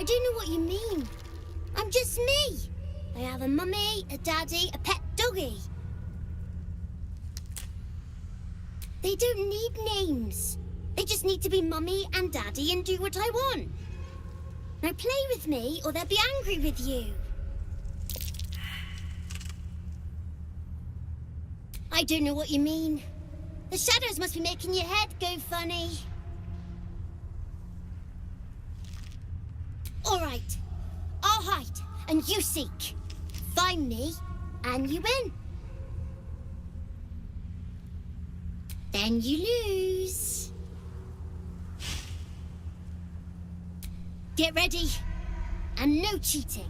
I don't know what you mean. I'm just me. I have a mummy, a daddy, a pet doggy. They don't need names. They just need to be mummy and daddy and do what I want. Now play with me or they'll be angry with you. I don't know what you mean. The shadows must be making your head go funny. All right. I'll hide and you seek. Find me and you win. Then you lose. Get ready. And no cheating.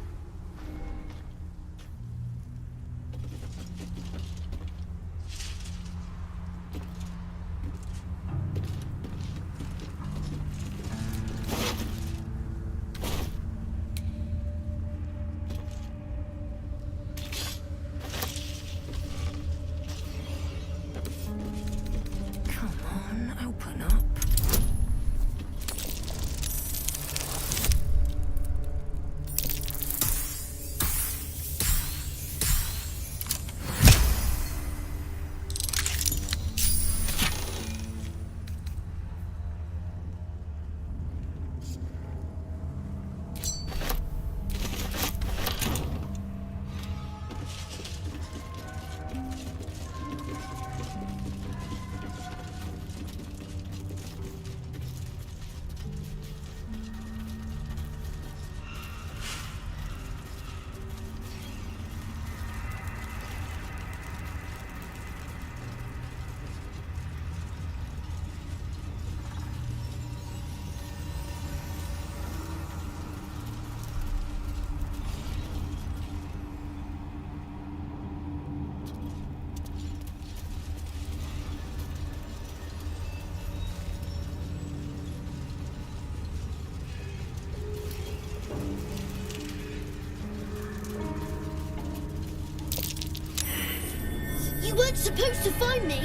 You weren't supposed to find me.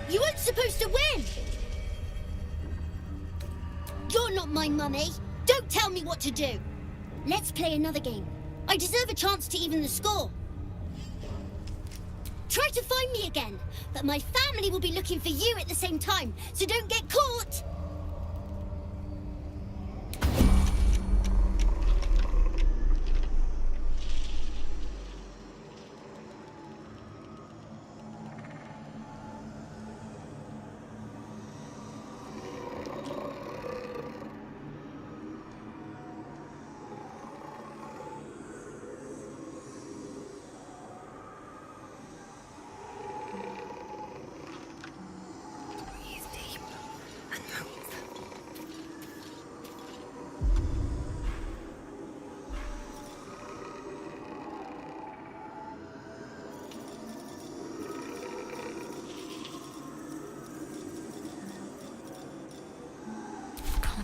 You weren't supposed to win. You're not my mummy. Don't tell me what to do. Let's play another game. I deserve a chance to even the score. Try to find me again, but my family will be looking for you at the same time, so don't get caught.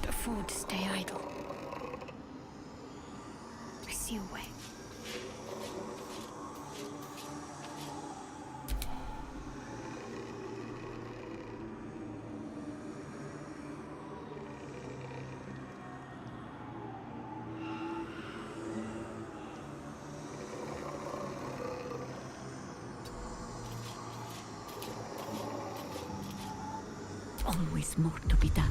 Afford to stay idle. I see a way. Always more to be done.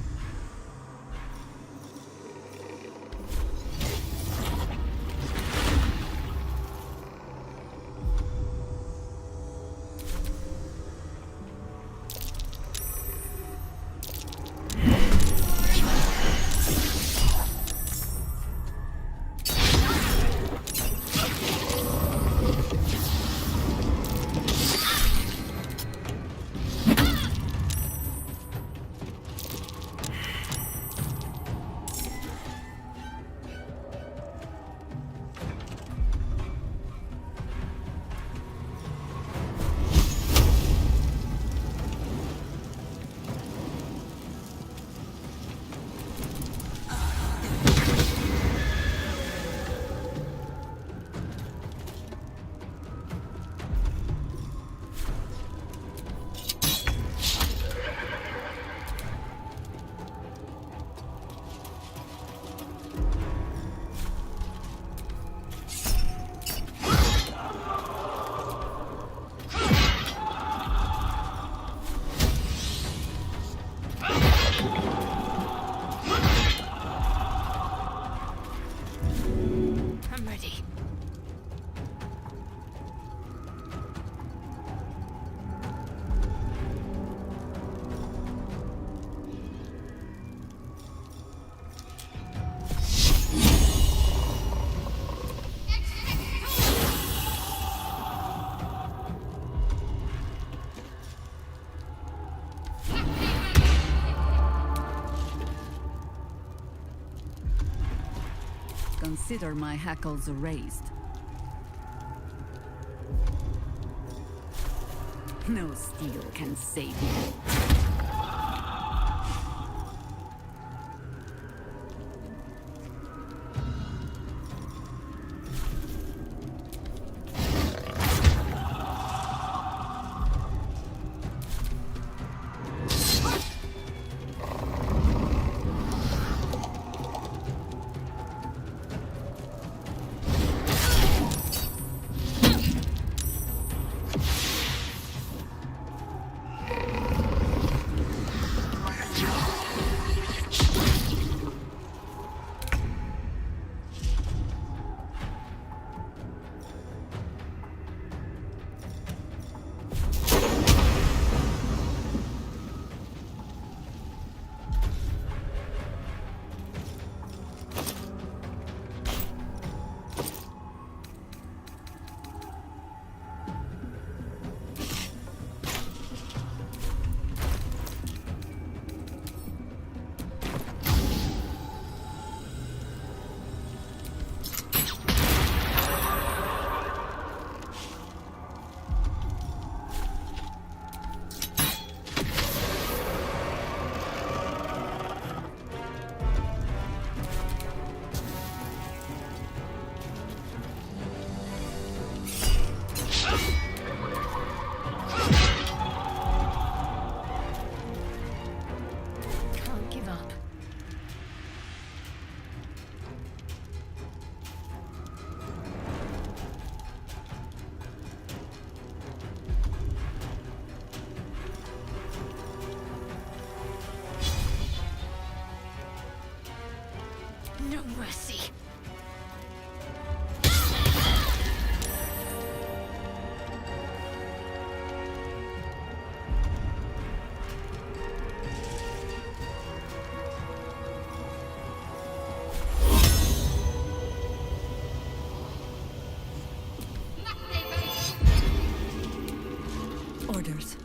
Consider my hackles raised. No steel can save you. No mercy. Orders.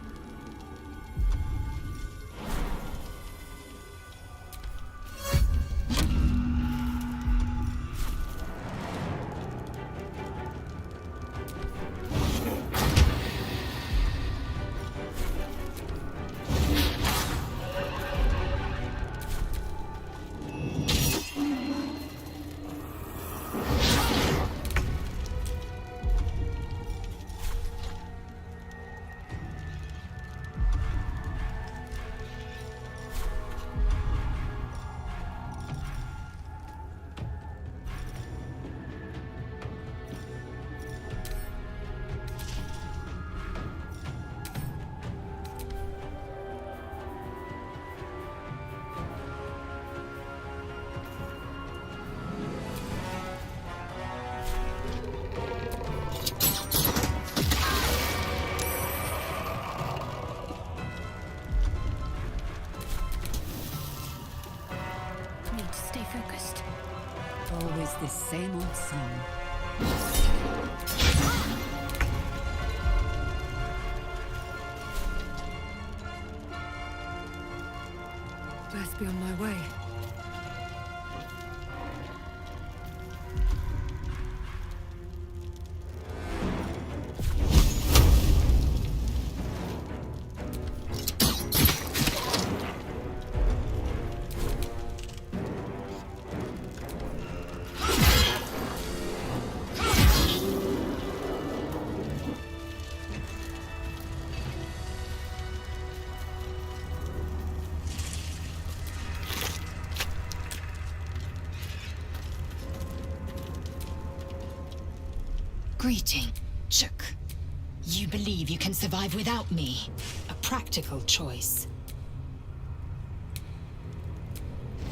Focused. Always the same old song. Best be on my way. Greeting, Chook. You believe you can survive without me? A practical choice.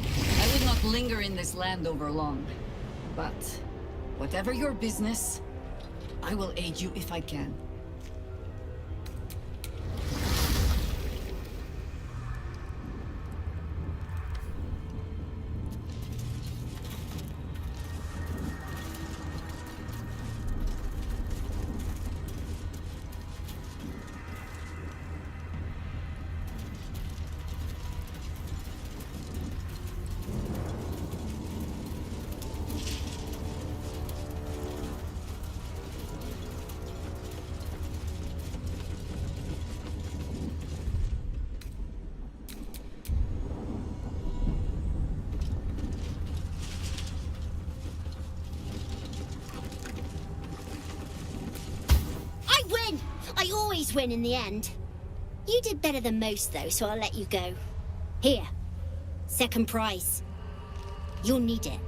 I would not linger in this land over long. But, whatever your business, I will aid you if I can. Heroes win in the end. You did better than most, though, so I'll let you go. Here. Second prize. You'll need it.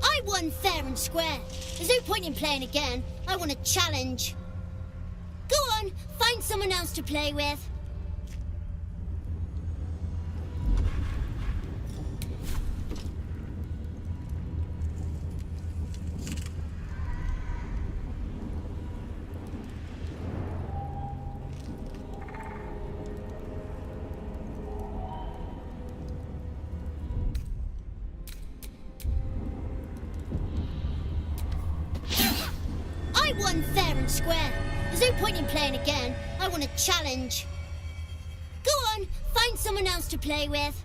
I won fair and square. There's no point in playing again. I want a challenge. Go on, find someone else to play with. I won fair and square. There's no point in playing again. I want a challenge. Go on, find someone else to play with.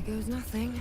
Goes nothing.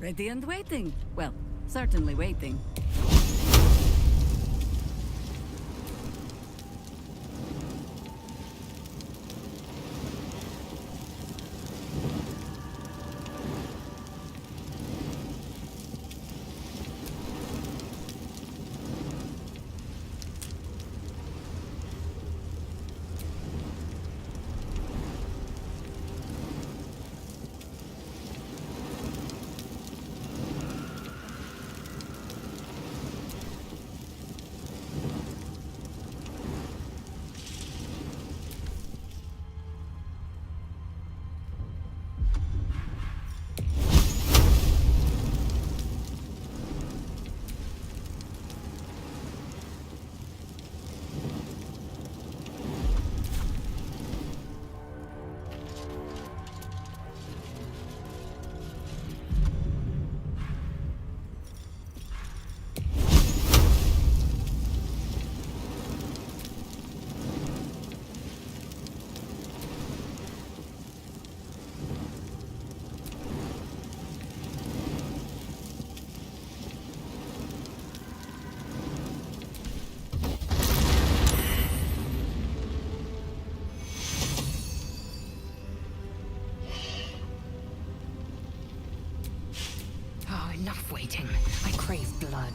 Ready and waiting. Well, certainly waiting. Oh, enough waiting. I crave blood.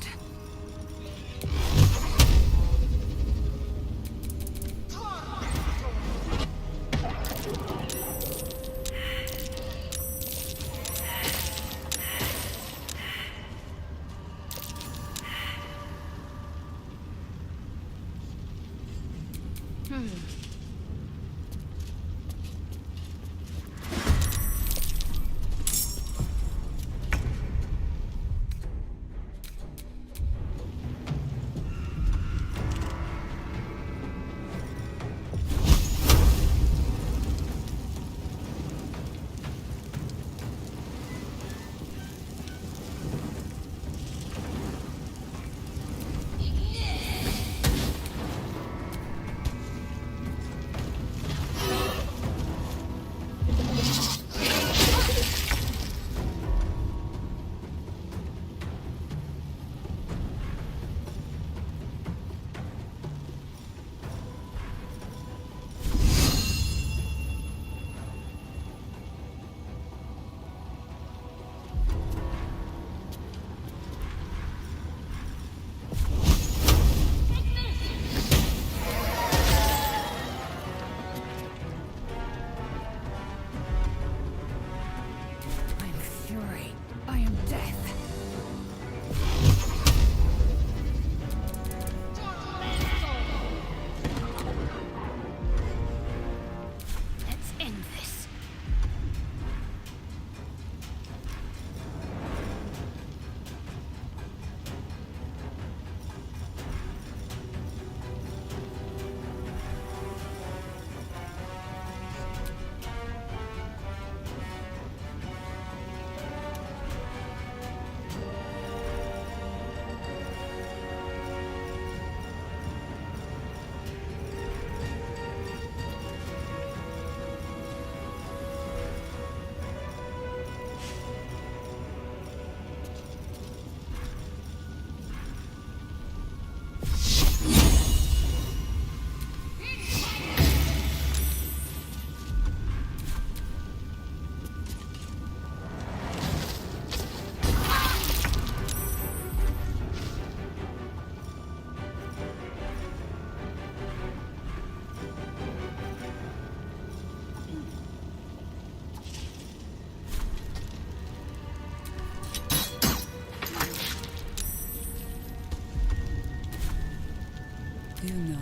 You know,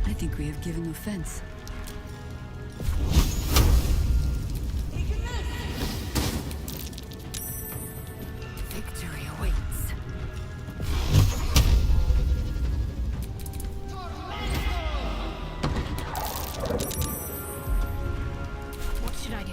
I think we have given offense. Victory awaits. What should I do?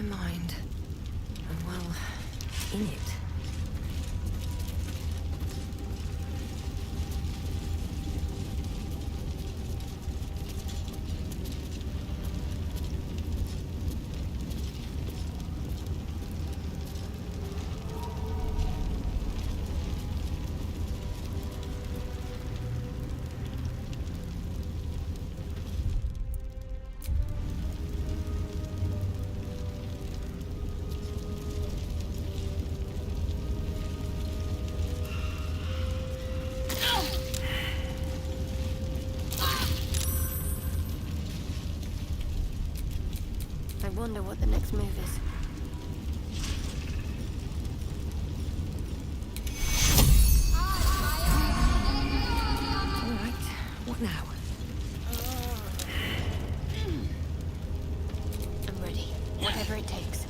mind. And well, in it. I wonder what the next move is. All right, what now? I'm ready, whatever it takes.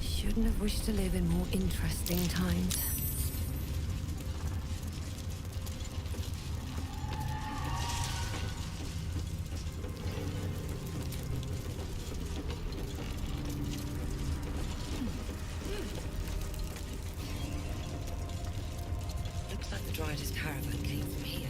Shouldn't have wished to live in more interesting times. Looks like the Dryder's caravan came from here.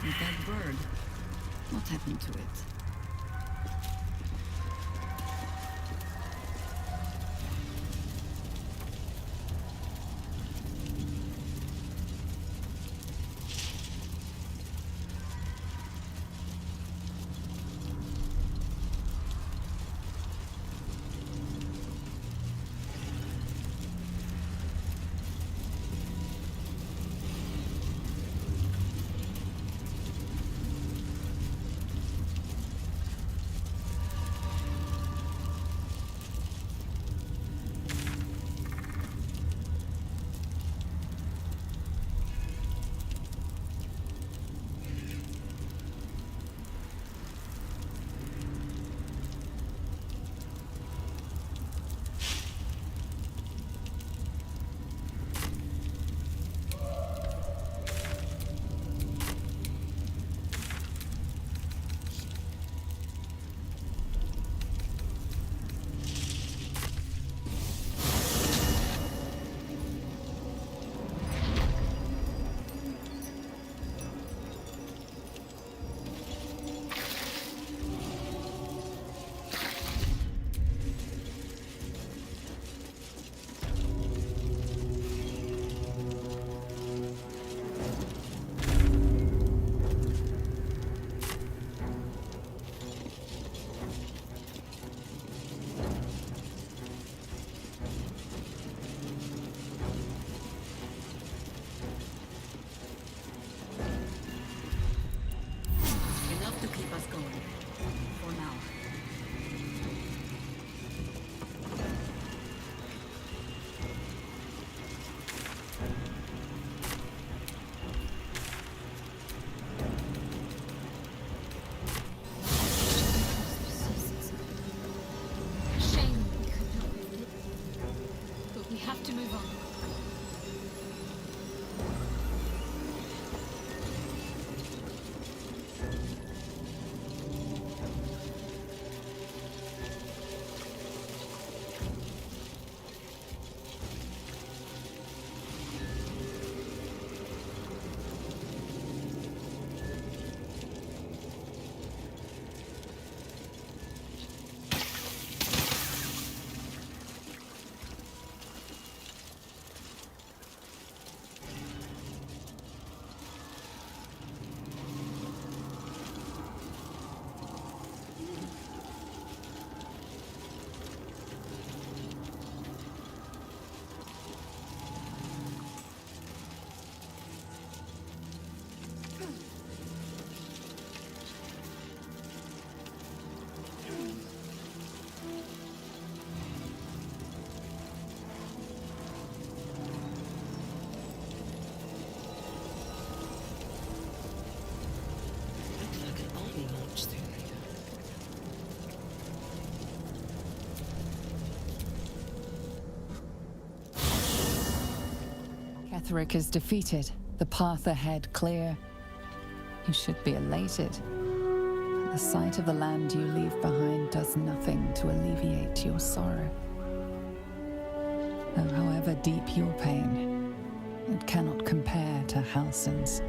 With that bird, what happened to it? Enough to keep us going. For now. Shame we could not read it. But we have to move on. Looks like an army marched through here. Ketheric is defeated, the path ahead clear. You should be elated. The sight of the land you leave behind does nothing to alleviate your sorrow. Though however deep your pain, it cannot compare to Halsin's.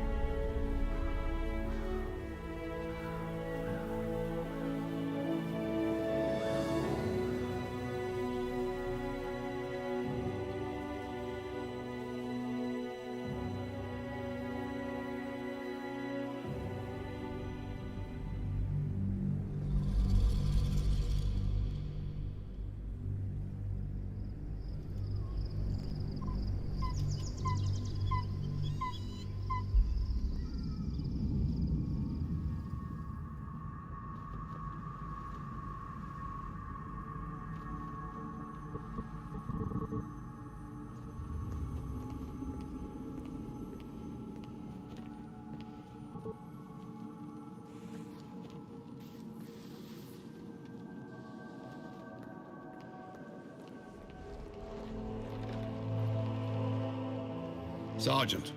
Sergeant,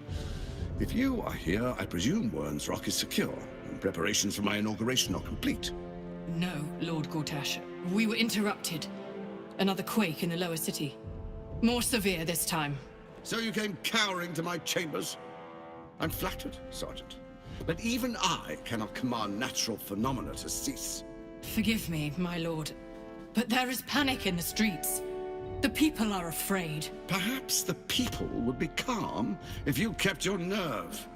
if you are here, I presume Wern's Rock is secure, and preparations for my inauguration are complete. No, Lord Gortash. We were interrupted. Another quake in the lower city. More severe this time. So you came cowering to my chambers? I'm flattered, Sergeant. But even I cannot command natural phenomena to cease. Forgive me, my lord, but there is panic in the streets. The people are afraid. Perhaps the people would be calm if you kept your nerve.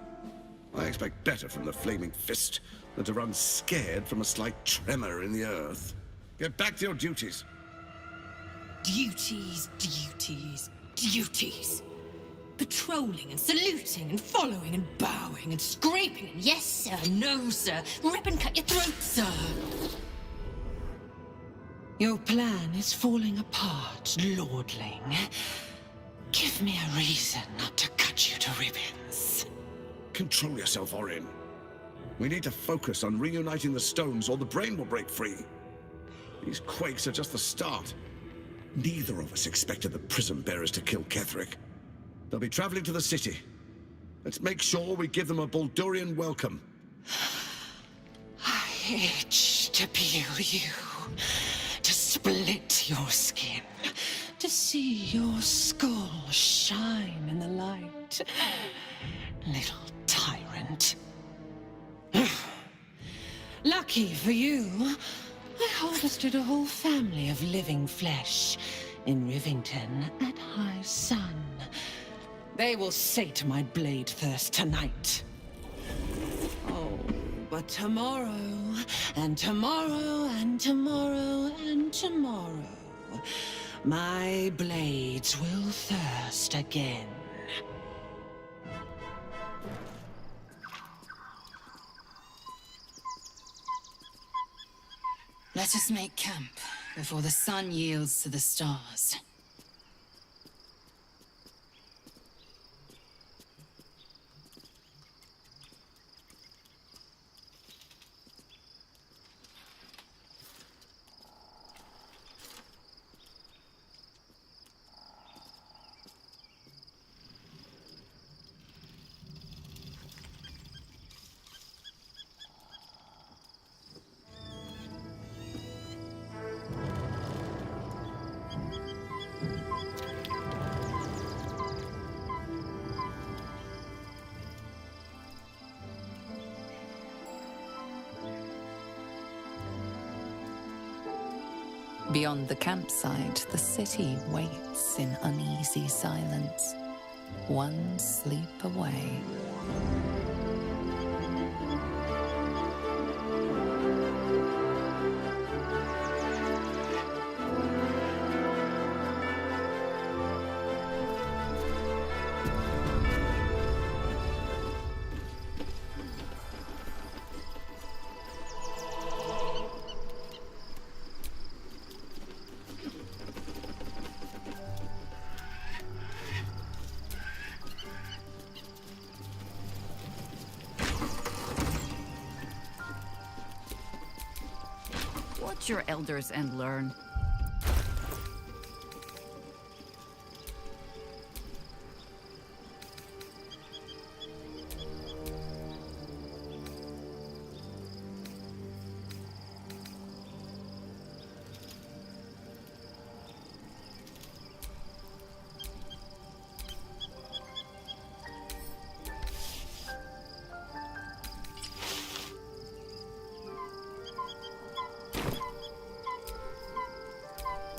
I expect better from the Flaming Fist than to run scared from a slight tremor in the earth. Get back to your duties. Duties, duties, duties. Patrolling and saluting and following and bowing and scraping and yes sir, no sir, rip and cut your throat, sir. Your plan is falling apart, lordling. Give me a reason not to cut you to ribbons. Control yourself, Orin. We need to focus on reuniting the stones or the brain will break free. These quakes are just the start. Neither of us expected the Prism Bearers to kill Ketheric. They'll be traveling to the city. Let's make sure we give them a Baldurian welcome. I itch to peel you, to split your skin, to see your skull shine in the light. Little tyrant. Lucky for you, I harvested a whole family of living flesh in Rivington at high sun. They will sate my blade thirst tonight. Oh, but tomorrow, and tomorrow, and tomorrow, and tomorrow, my blades will thirst again. Let us make camp before the sun yields to the stars. Beyond the campsite, the city waits in uneasy silence, one sleep away. Watch your elders and learn.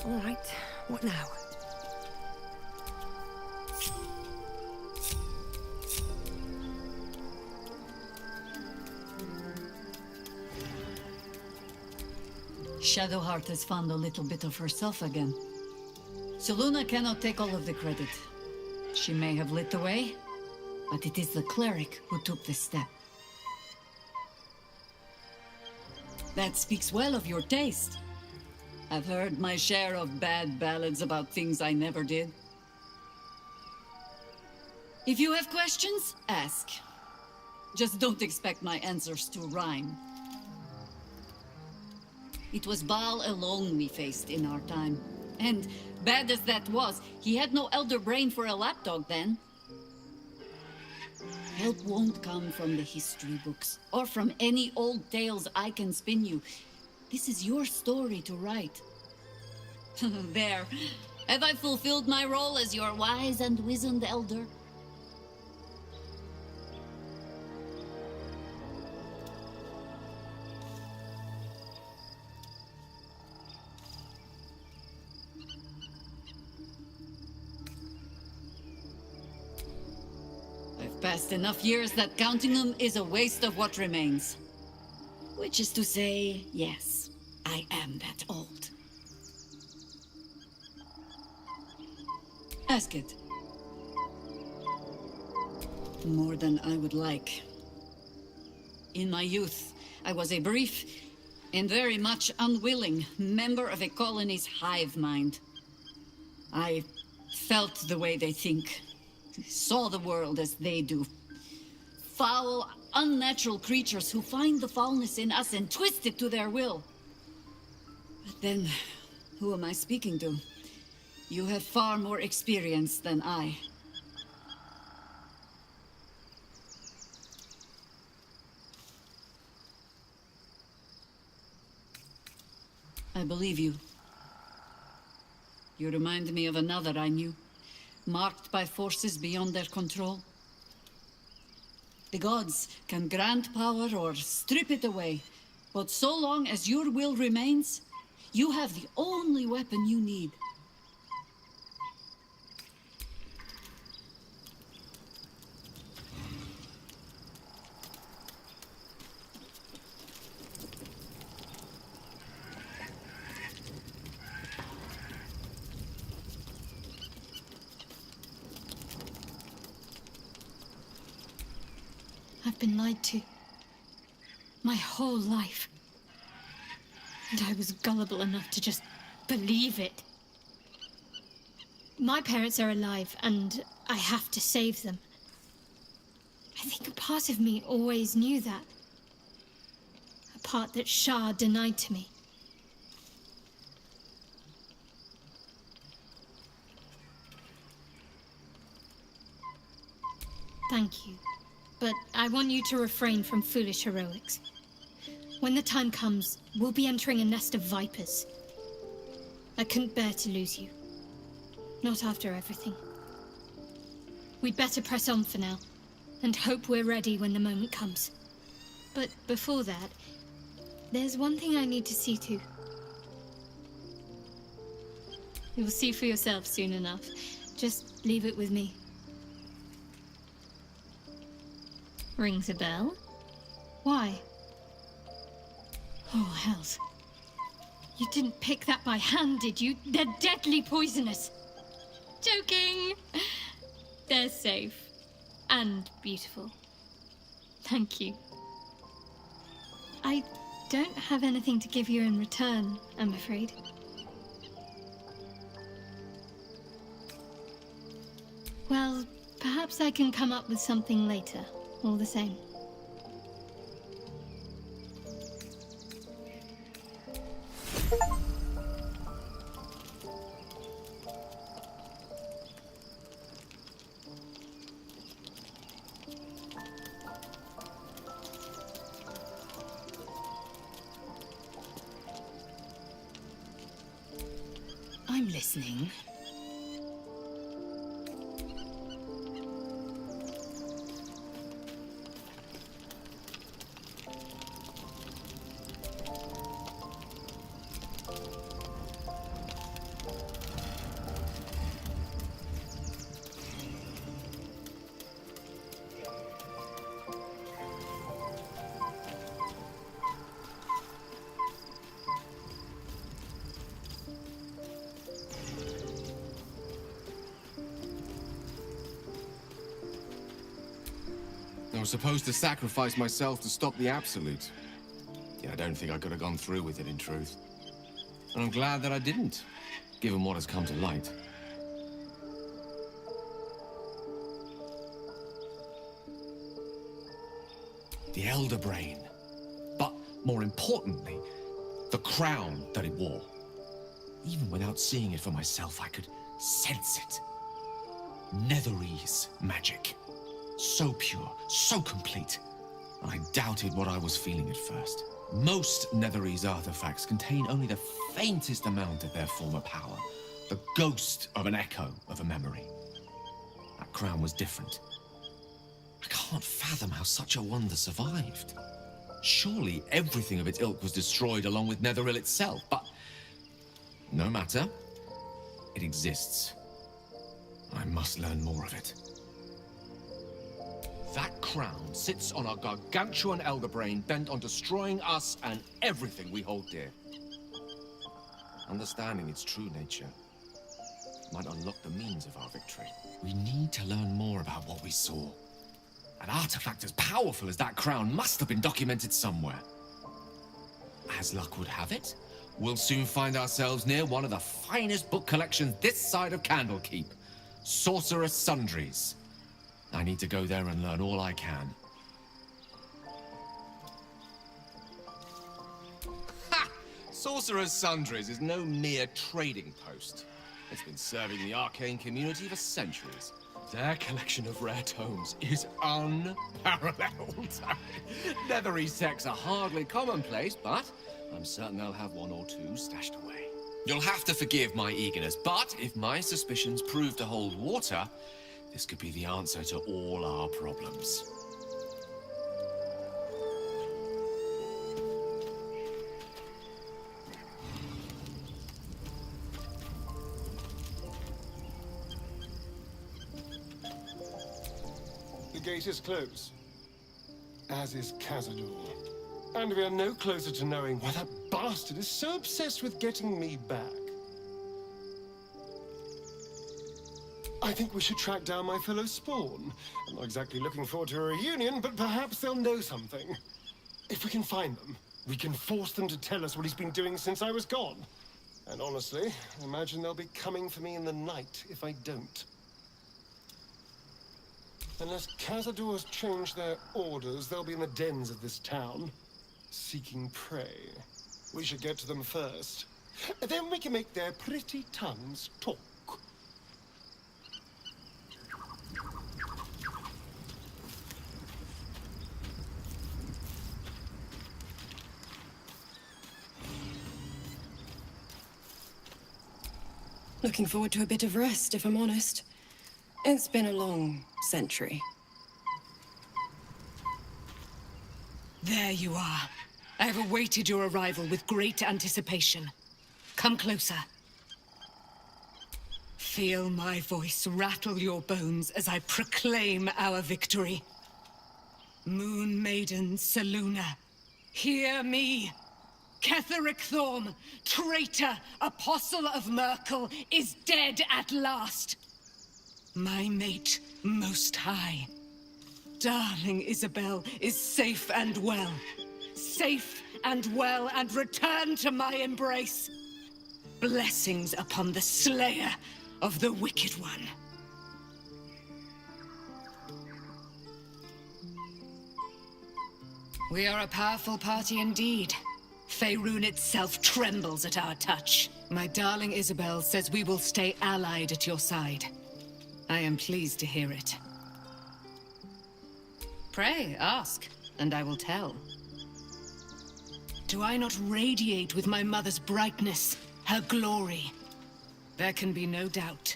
All right, what now? Shadowheart has found a little bit of herself again. Selûne cannot take all of the credit. She may have lit the way, but it is the cleric who took this step. That speaks well of your taste. I've heard my share of bad ballads about things I never did. If you have questions, ask. Just don't expect my answers to rhyme. It was Baal alone we faced in our time. And, bad as that was, he had no elder brain for a lapdog then. Help won't come from the history books, or from any old tales I can spin you. This is your story to write. There. Have I fulfilled my role as your wise and wizened elder? passed enough years that counting them is a waste of what remains. Which is to say, yes, I am that old. Ask it. More than I would like. In my youth, I was a brief and very much unwilling member of a colony's hive mind. I felt the way they think, saw the world as they do. Foul, unnatural creatures who find the foulness in us and twist it to their will. But then, who am I speaking to? You have far more experience than I. I believe you. You remind me of another I knew, marked by forces beyond their control. The gods can grant power or strip it away, but so long as your will remains, you have the only weapon you need. I've been lied to. My whole life. And I was gullible enough to just believe it. My parents are alive, and I have to save them. I think a part of me always knew that. A part that Shah denied to me. Thank you. But I want you to refrain from foolish heroics. When the time comes, we'll be entering a nest of vipers. I couldn't bear to lose you. Not after everything. We'd better press on for now, and hope we're ready when the moment comes. But before that, there's one thing I need to see to. You'll see for yourself soon enough. Just leave it with me. Rings a bell? Why? Oh, hells. You didn't pick that by hand, did you? They're deadly poisonous. Joking! They're safe. And beautiful. Thank you. I don't have anything to give you in return, I'm afraid. Well, perhaps I can come up with something later. All the same. I'm listening. I was supposed to sacrifice myself to stop the Absolute. Yeah, I don't think I could have gone through with it, in truth. And I'm glad that I didn't, given what has come to light. The Elder Brain. But, more importantly, the crown that it wore. Even without seeing it for myself, I could sense it. Netherese magic. So pure, so complete. I doubted what I was feeling at first. Most Netherese artifacts contain only the faintest amount of their former power. The ghost of an echo of a memory. That crown was different. I can't fathom how such a wonder survived. Surely everything of its ilk was destroyed along with Netheril itself, but... no matter. It exists. I must learn more of it. That crown sits on a gargantuan elder brain bent on destroying us and everything we hold dear. Understanding its true nature might unlock the means of our victory. We need to learn more about what we saw. An artifact as powerful as that crown must have been documented somewhere. As luck would have it, we'll soon find ourselves near one of the finest book collections this side of Candlekeep. Sorcerer's Sundries. I need to go there and learn all I can. Ha! Sorcerer's Sundries is no mere trading post. It's been serving the arcane community for centuries. Their collection of rare tomes is unparalleled. Leathery sects are hardly commonplace, but I'm certain they'll have one or two stashed away. You'll have to forgive my eagerness, but if my suspicions prove to hold water, this could be the answer to all our problems. The gate is closed, as is Cazador. And we are no closer to knowing why that bastard is so obsessed with getting me back. I think we should track down my fellow Spawn. I'm not exactly looking forward to a reunion, but perhaps they'll know something. If we can find them, we can force them to tell us what he's been doing since I was gone. And honestly, I imagine they'll be coming for me in the night if I don't. Unless Cazador's changed their orders, they'll be in the dens of this town, seeking prey. We should get to them first. Then we can make their pretty tongues talk. Looking forward to a bit of rest, if I'm honest. It's been a long century. There you are. I have awaited your arrival with great anticipation. Come closer. Feel my voice rattle your bones as I proclaim our victory. Moon Maiden Selûne, hear me! Ketheric Thorm, traitor, apostle of Merkel, is dead at last. My mate, Most High. Darling Isabel is safe and well. Safe and well, and return to my embrace. Blessings upon the slayer of the Wicked One. We are a powerful party indeed. Faerun itself trembles at our touch. My darling Isabel says we will stay allied at your side. I am pleased to hear it. Pray, ask, and I will tell. Do I not radiate with my mother's brightness, her glory? There can be no doubt.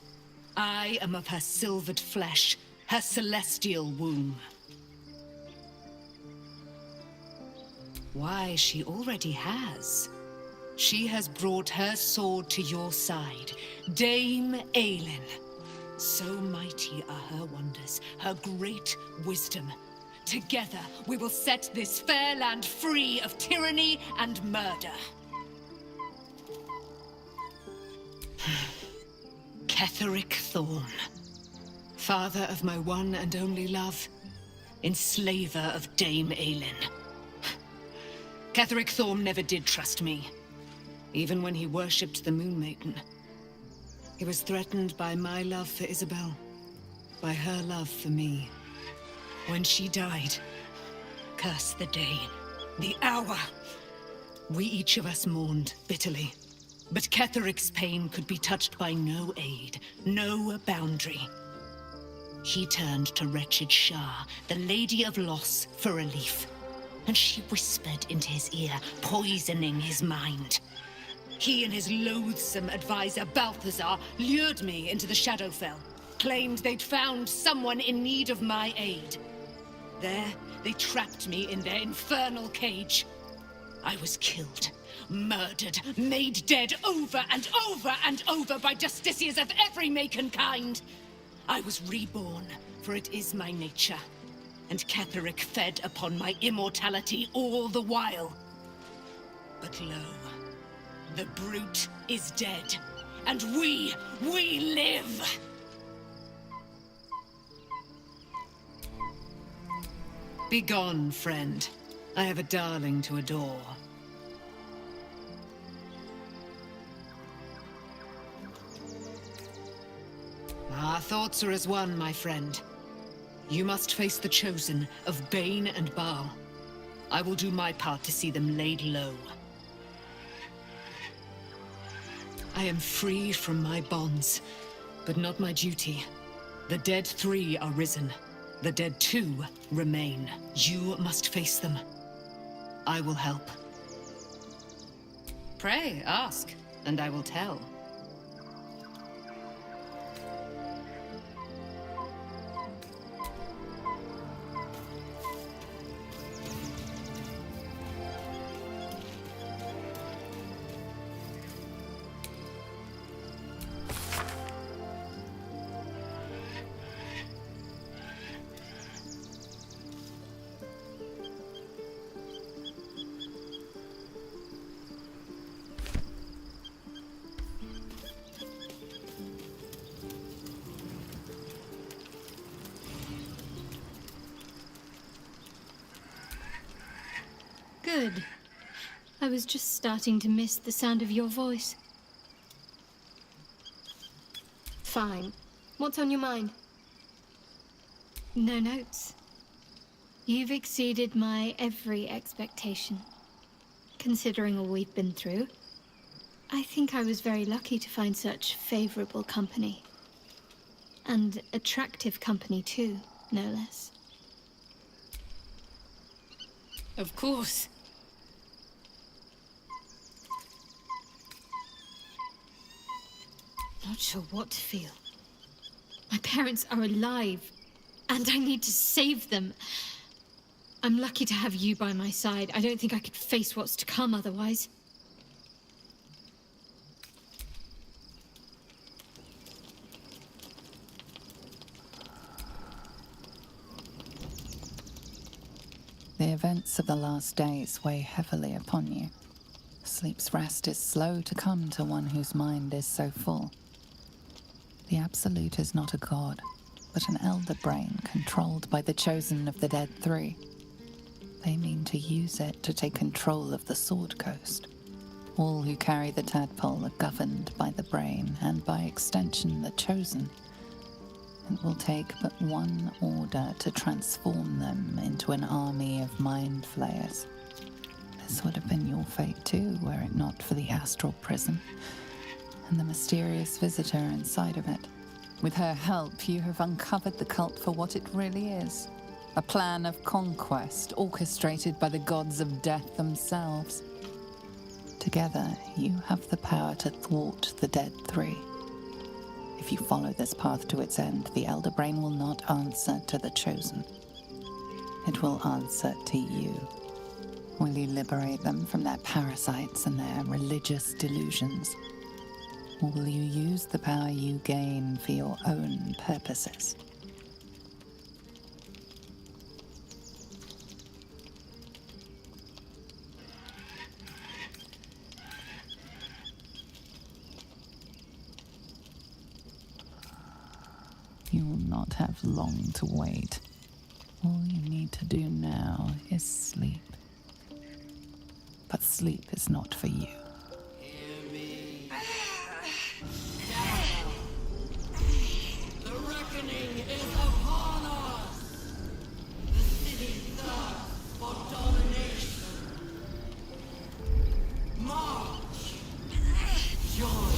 I am of her silvered flesh, her celestial womb. Why, she already has. She has brought her sword to your side, Dame Aelin. So mighty are her wonders, her great wisdom. Together, we will set this fair land free of tyranny and murder. Ketheric Thorm, father of my one and only love, enslaver of Dame Aelin. Ketheric Thorm never did trust me, even when he worshipped the Moon Maiden. He was threatened by my love for Isabel, by her love for me. When she died, curse the day, the hour. We each of us mourned bitterly, but Ketheric's pain could be touched by no aid, no boundary. He turned to wretched Shah, the Lady of Loss, for relief, and she whispered into his ear, poisoning his mind. He and his loathsome advisor, Balthazar, lured me into the Shadowfell, claimed they'd found someone in need of my aid. There, they trapped me in their infernal cage. I was killed, murdered, made dead over and over and over by justiciars of every make and kind. I was reborn, for it is my nature. and Ketheric fed upon my immortality all the while. But lo, the brute is dead, and we live! Begone, friend. I have a darling to adore. Our thoughts are as one, my friend. You must face the Chosen of Bane and Baal. I will do my part to see them laid low. I am free from my bonds, but not my duty. The dead 3 are risen. The dead 2 remain. You must face them. I will help. Pray, ask, and I will tell. Good. I was just starting to miss the sound of your voice. Fine. What's on your mind? No notes. You've exceeded my every expectation. Considering all we've been through, I think I was very lucky to find such favorable company. And attractive company too, no less. Of course. Not sure what to feel. My parents are alive, and I need to save them. I'm lucky to have you by my side. I don't think I could face what's to come otherwise. The events of the last days weigh heavily upon you. Sleep's rest is slow to come to one whose mind is so full. The Absolute is not a god, but an elder brain controlled by the Chosen of the Dead 3. They mean to use it to take control of the Sword Coast. All who carry the tadpole are governed by the brain, and by extension the Chosen. It will take but one order to transform them into an army of mind flayers. This would have been your fate too, were it not for the astral prison and the mysterious visitor inside of it. With her help, you have uncovered the cult for what it really is. A plan of conquest orchestrated by the gods of death themselves. Together, you have the power to thwart the Dead 3. If you follow this path to its end, the Elder Brain will not answer to the Chosen. It will answer to you. Will you liberate them from their parasites and their religious delusions? Or will you use the power you gain for your own purposes? You will not have long to wait. All you need to do now is sleep. But sleep is not for you. Hear me. The reckoning is upon us. The city thirsts for domination. March. Join.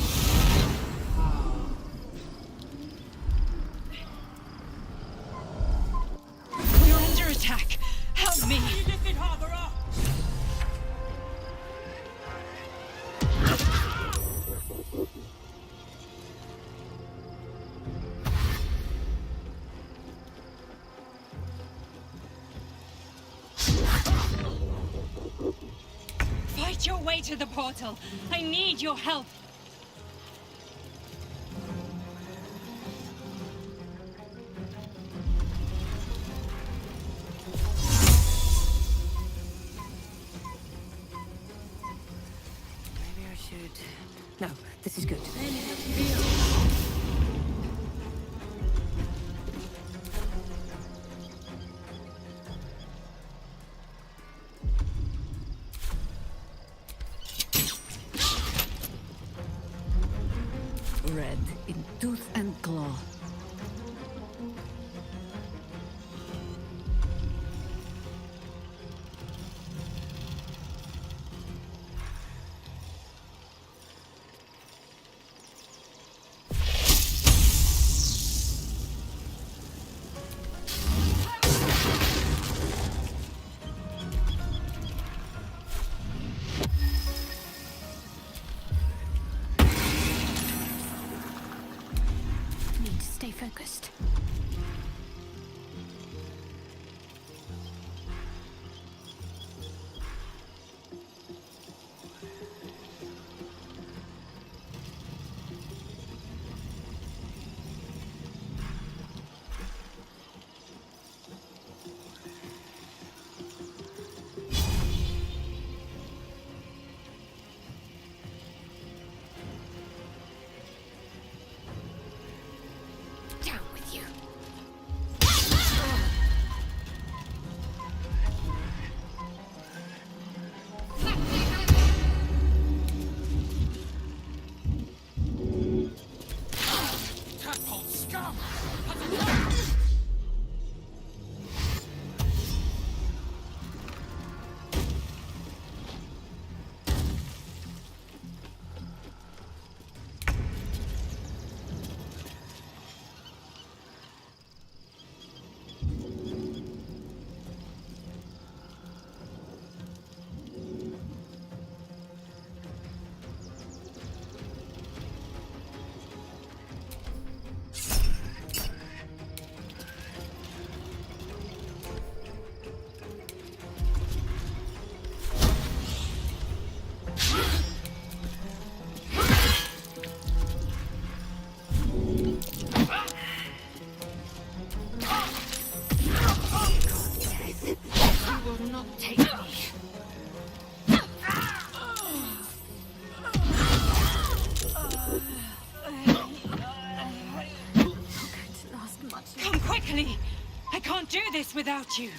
We're under attack. Help me. Fight your way to the portal. I need your help. No, this is good. Red in tooth and claw. Need to stay focused. Down with you. Tadpole scum! You will not take me. Could last much longer. Come quickly! I can't do this without you!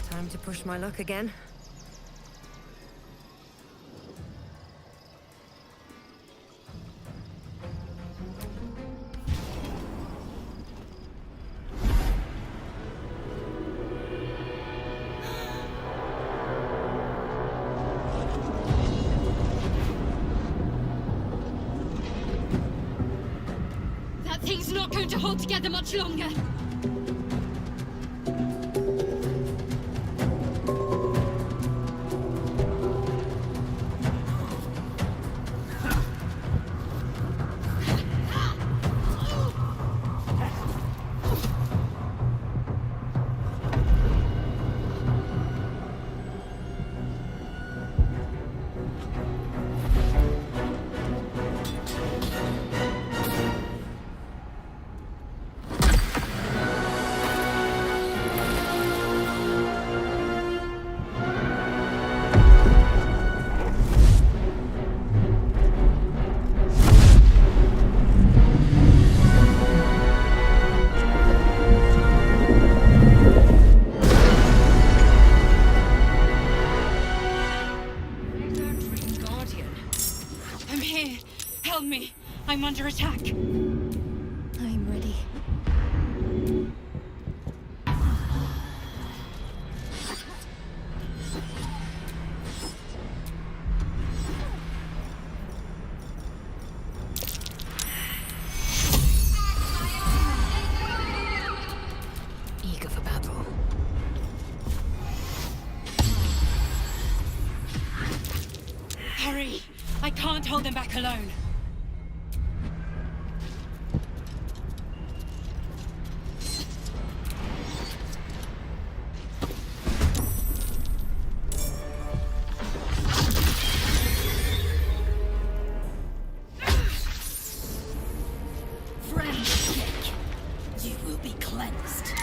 Time to push my luck again. That thing's not going to hold together much longer. can't hold them back alone. You will be cleansed.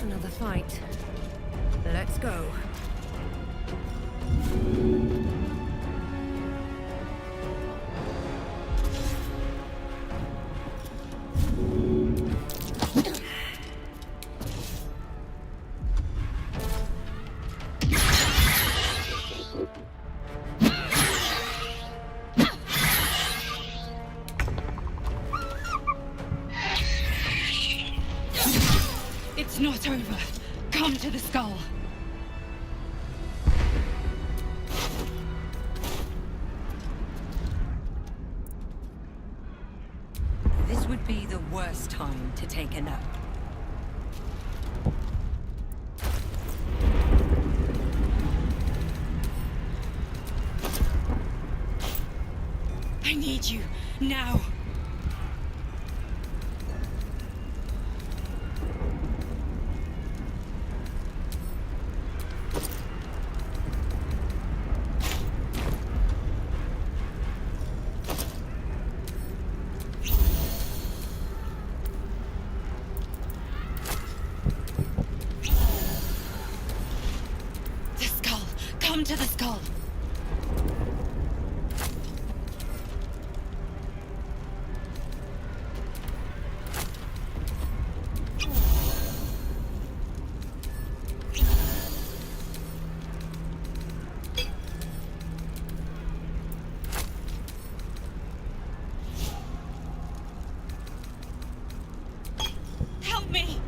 Another fight. Let's go. It's not over. Come to the skull. This would be the worst time to take a nap. I need you now. Come to the skull. Help me.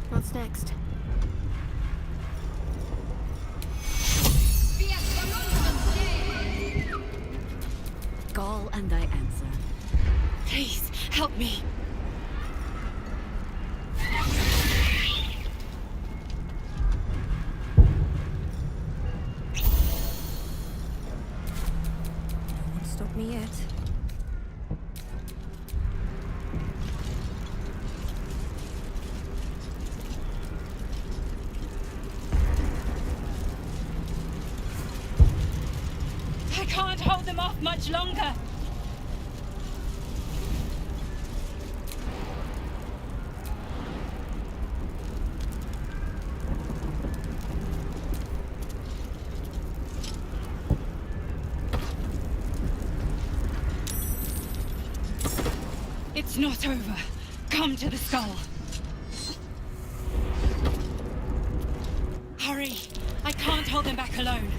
What's next? Call and I answer. Please, help me. No one stopped me yet. I can't hold them off much longer. It's not over. Come to the skull. me. I can't hold them back alone.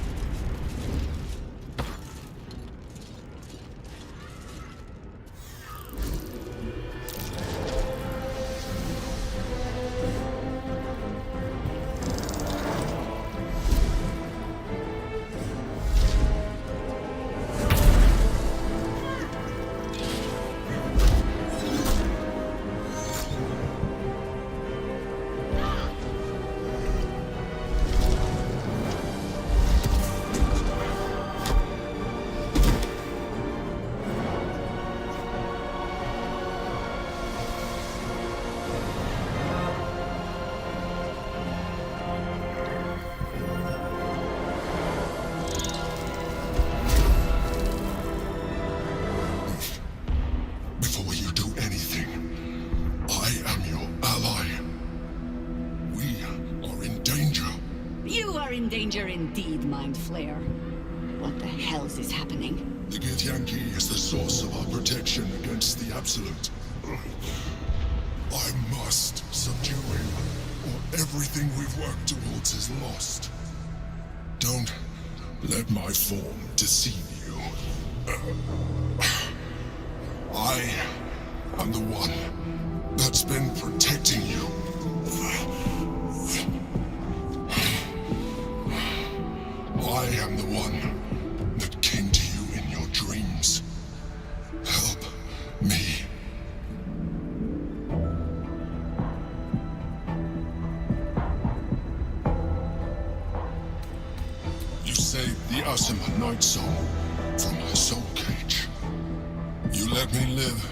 Before you do anything, I am your ally. We are in danger. You are in danger indeed, Mind Flayer. What the hells is happening? The Githyanki is the source of our protection against the Absolute. I must subdue him, or everything we've worked towards is lost. Don't let my form deceive you. I am the one that's been protecting you. I am the one that came to you in your dreams. Help me. You saved the Asima Night Soul from my soul cage. You let me live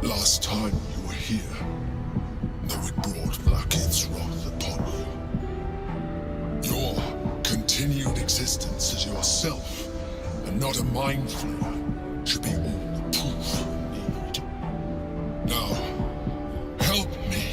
last time you were here, though it brought Blackheath's wrath upon you. Your continued existence as yourself, and not a mind flayer, should be all the proof you need. Now, help me.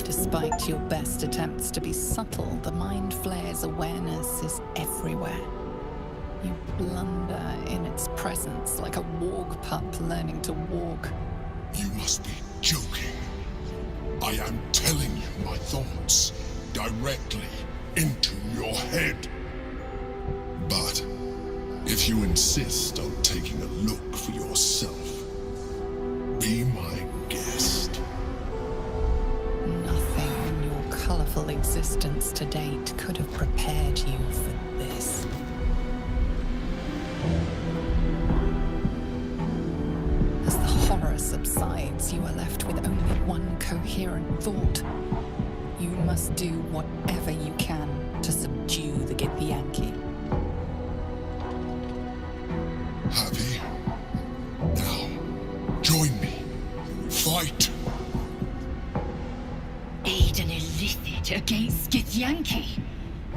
Despite your best attempts to be subtle, the Mind Flayer's awareness is everywhere. You blunder in its presence like a warg pup learning to walk. You must be joking. I am telling you my thoughts directly into your head. But if you insist on taking a look for yourself, be my guest. Nothing in your colorful existence to date could have prepared you for this. As the horror subsides, you are left with only one coherent thought. You must do whatever you can to subdue the Githyanki. Happy? Now, join me. Fight! Aid an illithid against Githyanki.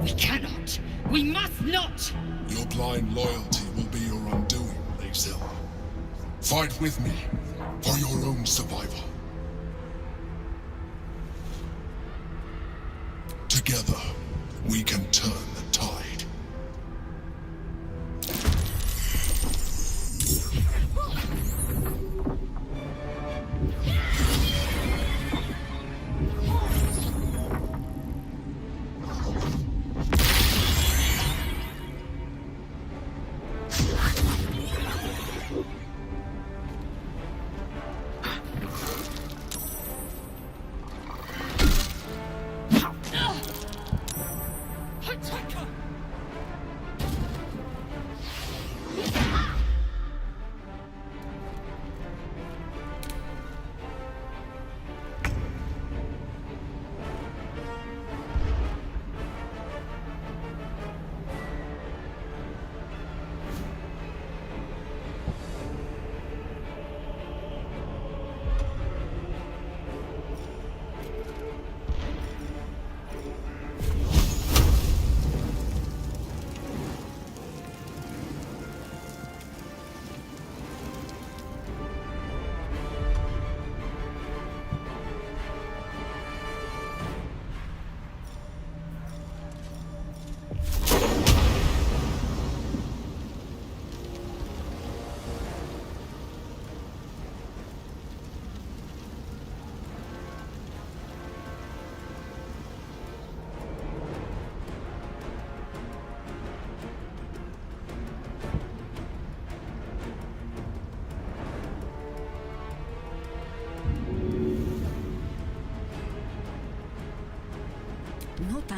We cannot. We must not. Your blind loyalty will be your undoing, Lae'zel. Fight with me for your own survival. Together, we can turn the tide. Attack!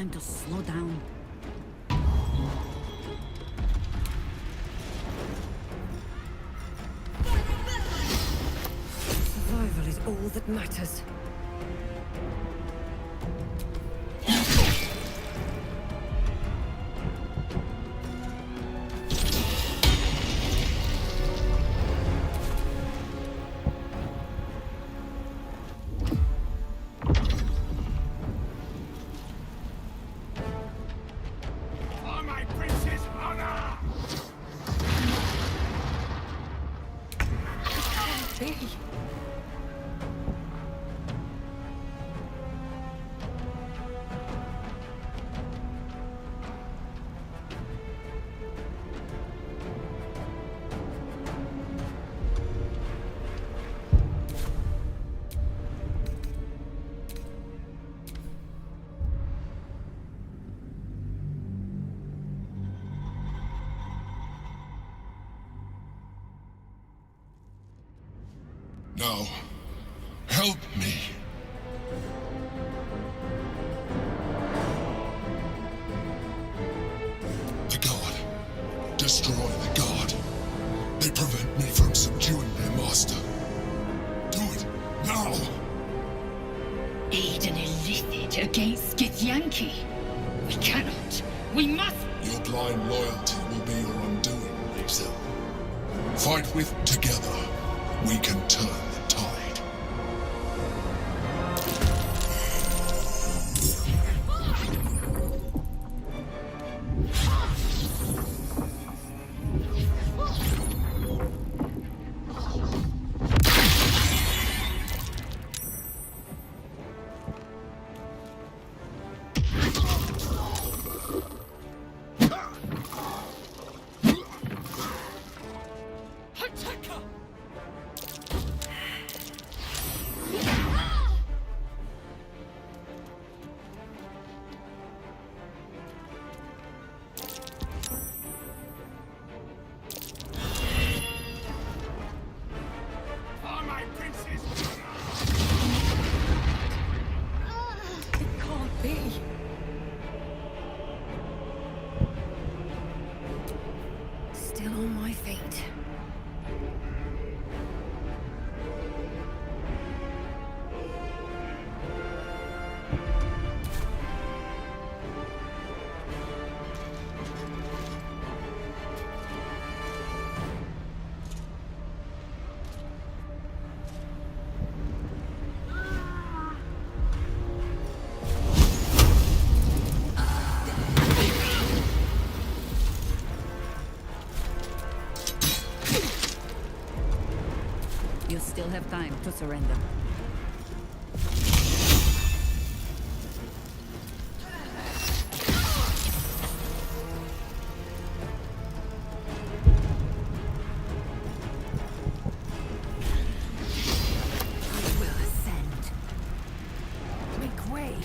time to slow down. Survival is all that matters. For my prince's honor! Now, help me. The god. Destroy the god. They prevent me from subduing their master. Do it now. Aid an illithid against Githyanki. We cannot. We must. Your blind loyalty will be your undoing, Lae'zel. Fight with together. We can turn the tide. For my prince's It can't be. Still on my feet. You still have time to surrender. I will ascend. Make way.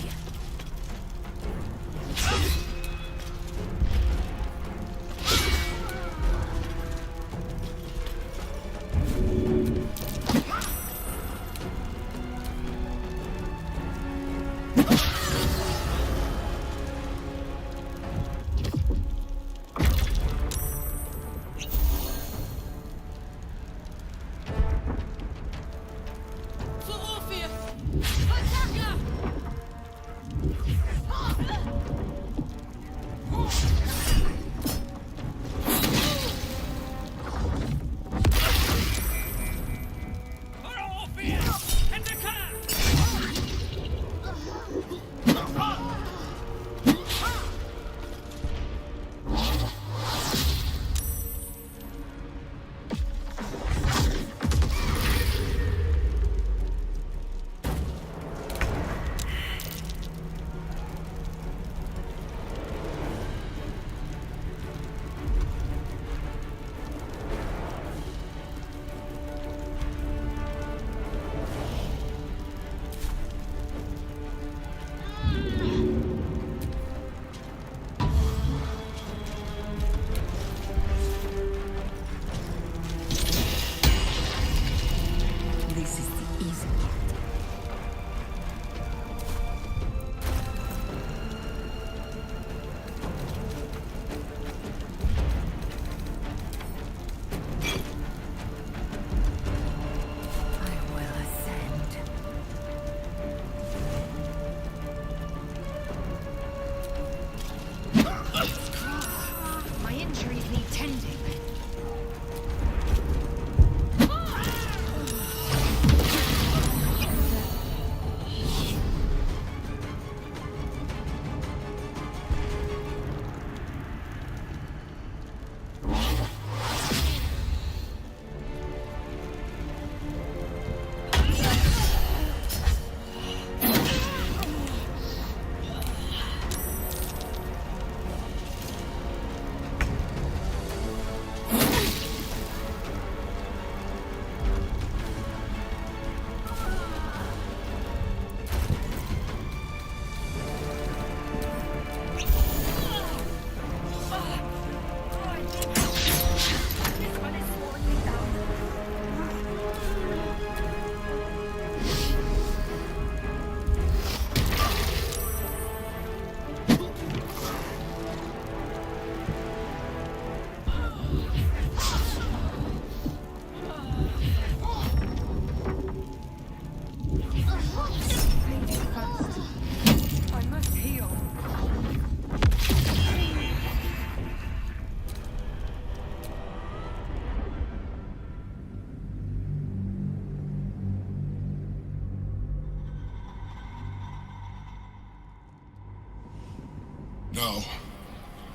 Now,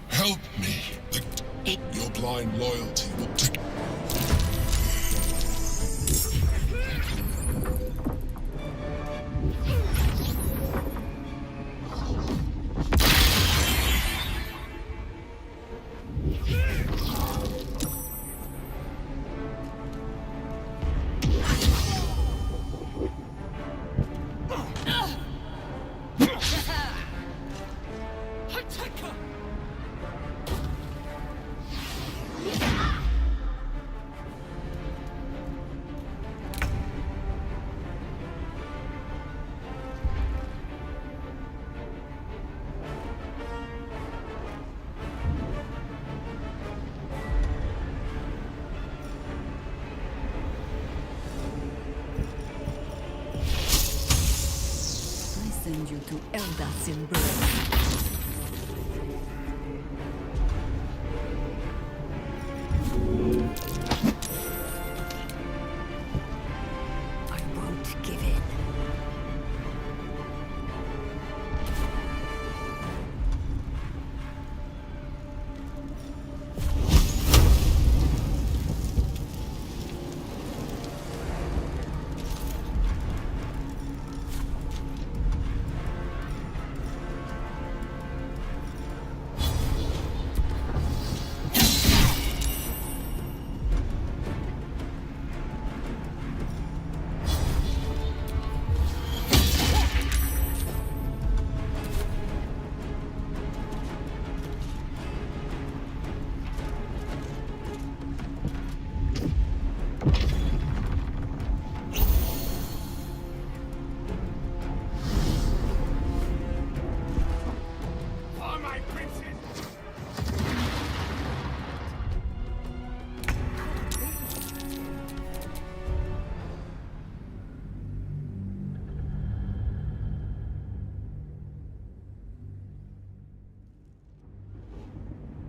help me. Your blind loyalty will take... Send you to Eldas in Rome. I won't give in. For my princes!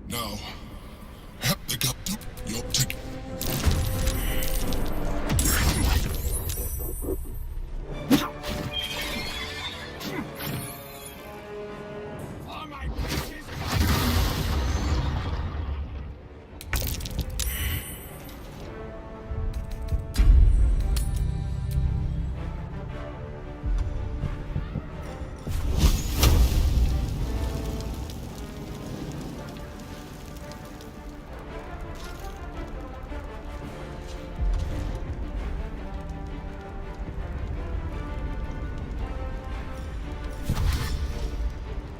Now, help the god to your ticket. For my princes!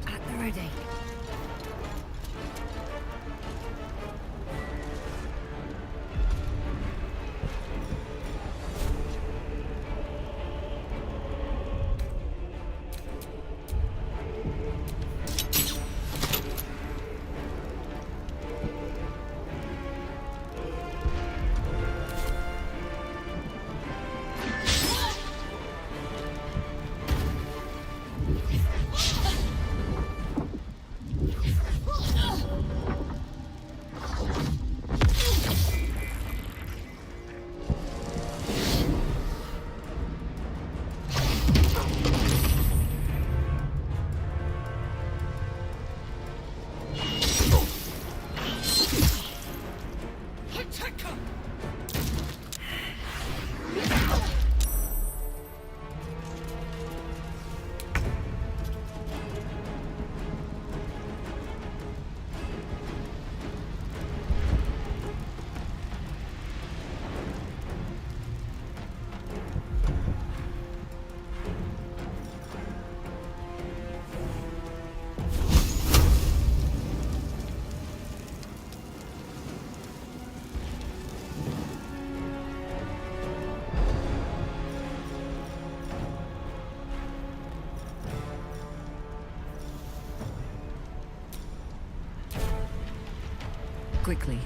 At the ready. Quickly.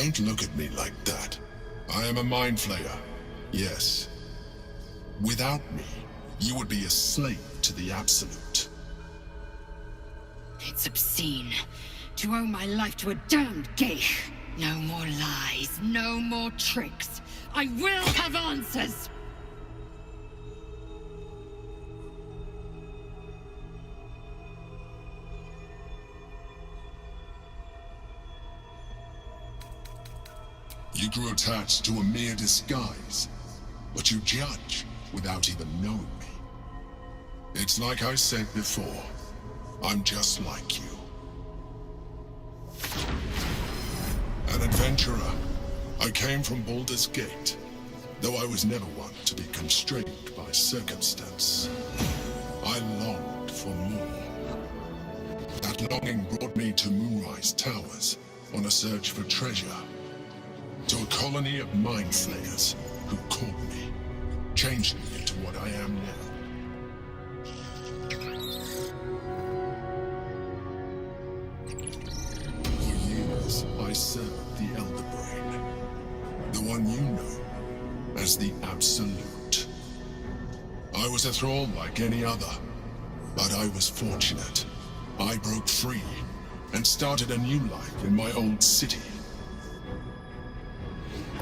Don't look at me like that. I am a mind flayer. Yes. Without me, you would be a slave to the Absolute. It's obscene to owe my life to a damned geich. No more lies, no more tricks. I will have answers! You grew attached to a mere disguise, but you judge without even knowing me. It's like I said before, I'm just like you. An adventurer, I came from Baldurs Gate, though I was never one to be constrained by circumstance. I longed for more. That longing brought me to Moonrise Towers on a search for treasure. To a colony of mind flayers who caught me, changed me into what I am now. For years, I served the Elder Brain, the one you know as the Absolute. I was a thrall like any other, but I was fortunate. I broke free and started a new life in my old city.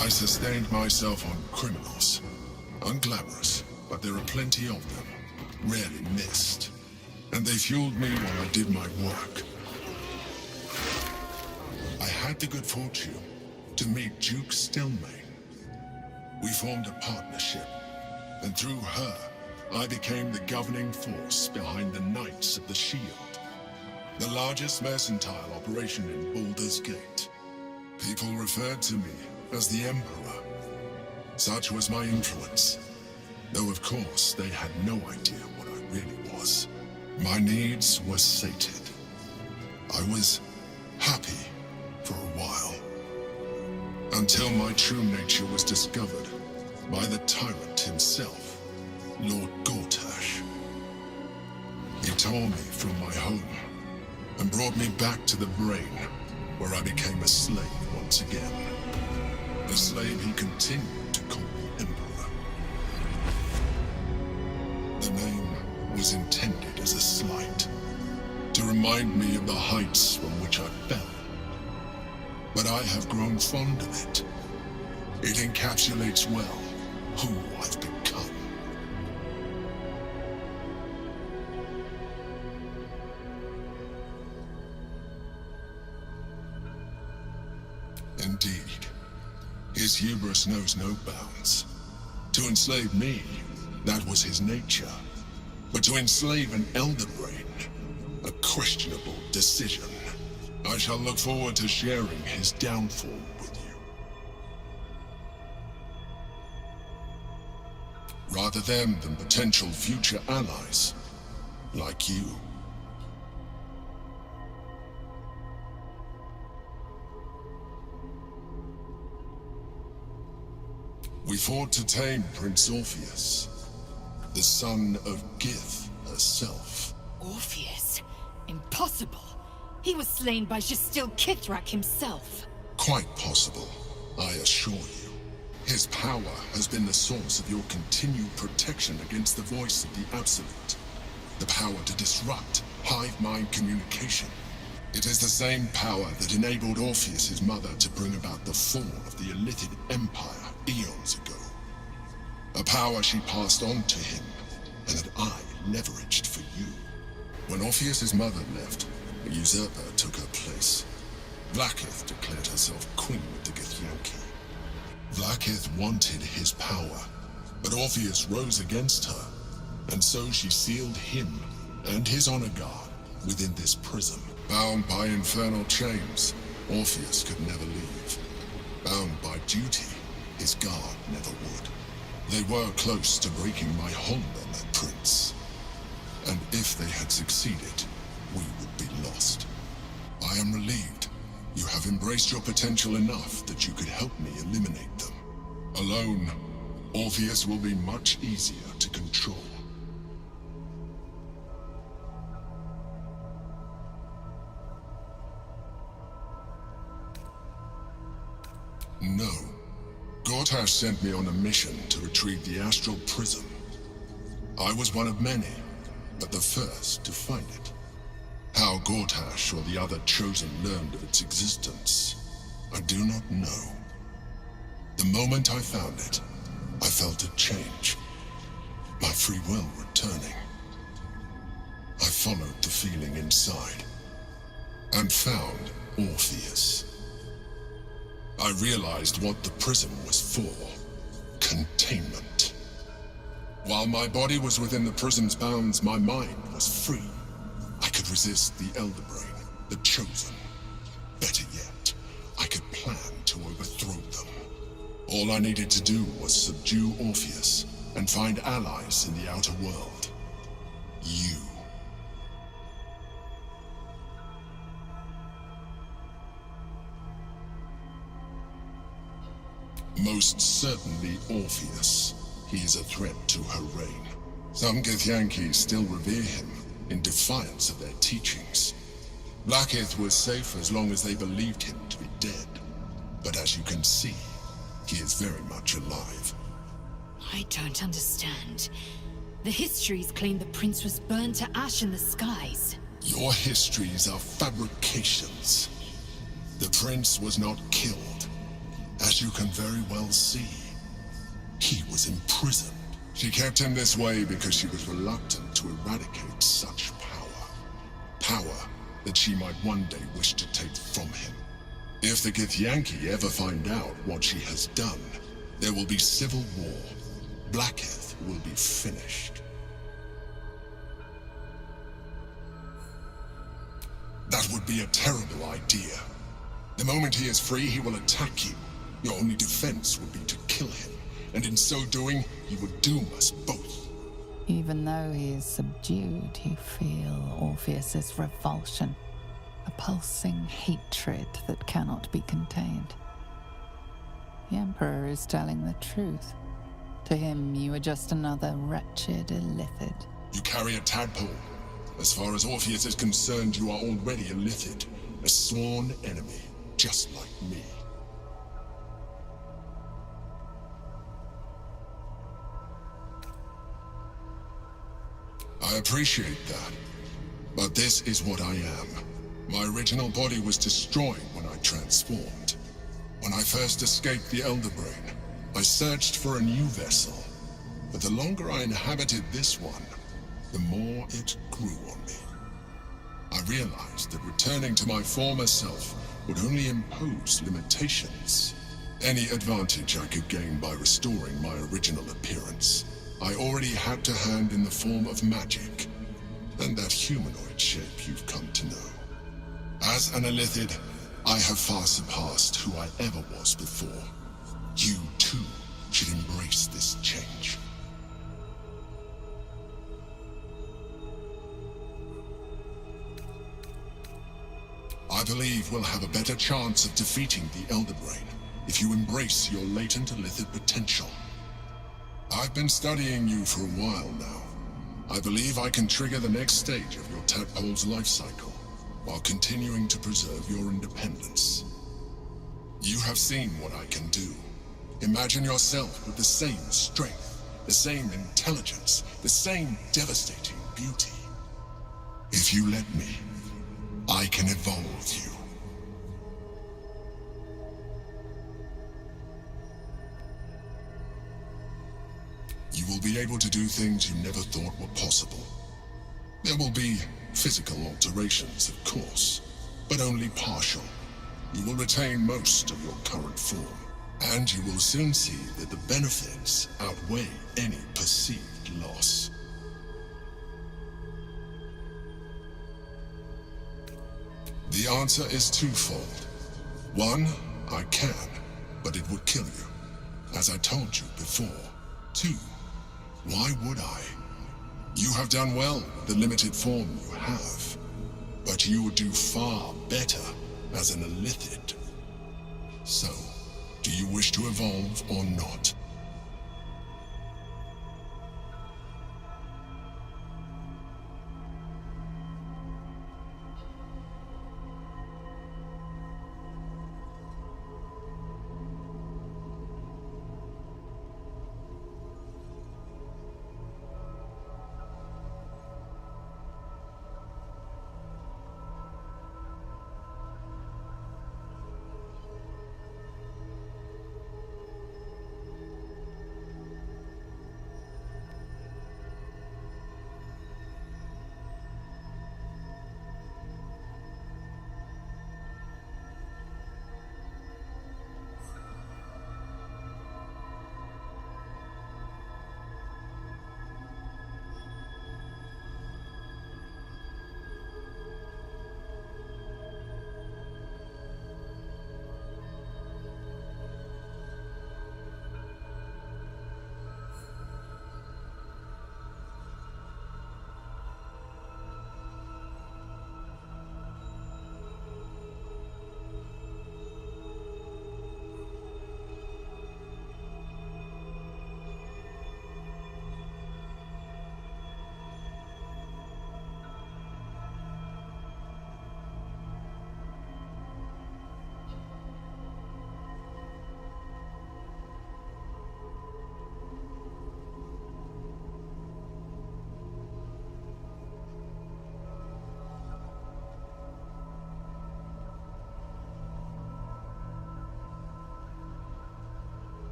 I sustained myself on criminals. Unglamorous, but there are plenty of them, rarely missed. And they fueled me while I did my work. I had the good fortune to meet Duke Stelmane. We formed a partnership, and through her, I became the governing force behind the Knights of the Shield, the largest mercantile operation in Baldurs Gate. People referred to me as the Emperor. Such was my influence, though of course they had no idea what I really was. My needs were sated. I was happy for a while, until my true nature was discovered by the tyrant himself, Lord Gortash. He tore me from my home and brought me back to the Brain, where I became a slave once again. A slave he continued to call me Emperor. The name was intended as a slight, to remind me of the heights from which I fell. But I have grown fond of it. It encapsulates well who I've become. Indeed. His hubris knows no bounds. To enslave me, that was his nature. But to enslave an Elder Brain, a questionable decision. I shall look forward to sharing his downfall with you. Rather them than potential future allies, like you. We fought to tame Prince Orpheus, the son of Gith herself. Orpheus? Impossible. He was slain by Justil Kithrak himself. Quite possible, I assure you. His power has been the source of your continued protection against the voice of the Absolute. The power to disrupt hive mind communication. It is the same power that enabled Orpheus's mother to bring about the fall of the Illithid Empire eons ago. A power she passed on to him, and that I leveraged for you. When Orpheus's mother left, a usurper took her place. Vlaakith declared herself queen of the Githyanki. Vlaakith wanted his power, but Orpheus rose against her, and so she sealed him and his honor guard within this prison. Bound by infernal chains, Orpheus could never leave. Bound by duty, his guard never would. They were close to breaking my hold on that prince. And if they had succeeded, we would be lost. I am relieved. You have embraced your potential enough that you could help me eliminate them. Alone, Orpheus will be much easier to control. No. Gortash sent me on a mission to retrieve the Astral Prism. I was one of many, but the first to find it. How Gortash or the other Chosen learned of its existence, I do not know. The moment I found it, I felt a change. My free will returning. I followed the feeling inside, and found Orpheus. I realized what the prism was for. Containment. While my body was within the prism's bounds, my mind was free. I could resist the Elder Brain, the Chosen. Better yet, I could plan to overthrow them. All I needed to do was subdue Orpheus and find allies in the outer world. You. Most certainly Orpheus. He is a threat to her reign. Some Githyanki still revere him, in defiance of their teachings. Blackith was safe as long as they believed him to be dead. But as you can see, he is very much alive. I don't understand. The histories claim the prince was burned to ash in the skies. Your histories are fabrications. The prince was not killed. As you can very well see, he was imprisoned. She kept him this way because she was reluctant to eradicate such power. Power that she might one day wish to take from him. If the Githyanki ever find out what she has done, there will be civil war. Blackith will be finished. That would be a terrible idea. The moment he is free, he will attack you. Your only defense would be to kill him, and in so doing, he would doom us both. Even though he is subdued, you feel Orpheus's revulsion, a pulsing hatred that cannot be contained. The Emperor is telling the truth. To him, you are just another wretched illithid. You carry a tadpole. As far as Orpheus is concerned, you are already a illithid, a sworn enemy, just like me. I appreciate that, but this is what I am. My original body was destroyed when I transformed. When I first escaped the Elder Brain, I searched for a new vessel, but the longer I inhabited this one, the more it grew on me. I realized that returning to my former self would only impose limitations. Any advantage I could gain by restoring my original appearance, I already had to hand in the form of magic, and that humanoid shape you've come to know. As an illithid, I have far surpassed who I ever was before. You, too, should embrace this change. I believe we'll have a better chance of defeating the Elder Brain if you embrace your latent illithid potential. I've been studying you for a while now. I believe I can trigger the next stage of your tadpole's life cycle, while continuing to preserve your independence. You have seen what I can do. Imagine yourself with the same strength, the same intelligence, the same devastating beauty. If you let me, I can evolve you. You will be able to do things you never thought were possible. There will be physical alterations, of course, but only partial. You will retain most of your current form, and you will soon see that the benefits outweigh any perceived loss. The answer is twofold. One, I can, but it would kill you, as I told you before. Two, why would I? You have done well with the limited form you have, but you would do far better as an illithid. So, do you wish to evolve or not?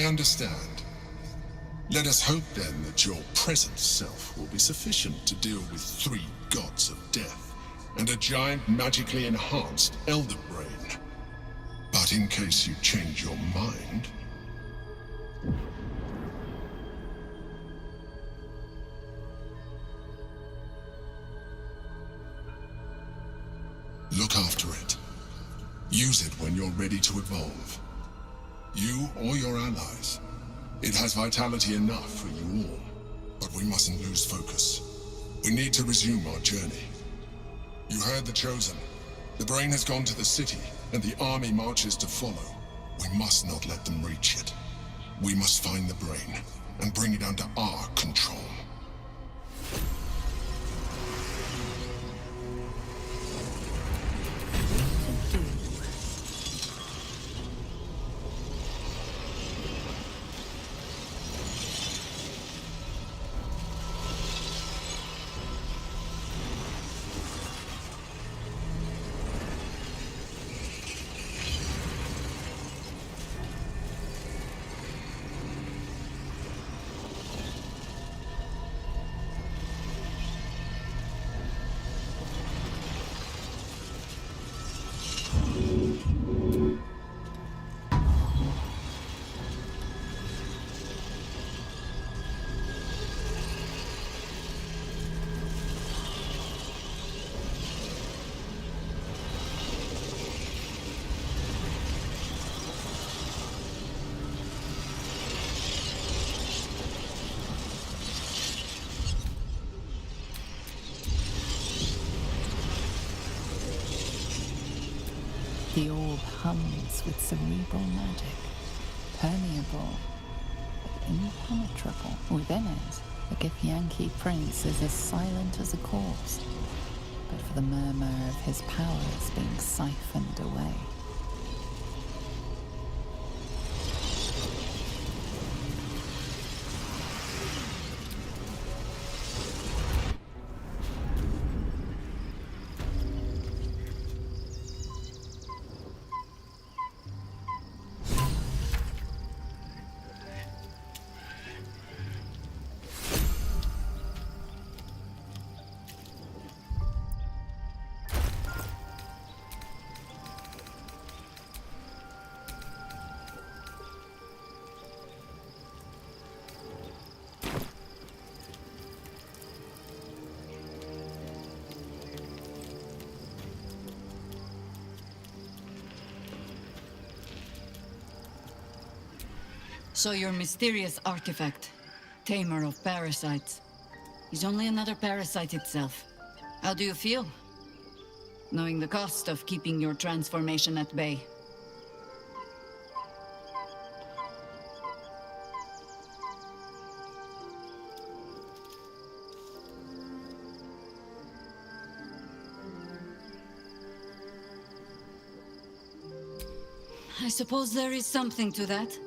I understand. Let us hope then that your present self will be sufficient to deal with 3 gods of death and a giant magically enhanced elder brain. But in case you change your mind... look after it. Use it when you're ready to evolve. You or your allies. It has vitality enough for you all, but we mustn't lose focus. We need to resume our journey. You heard the Chosen. The brain has gone to the city, and the army marches to follow. We must not let them reach it. We must find the brain, and bring it under our control. The orb hums with cerebral magic, permeable, but impenetrable. Within it, the Githyanki prince is as silent as a corpse, but for the murmur of his powers being siphoned away. So your mysterious artifact, tamer of parasites, is only another parasite itself. How do you feel? Knowing the cost of keeping your transformation at bay. I suppose there is something to that.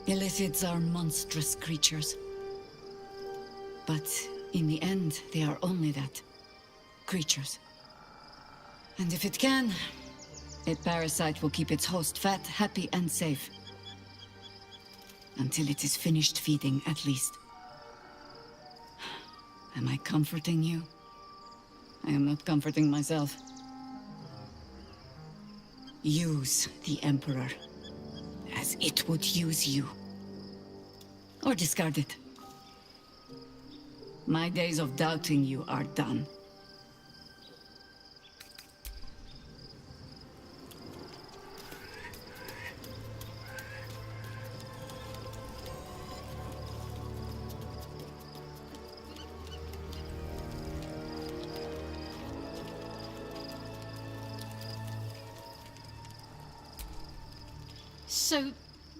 Illithids are monstrous creatures. But in the end, they are only that. Creatures. And if it can, a parasite will keep its host fat, happy, and safe. Until it is finished feeding, at least. Am I comforting you? I am not comforting myself. Use the Emperor as it would use you. Or discard it. My days of doubting you are done. So,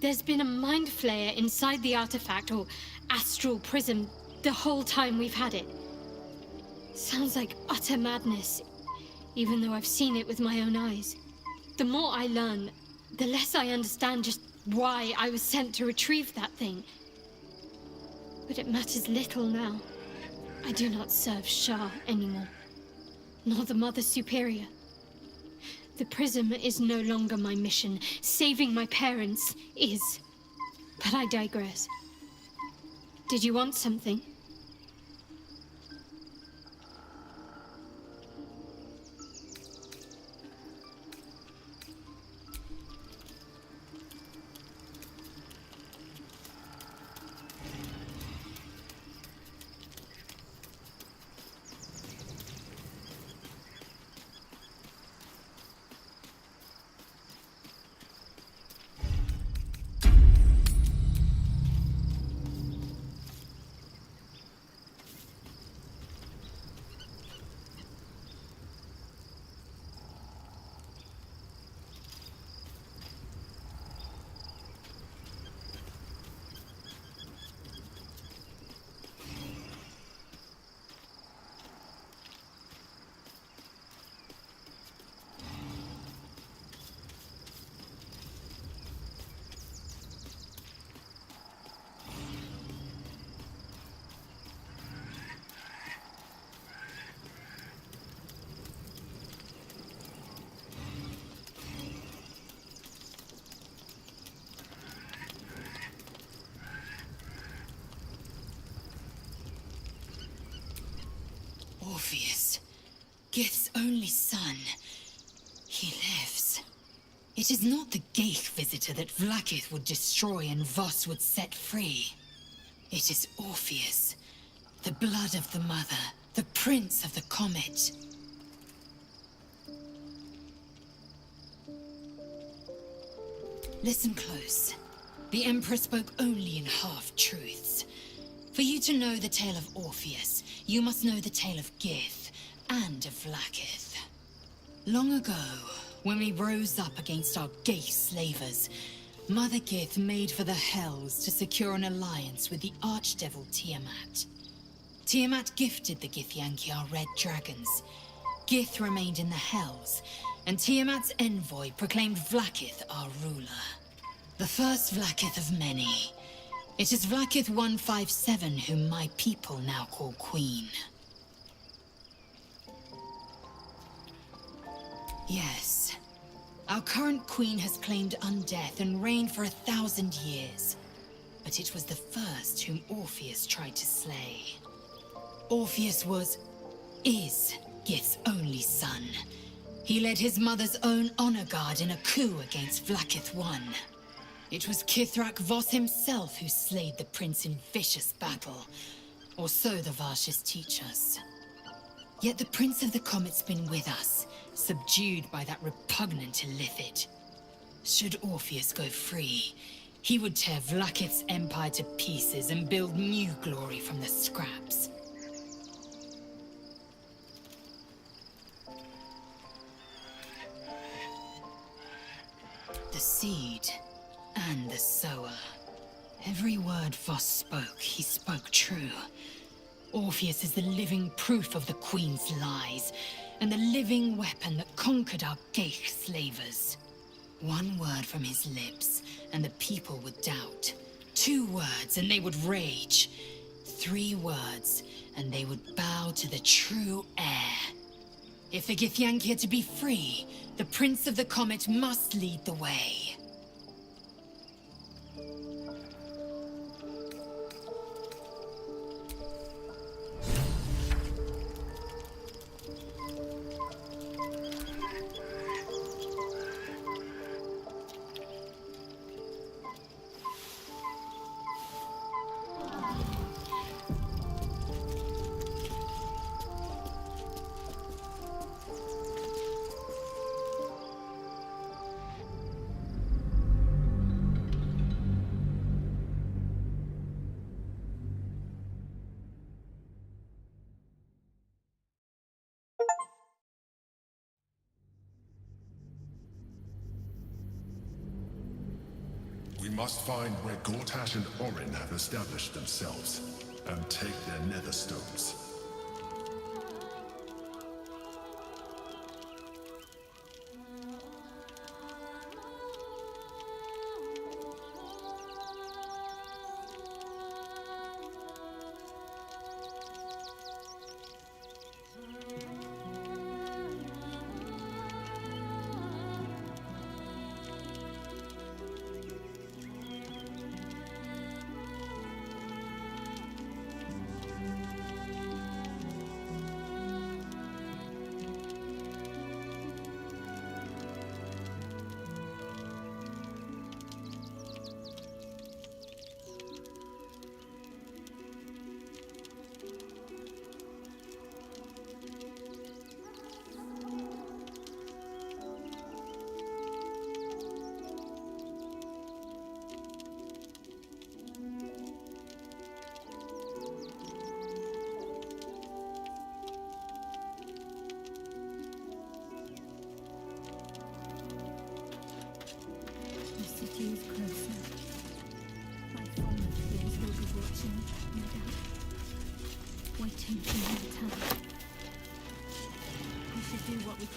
there's been a mind flayer inside the artifact, or astral prism, the whole time we've had it. Sounds like utter madness, even though I've seen it with my own eyes. The more I learn, the less I understand just why I was sent to retrieve that thing. But it matters little now. I do not serve Shah anymore, nor the Mother Superior. The prism is no longer my mission. Saving my parents is. But I digress. Did you want something? Orpheus, Gith's only son. He lives. It is not the Geich visitor that Vlaakith would destroy and Voss would set free. It is Orpheus, the blood of the mother, the prince of the comet. Listen close. The Emperor spoke only in half-truths. For you to know the tale of Orpheus, you must know the tale of Gith and of Vlaakith. Long ago, when we rose up against our Geich slavers, Mother Gith made for the Hells to secure an alliance with the Archdevil Tiamat. Tiamat gifted the Githyanki our red dragons. Gith remained in the Hells, and Tiamat's envoy proclaimed Vlaakith our ruler. The first Vlaakith of many. It is Vlaakith 157 whom my people now call Queen. Yes. Our current queen has claimed undeath and reigned for 1,000 years. But it was the first whom Orpheus tried to slay. Orpheus is Gith's only son. He led his mother's own honor guard in a coup against Vlaakith I. It was Kithrak Voss himself who slayed the prince in vicious battle. Or so the Varshas teach us. Yet the Prince of the Comet's been with us, subdued by that repugnant Illithid. Should Orpheus go free, he would tear Vlaakith's empire to pieces and build new glory from the scraps. The seed and the sower. Every word Voss spoke, he spoke true. Orpheus is the living proof of the Queen's lies, and the living weapon that conquered our Geich slavers. One word from his lips, and the people would doubt. 2 words, and they would rage. 3 words, and they would bow to the true heir. If the Githyanki are to be free, the Prince of the Comet must lead the way. We must find where Gortash and Orin have established themselves, and take their nether stones.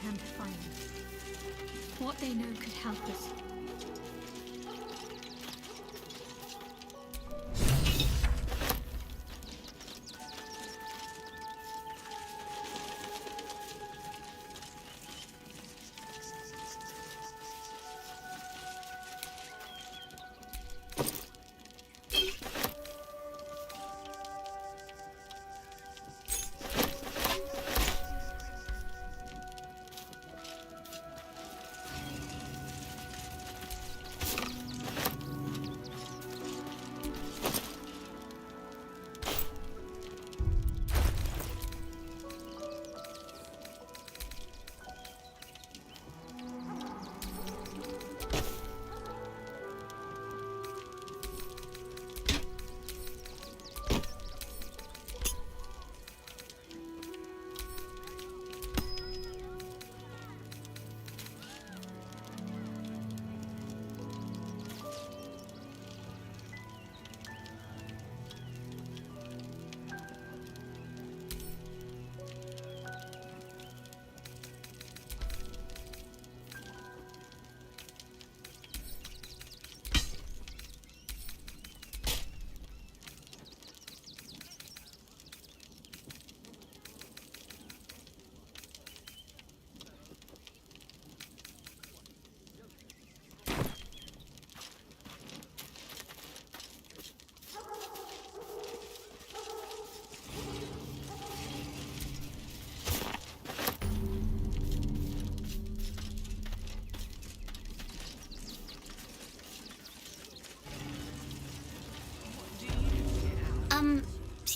can to find them. What they know could help us.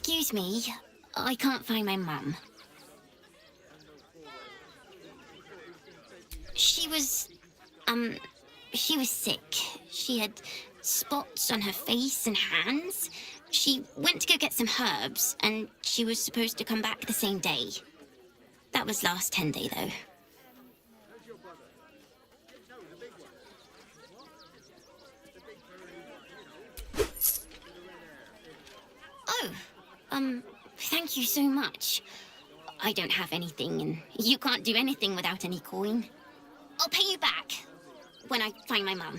Excuse me. I can't find my mum. She was sick. She had spots on her face and hands. She went to go get some herbs, and she was supposed to come back the same day. That was last 10 day, though. Thank you so much. I don't have anything, and you can't do anything without any coin. I'll pay you back when I find my mum.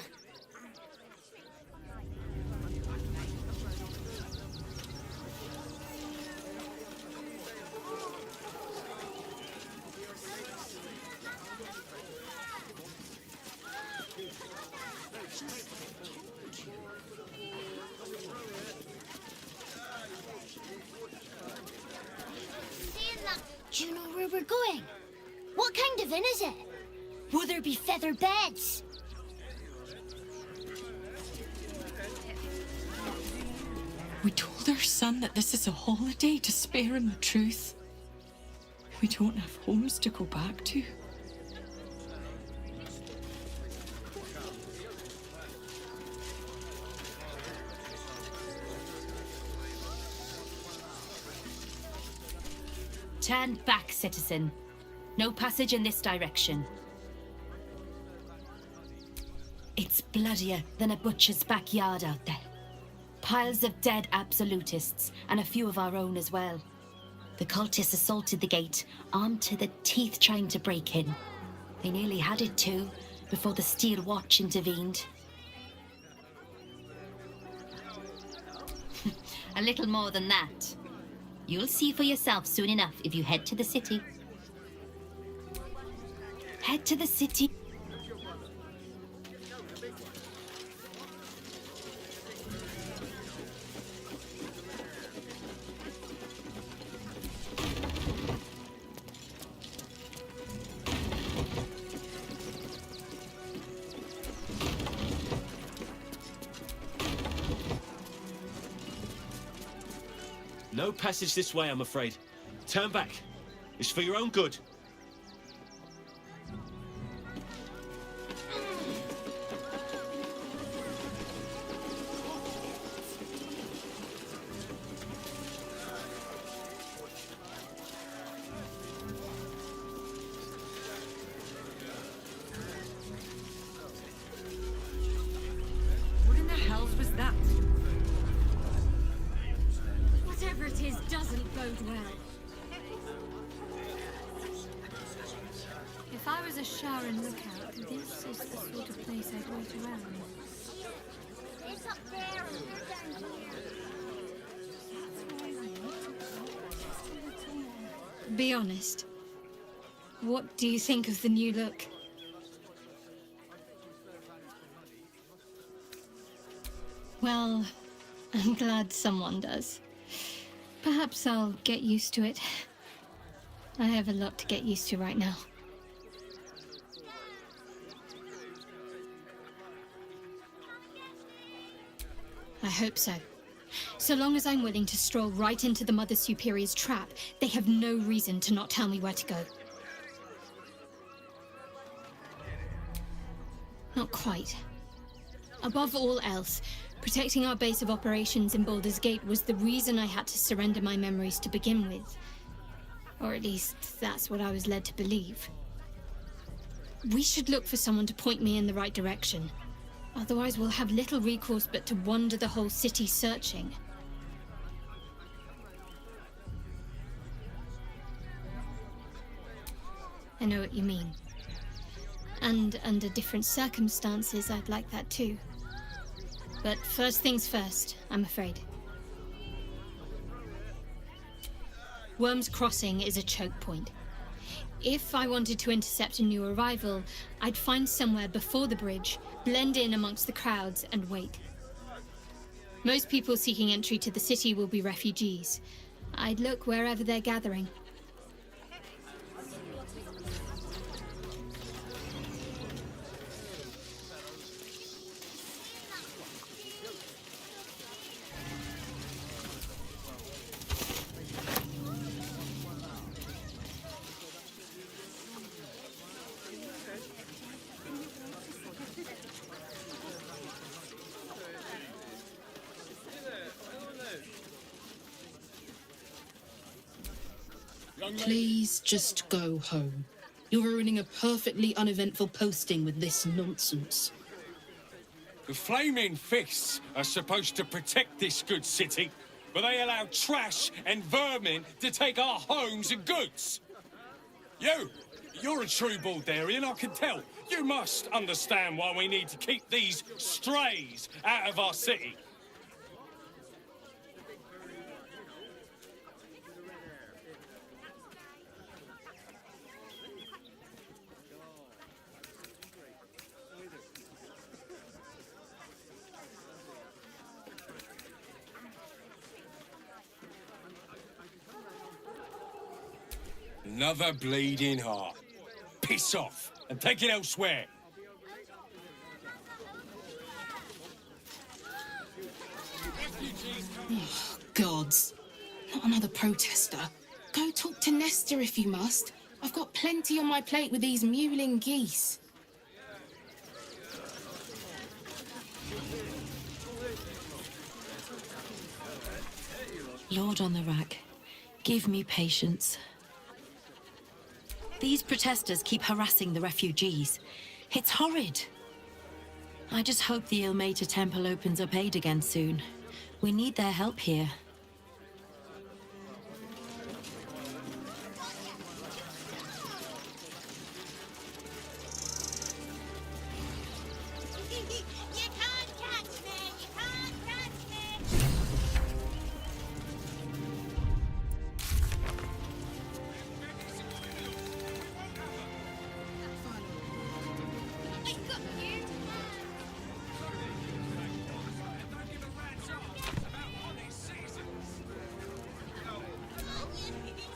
Do you know where we're going? What kind of inn is it? Will there be feather beds? We told our son that this is a holiday to spare him the truth. We don't have homes to go back to. Turn back, citizen. No passage in this direction. It's bloodier than a butcher's backyard out there. Piles of dead absolutists, and a few of our own as well. The cultists assaulted the gate, armed to the teeth trying to break in. They nearly had it too, before the Steel Watch intervened. A little more than that. You'll see for yourself soon enough if you head to the city. Head to the city. No passage this way, I'm afraid. Turn back. It's for your own good. What in the hells was that? Whatever it is doesn't bode well. If was a Sharon lookout, this is the sort of place I'd wait around. It's up there and we're down here. Be honest. What do you think of the new look? Well, I'm glad someone does. Perhaps I'll get used to it. I have a lot to get used to right now. I hope so. So long as I'm willing to stroll right into the Mother Superior's trap, they have no reason to not tell me where to go. Not quite. Above all else, protecting our base of operations in Baldurs Gate was the reason I had to surrender my memories to begin with. Or at least, that's what I was led to believe. We should look for someone to point me in the right direction. Otherwise, we'll have little recourse but to wander the whole city searching. I know what you mean. And under different circumstances, I'd like that too. But first things first, I'm afraid. Worm's Crossing is a choke point. If I wanted to intercept a new arrival, I'd find somewhere before the bridge, blend in amongst the crowds, and wait. Most people seeking entry to the city will be refugees. I'd look wherever they're gathering. Please just go home. You're ruining a perfectly uneventful posting with this nonsense. The Flaming Fists are supposed to protect this good city, but they allow trash and vermin to take our homes and goods. You're a true Baldurian, I can tell. You must understand why we need to keep these strays out of our city. Another bleeding heart. Piss off and take it elsewhere. Oh, gods. Not another protester. Go talk to Nesta if you must. I've got plenty on my plate with these mewling geese. Lord on the rack, give me patience. These protesters keep harassing the refugees. It's horrid. I just hope the Ilmater Temple opens up aid again soon. We need their help here.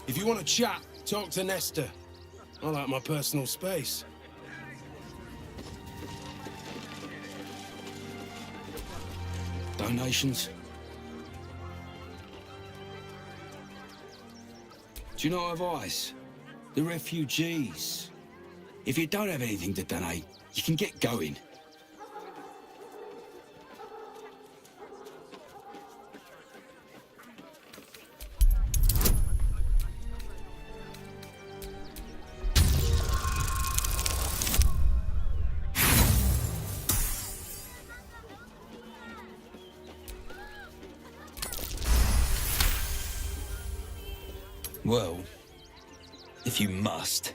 If you want to chat, talk to Nesta. I like my personal space. Donations? Do you know advice? The refugees. If you don't have anything to donate, you can get going. Well, if you must,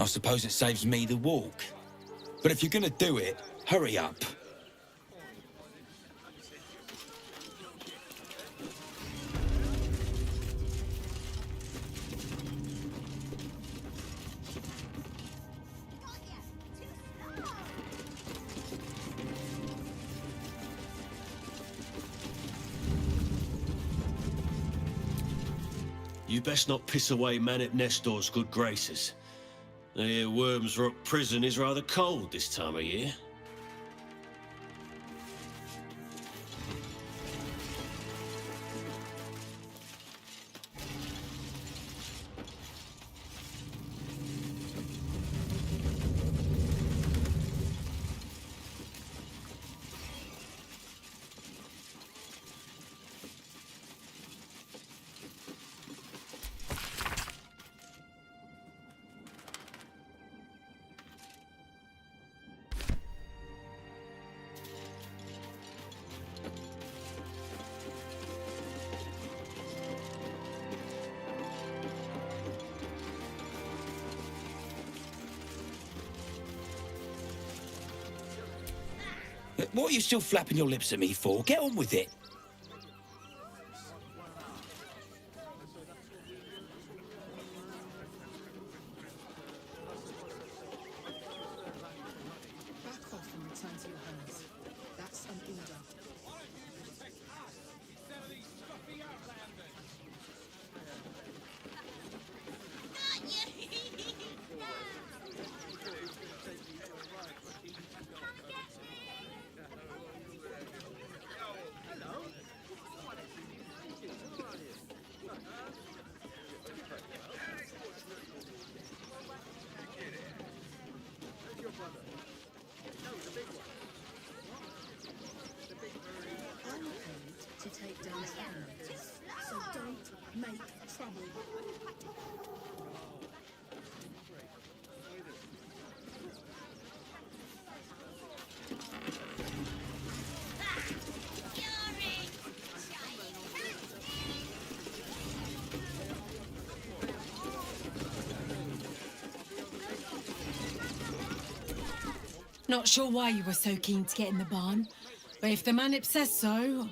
I suppose it saves me the walk. But if you're gonna do it, hurry up. You best not piss away Man at Nestor's good graces. I hear Worms Rock Prison is rather cold this time of year. What are you still flapping your lips at me for? Get on with it. Back off and return to your homes. That's an order. To take down terrorists, so don't make trouble. Not sure why you were so keen to get in the barn, but if the manip says so...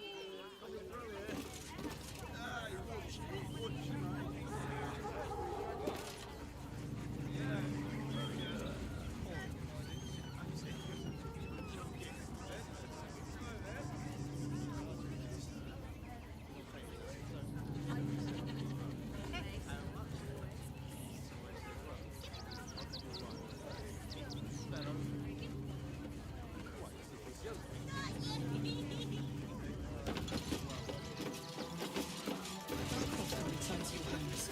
Return to your homes.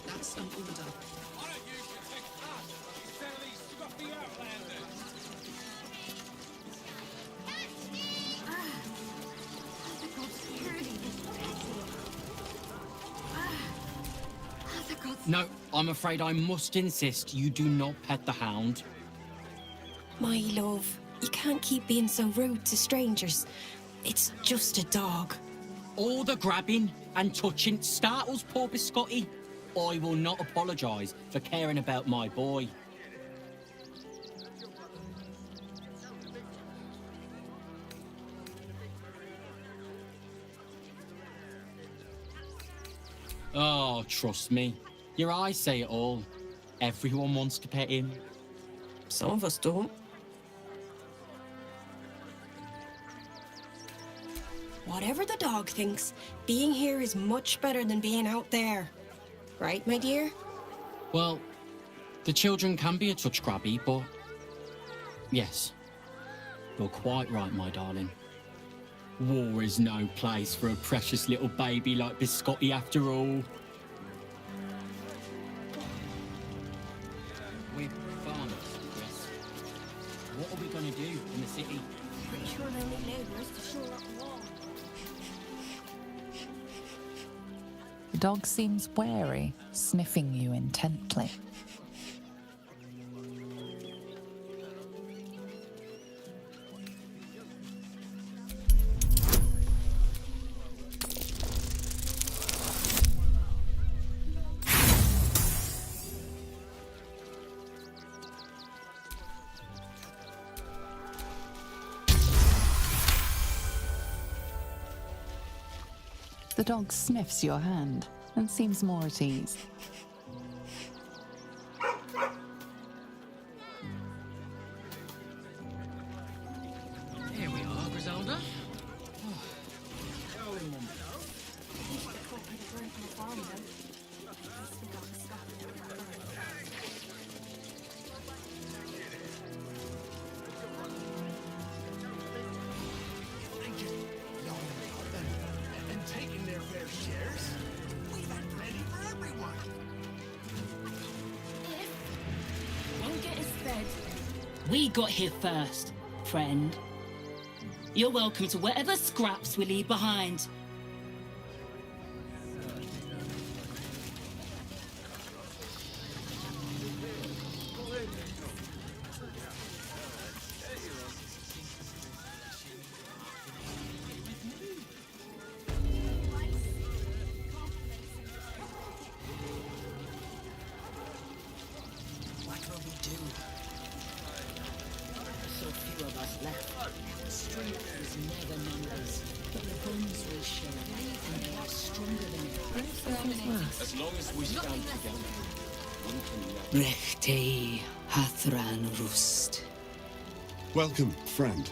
That's an order. Why don't you protect us instead of these scruffy outlanders? No, I'm afraid I must insist you do not pet the hound. My love, you can't keep being so rude to strangers. It's just a dog. All the grabbing and touching startles poor Biscotti. I will not apologise for caring about my boy. Oh, trust me. Your eyes say it all. Everyone wants to pet him. Some of us don't. Whatever the dog thinks, being here is much better than being out there. Right, my dear? Well, the children can be a touch grabby, but... Yes. You're quite right, my darling. War is no place for a precious little baby like Biscotti after all. We're farmers, yes. What are we going to do in the city? Pretty sure they'll need labourers to shore up the wall. The dog seems wary, sniffing you intently. The dog sniffs your hand and seems more at ease. Here we are, Griselda. And taking their fair shares. We've had plenty for everyone. Won't get us fed. We got here first, friend. You're welcome to whatever scraps we leave behind. What will we do? So few of us left. Strength is never numbers, but the bonds we share, and they are stronger than As long as we stand together, one can never... Rechte Hathran Rust. Welcome, friend.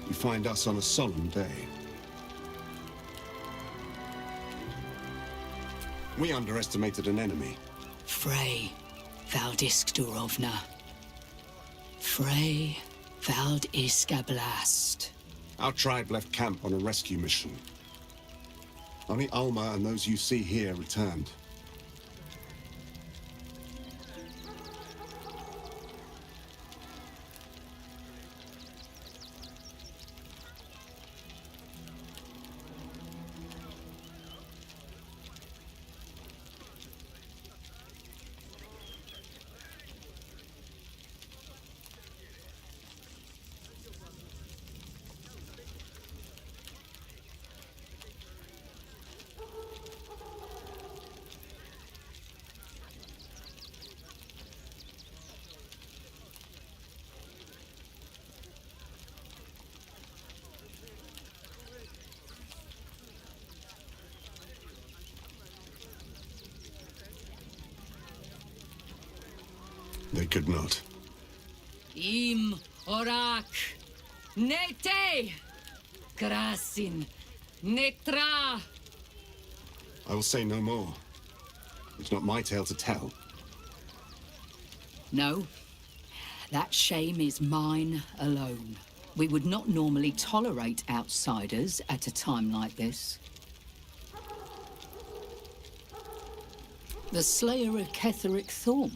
You find us on a solemn day. We underestimated an enemy. Frey Valdiskdurovna. Frey Valdiskablast. Our tribe left camp on a rescue mission. Only Alma and those you see here returned. They could not. Im Orak. Nete. Krasin. Netra. I will say no more. It's not my tale to tell. No. That shame is mine alone. We would not normally tolerate outsiders at a time like this. The Slayer of Ketheric Thorn.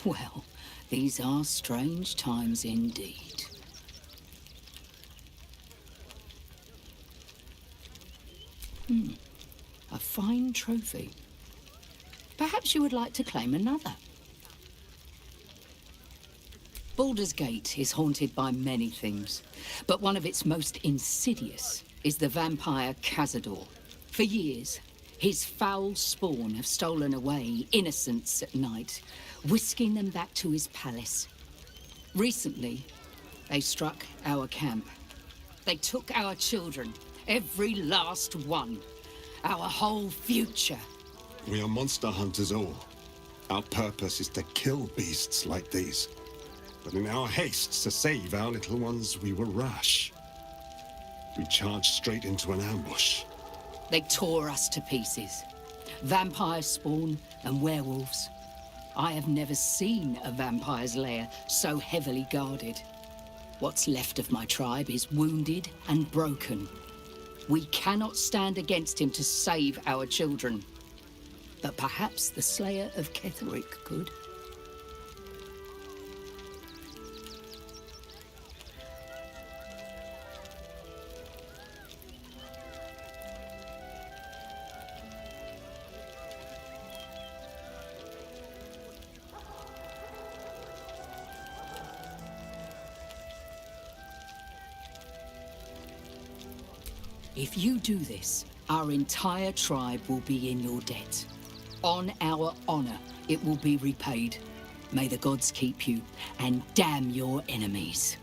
Well, these are strange times indeed. A fine trophy. Perhaps you would like to claim another. Baldurs Gate is haunted by many things, but one of its most insidious is the vampire Cazador. For years, his foul spawn have stolen away innocents at night, whisking them back to his palace. Recently, they struck our camp. They took our children, every last one, our whole future. We are monster hunters all. Our purpose is to kill beasts like these. But in our haste to save our little ones, we were rash. We charged straight into an ambush. They tore us to pieces. Vampire spawn and werewolves. I have never seen a vampire's lair so heavily guarded. What's left of my tribe is wounded and broken. We cannot stand against him to save our children. But perhaps the Slayer of Ketheric could. If you do this, our entire tribe will be in your debt. On our honor, it will be repaid. May the gods keep you, and damn your enemies.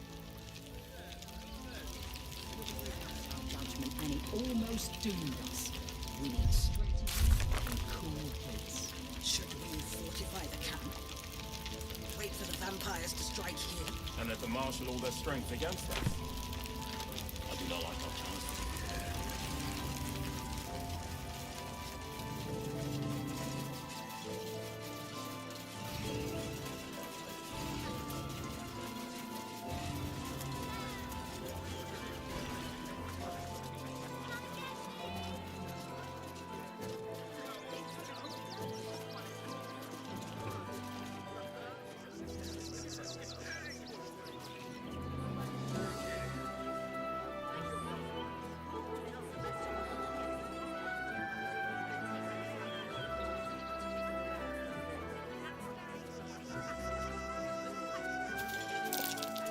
And it almost almost doomed us. We need strategy and cool heads. Should we fortify the camp? Wait for the vampires to strike here? And let them marshal all their strength against us? I do not like our chances.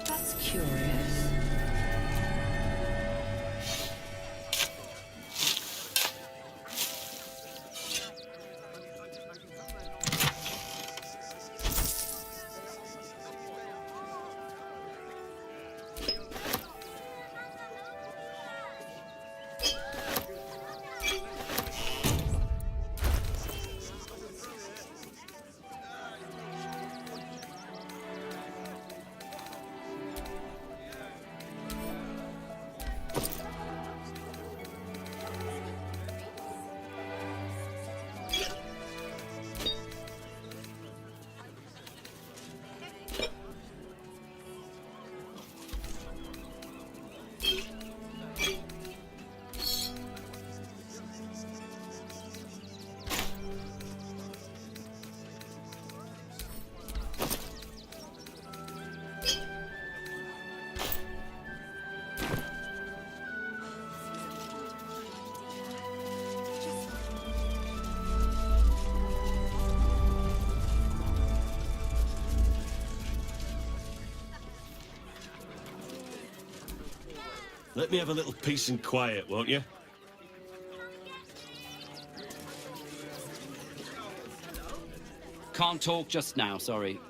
That's curious. Let me have a little peace and quiet, won't you? Can't talk just now, sorry.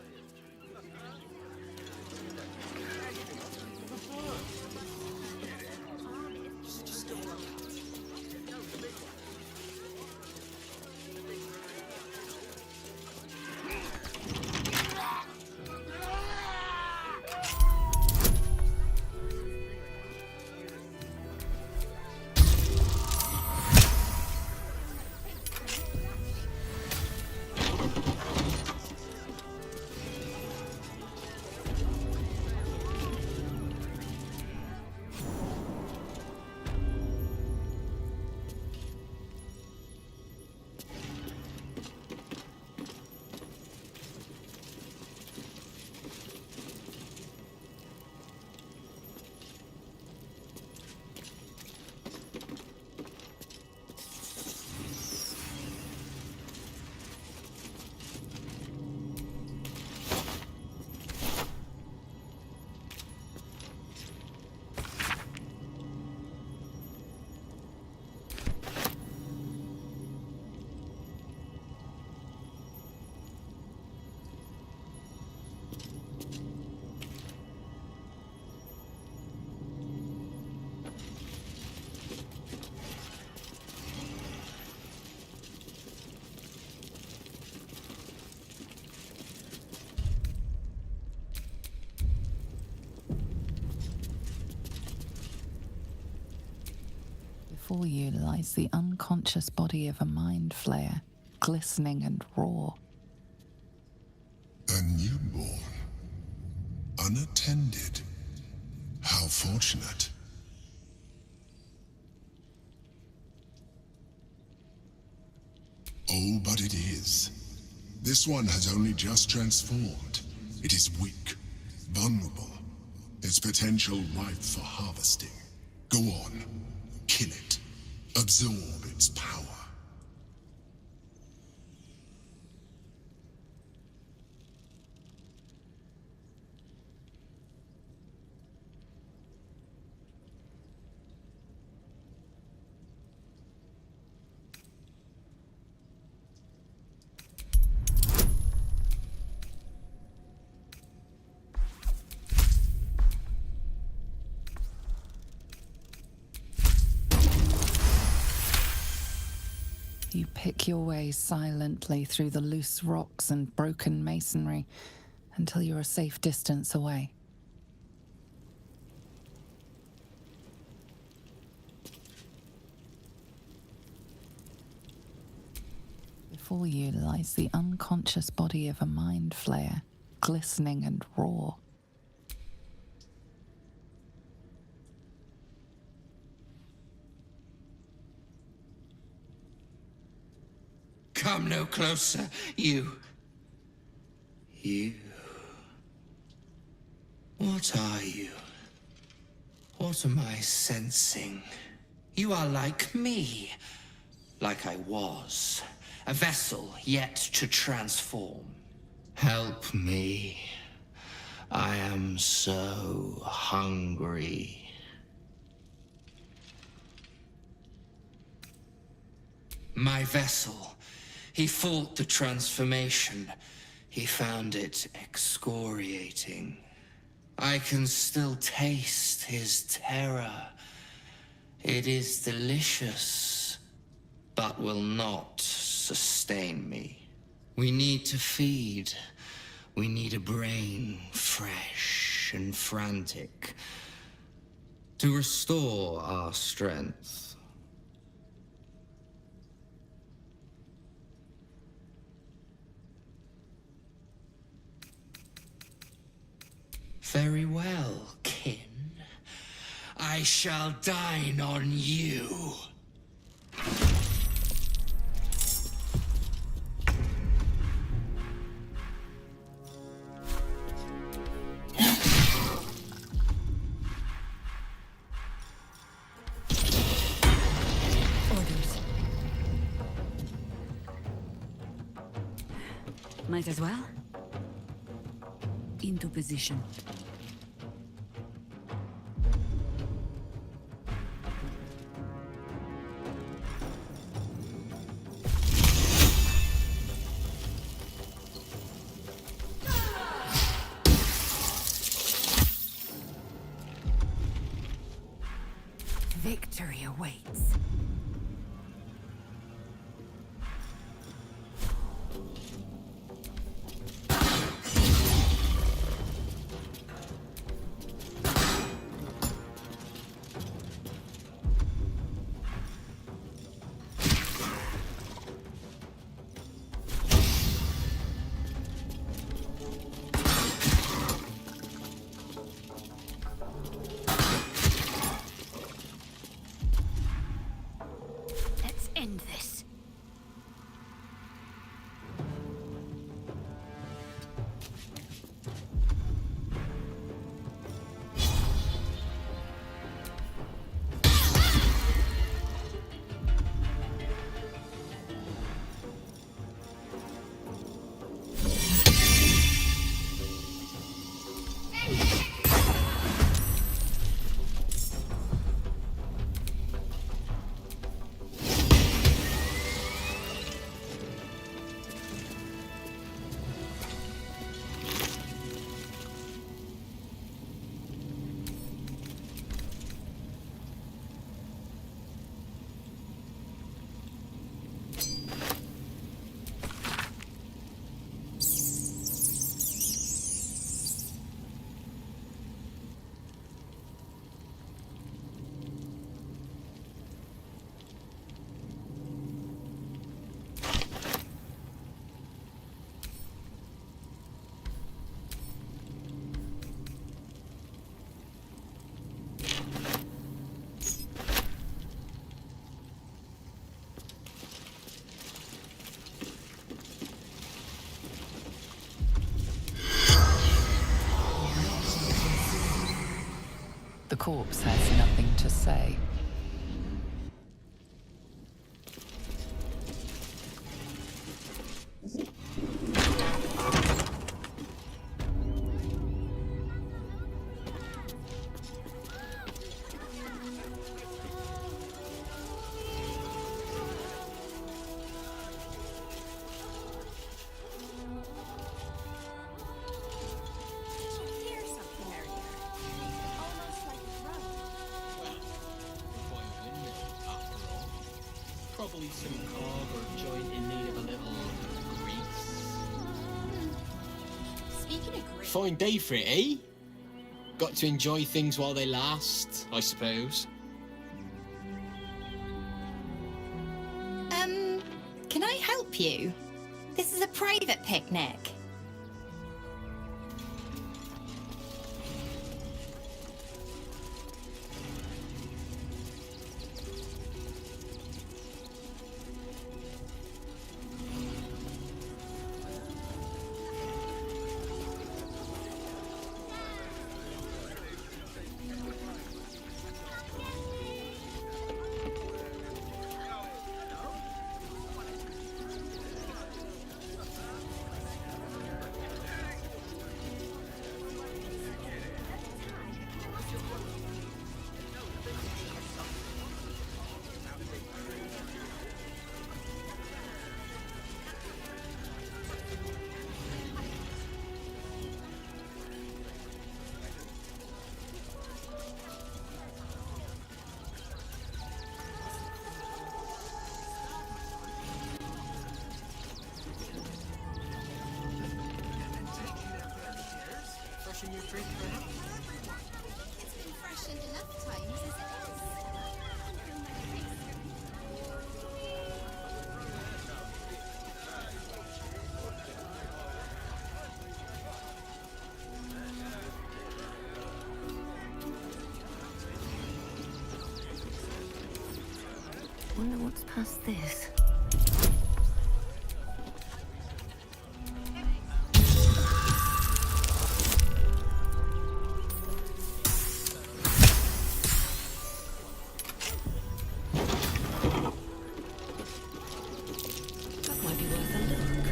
Before you lies the unconscious body of a mind flayer, glistening and raw. A newborn. Unattended. How fortunate. Oh, but it is. This one has only just transformed. It is weak, vulnerable. Its potential ripe for harvesting. Go on. Kill it. Absorb its power. You pick your way silently through the loose rocks and broken masonry until you're a safe distance away. Before you lies the unconscious body of a mind flayer, glistening and raw. Come no closer, you. You. What are you? What am I sensing? You are like me. Like I was. A vessel yet to transform. Help me. I am so hungry. My vessel. He fought the transformation. He found it excoriating. I can still taste his terror. It is delicious, but will not sustain me. We need to feed. We need a brain fresh and frantic to restore our strength. Very well, kin. I shall dine on you. Orders. Might as well. Into position. Victory awaits. Let's end this. The corpse has nothing to say. Probably some cog or joint in need of a little grease. Speaking of grease... Fine day for it, eh? Got to enjoy things while they last, I suppose. Can I help you? This is a private picnic. Freshen your drink, perhaps? It's been freshened enough times as it Wonder what's past this. That might be worth a look.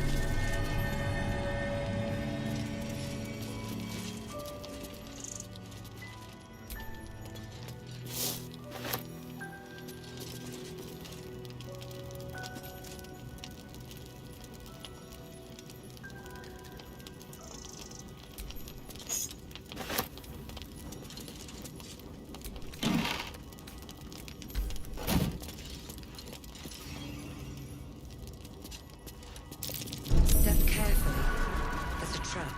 Step carefully. There's a trap.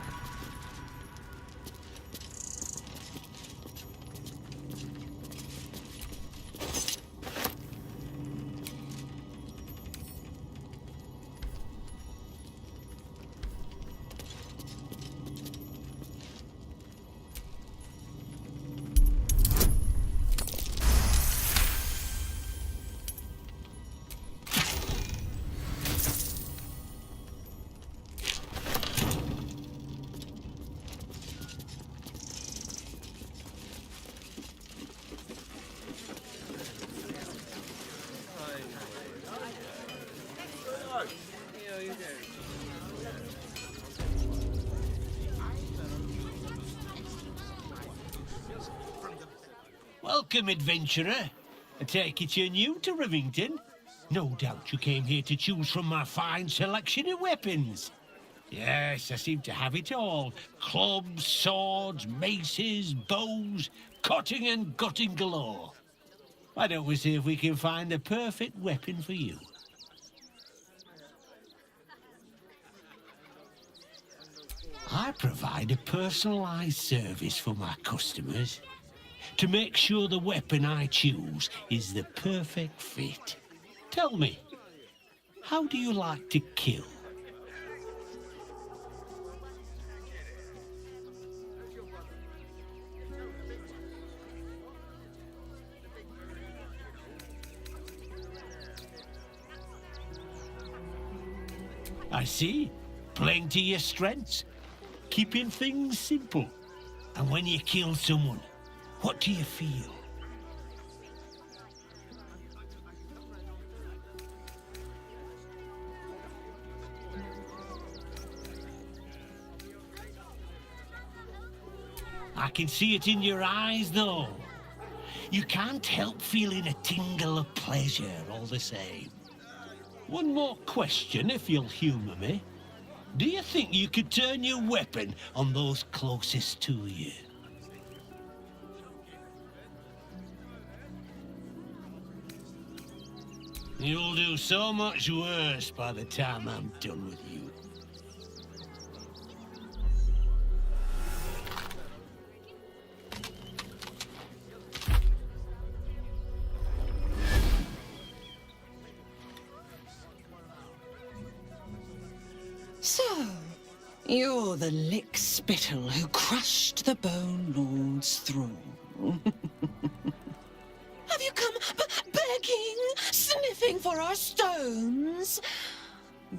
Welcome, adventurer. I take it you're new to Rivington. No doubt you came here to choose from my fine selection of weapons. Yes, I seem to have it all. Clubs, swords, maces, bows, cutting and gutting galore. Why don't we see if we can find the perfect weapon for you? I provide a personalized service for my customers to make sure the weapon I choose is the perfect fit. Tell me, how do you like to kill? I see. Playing to your strengths. Keeping things simple. And when you kill someone, what do you feel? I can see it in your eyes, though. You can't help feeling a tingle of pleasure all the same. One more question, if you'll humour me. Do you think you could turn your weapon on those closest to you? You'll do so much worse by the time I'm done with you. So, you're the lick-spittle who crushed the Bone Lord's throne. Have you come begging, sniffing for our stones?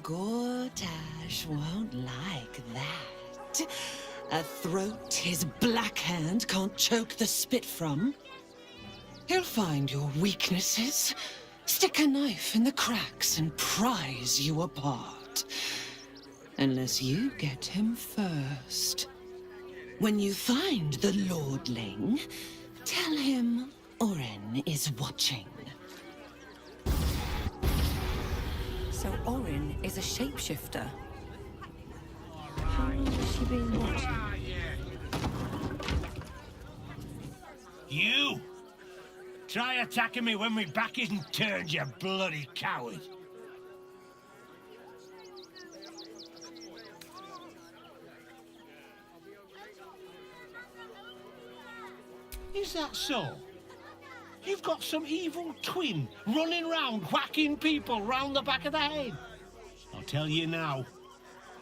Gortash won't like that. A throat his black hand can't choke the spit from. He'll find your weaknesses, stick a knife in the cracks and prise you apart. Unless you get him first. When you find the Lordling, tell him Orin is watching. So Orin is a shapeshifter. How long has she been watching? You! Try attacking me when my back isn't turned, you bloody coward! Is that so? You've got some evil twin running round whacking people round the back of the head. I'll tell you now,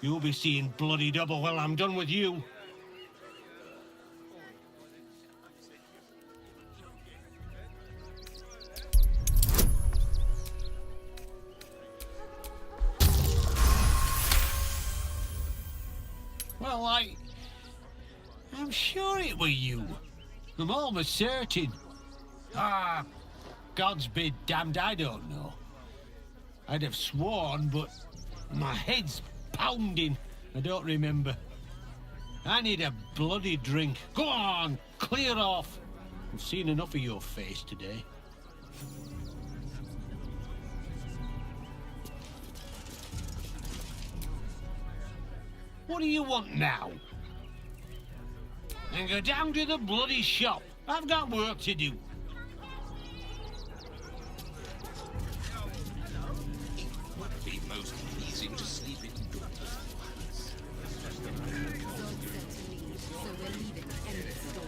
you'll be seeing bloody double when I'm done with you. Well, I'm sure it were you. I'm almost certain. Ah, God's be damned, I don't know. I'd have sworn, but my head's pounding. I don't remember. I need a bloody drink. Go on, clear off. I've seen enough of your face today. What do you want now? And go down to the bloody shop. I've got work to do. It would be most pleasing to sleep in good peace. So we're leaving to end this story.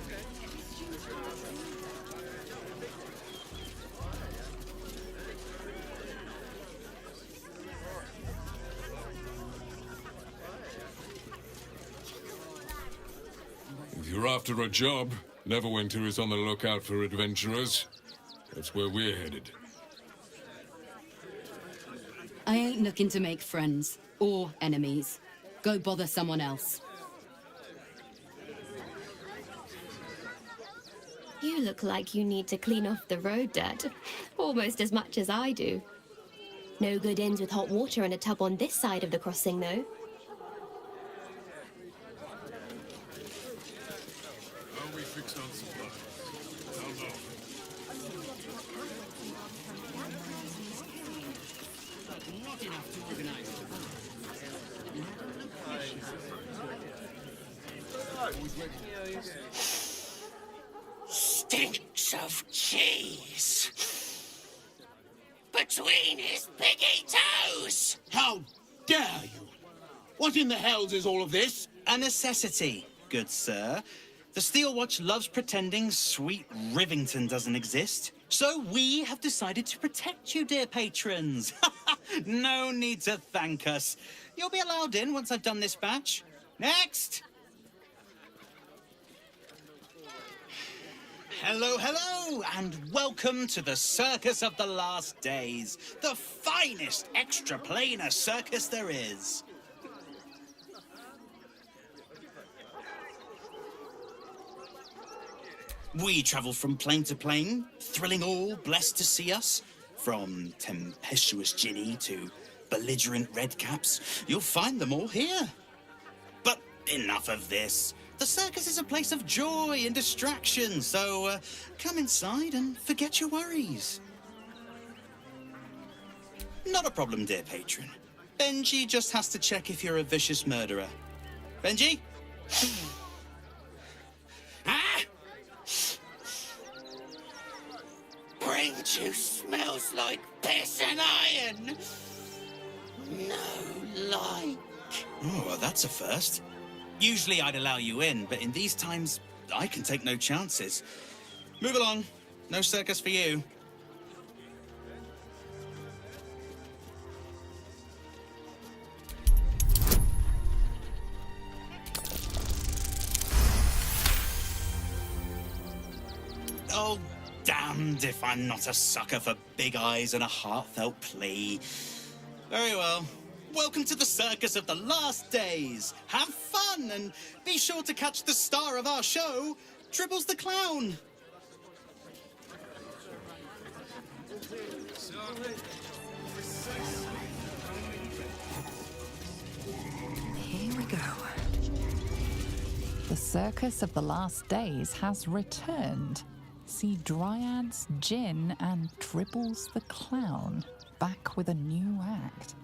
If you're after a job, Neverwinter is on the lookout for adventurers. That's where we're headed. I ain't looking to make friends or enemies. Go bother someone else. You look like you need to clean off the road, Dad. Almost as much as I do. No good inns with hot water and a tub on this side of the crossing, though. Are we fixed on supplies? How long? Not enough to organize. Stinks of cheese between his piggy toes. How dare you? What in the hells is all of this? A necessity, good sir. The Steel Watch loves pretending sweet Rivington doesn't exist. So we have decided to protect you, dear patrons. No need to thank us. You'll be allowed in once I've done this batch. Next! Hello, hello, and welcome to the Circus of the Last Days, the finest extra-planar circus there is. We travel from plane to plane, thrilling all blessed to see us. From tempestuous Ginny to belligerent redcaps, you'll find them all here. But enough of this. The circus is a place of joy and distraction, so come inside and forget your worries. Not a problem, dear patron. Benji just has to check if you're a vicious murderer. Benji? Ah! Bring brain juice smells like piss and iron. No like. Oh, well, that's a first. Usually I'd allow you in, but in these times, I can take no chances. Move along. No circus for you. Oh, damned if I'm not a sucker for big eyes and a heartfelt plea. Very well. Welcome to the circus of the last days. Have fun and be sure to catch the star of our show, Tribbles the Clown. Here we go. The circus of the last days has returned. See Dryads, Jinn, and Tribbles the Clown back with a new act.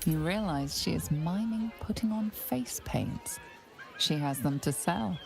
You realize she is miming putting on face paints. She has them to sell.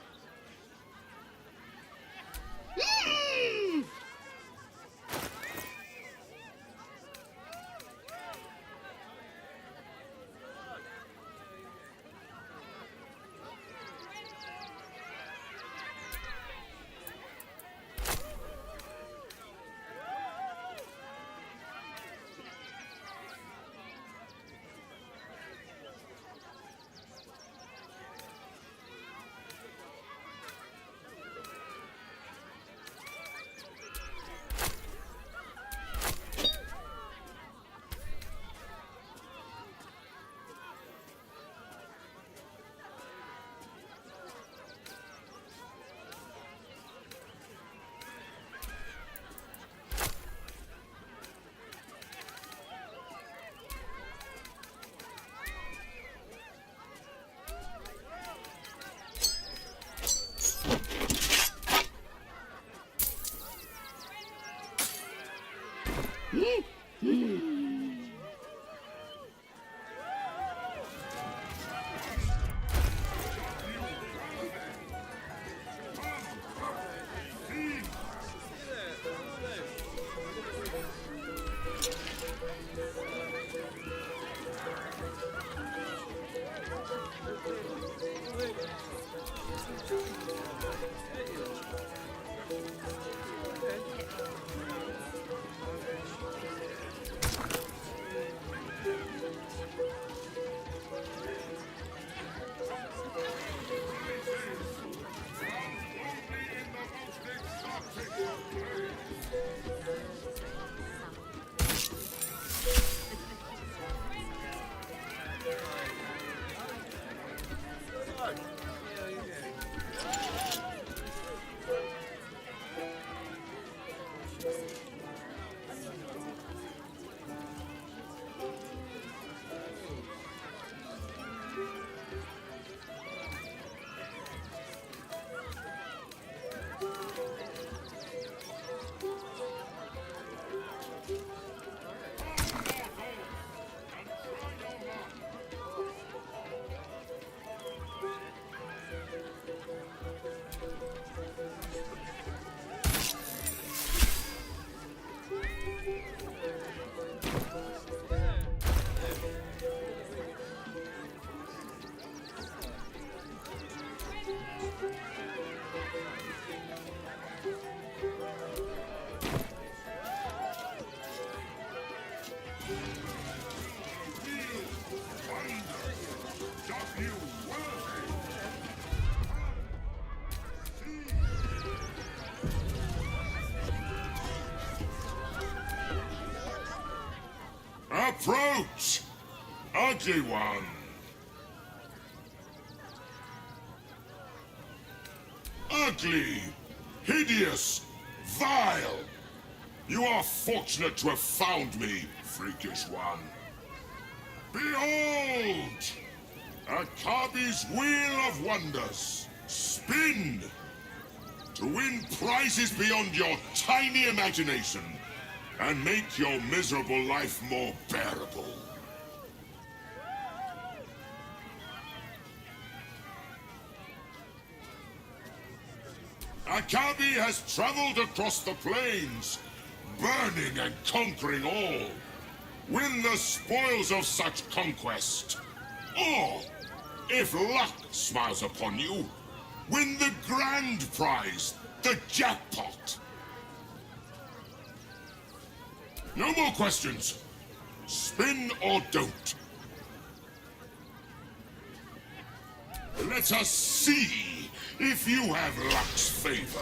Approach! Ugly one! Ugly! Hideous! Vile! You are fortunate to have found me, freakish one. Behold! Akabi's Wheel of Wonders! Spin! To win prizes beyond your tiny imagination and make your miserable life more bearable. Akabi has traveled across the plains, burning and conquering all. Win the spoils of such conquest. Or, if luck smiles upon you, win the grand prize, the jackpot. No more questions. Spin or don't. Let us see if you have luck's favor.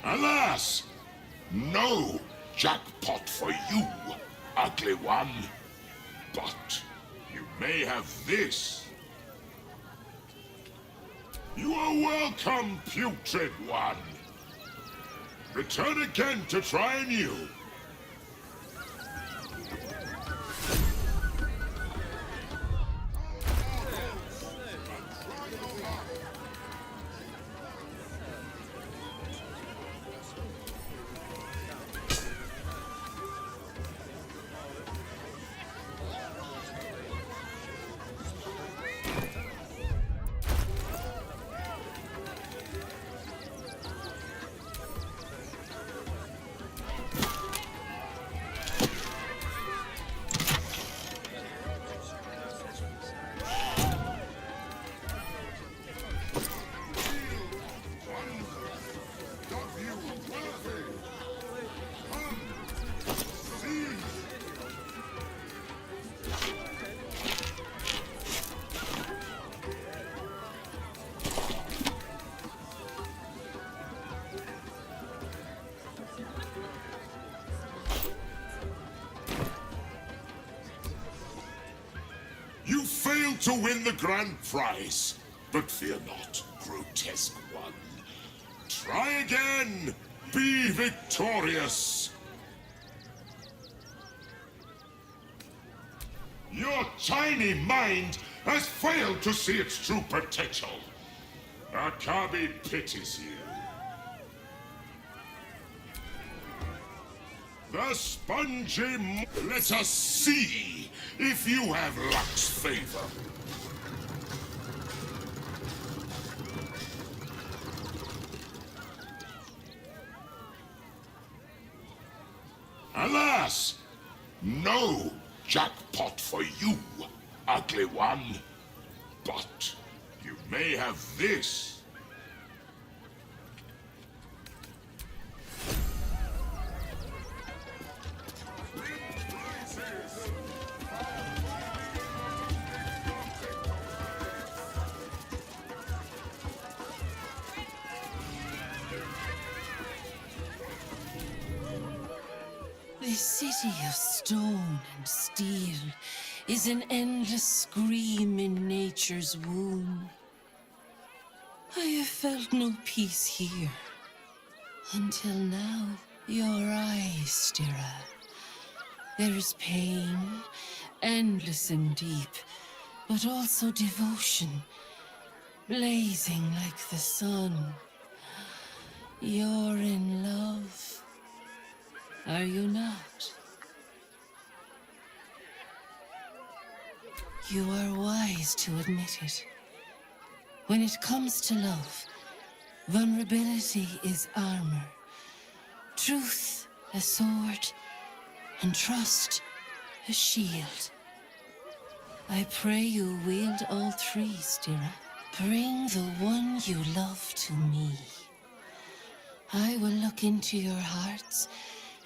Alas, no jackpot for you, ugly one. But you may have this. You are welcome, putrid one. Return again to try anew. You failed to win the grand prize, but fear not, grotesque one. Try again! Be victorious! Your tiny mind has failed to see its true potential. Akabi pities you. The spongy... Let us see if you have luck's favor. Alas, no jackpot for you, ugly one. But you may have this. This city of stone and steel is an endless scream in nature's womb. I have felt no peace here. Until now, your eyes, Stira. There is pain, endless and deep, but also devotion, blazing like the sun. You're in love. Are you not? You are wise to admit it. When it comes to love, vulnerability is armor, truth a sword, and trust a shield. I pray you wield all three, Stira. Bring the one you love to me. I will look into your hearts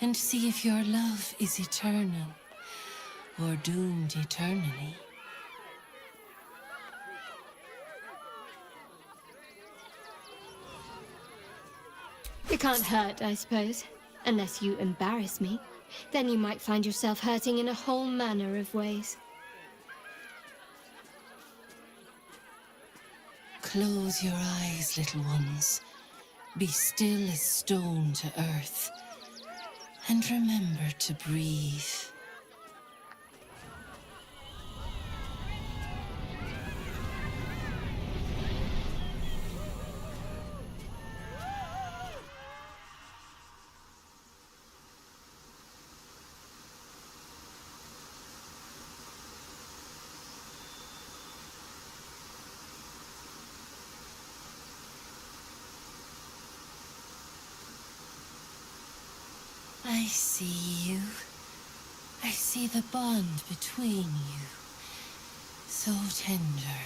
and see if your love is eternal or doomed eternally. It can't hurt, I suppose. Unless you embarrass me. Then you might find yourself hurting in a whole manner of ways. Close your eyes, little ones. Be still as stone to earth. And remember to breathe. I see you. I see the bond between you. So tender,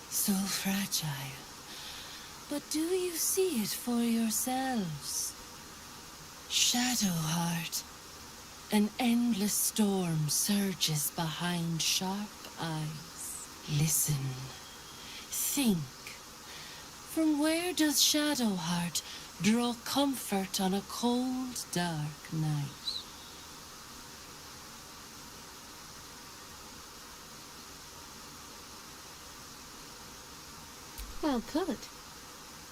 so fragile. But do you see it for yourselves? Shadowheart, an endless storm surges behind sharp eyes. Listen, think. From where does Shadowheart draw comfort on a cold, dark night? Well put.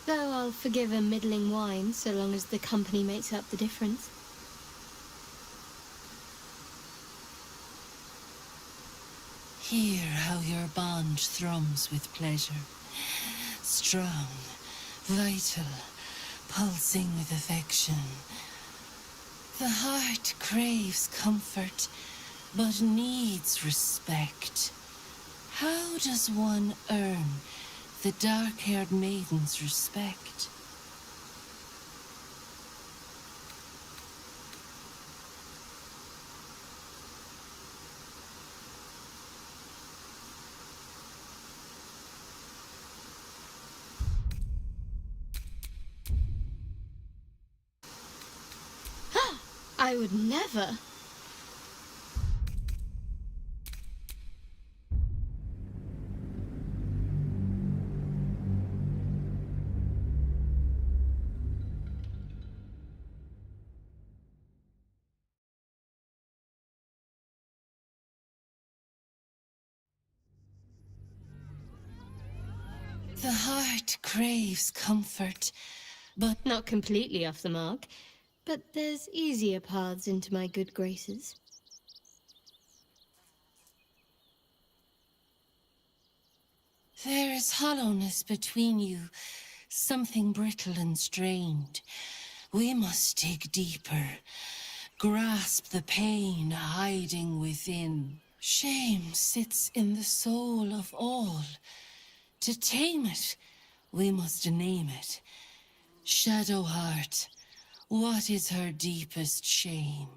Though I'll forgive a middling wine so long as the company makes up the difference. Hear how your bond thrums with pleasure. Strong, vital, pulsing with affection. The heart craves comfort, but needs respect. How does one earn the dark-haired maiden's respect? I would never. The heart craves comfort, but not completely off the mark. But there's easier paths into my good graces. there is hollowness between you, something brittle and strained. We must dig deeper, grasp the pain hiding within. Shame sits in the soul of all. To tame it, we must name it. Shadowheart, what is her deepest shame?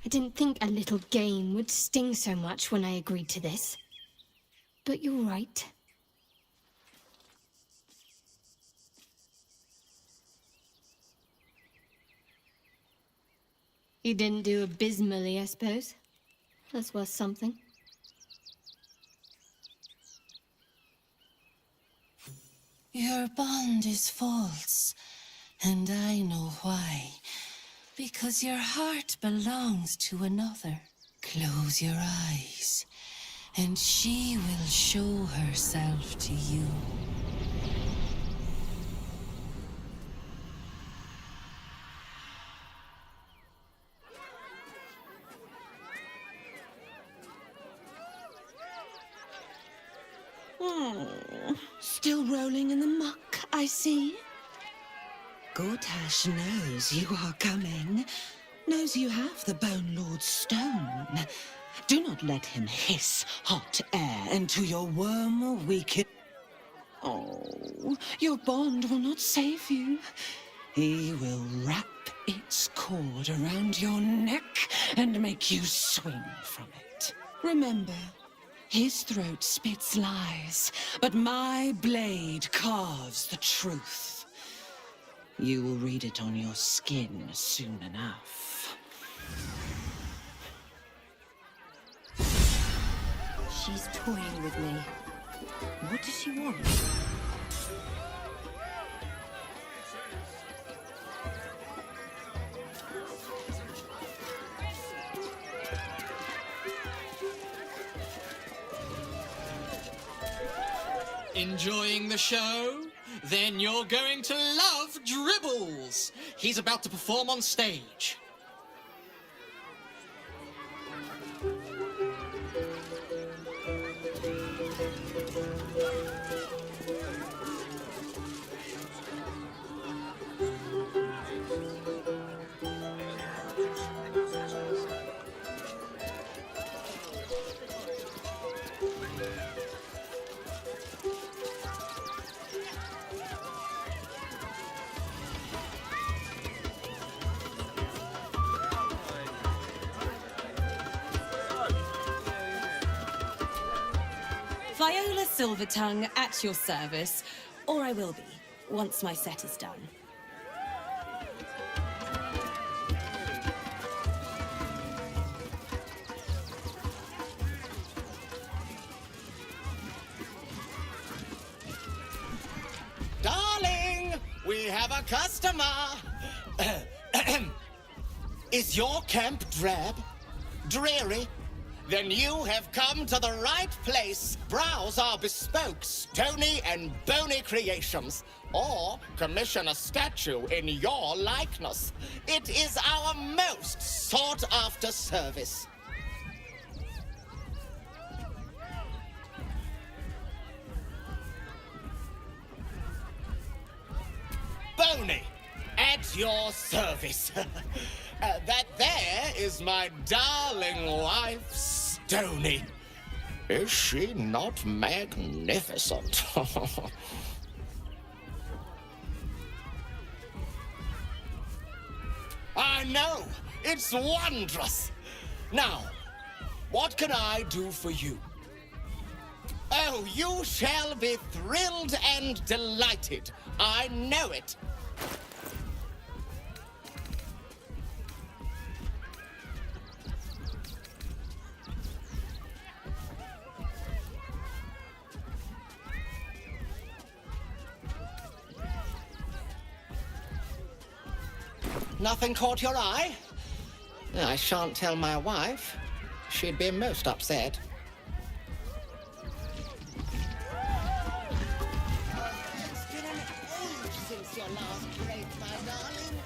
I didn't think a little game would sting so much when I agreed to this. But you're right. You didn't do abysmally, I suppose. That's worth something. Your bond is false, and I know why. Because your heart belongs to another. Close your eyes, and she will show herself to you. Still rolling in the muck, I see. Gortash knows you are coming, knows you have the Bone Lord's stone. Do not let him hiss hot air into your worm weaken. Oh, your bond will not save you. He will wrap its cord around your neck and make you swing from it. Remember, his throat spits lies, but my blade carves the truth. You will read it on your skin soon enough. She's toying with me. What does she want? Enjoying the show? Then you're going to love Dribbles. He's about to perform on stage. Viola Silvertongue at your service, or I will be, once my set is done. Darling, we have a customer. Is your camp drab? Dreary? Then you have come to the right place. Browse our bespoke, stony and bony creations, or commission a statue in your likeness. It is our most sought-after service. Bony, at your service. That there is my darling wife, Stony. Is she not magnificent? I know, it's wondrous. Now, what can I do for you? Oh, you shall be thrilled and delighted. I know it. Nothing caught your eye? I shan't tell my wife. She'd be most upset. It's been an age since your last break, my darling.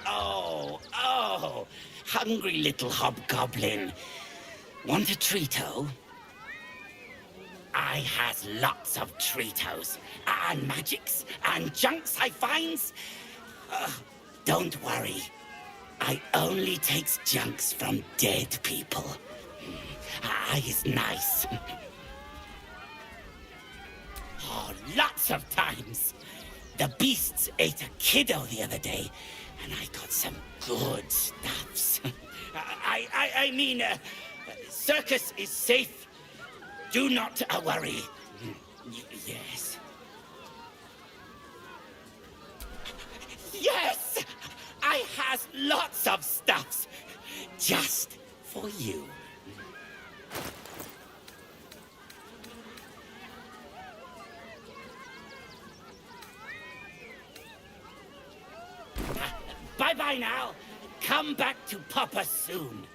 Oh, hungry little hobgoblin. Want a treato? I has lots of treatos, and magics, and junks I finds. Don't worry. I only takes junks from dead people. I is nice. Oh, lots of times. The beasts ate a kiddo the other day, and I got some good stuffs. I mean, circus is safe. Do not worry. Yes. Yes! I has lots of stuffs. Just for you. Bye-bye now. Come back to Papa soon.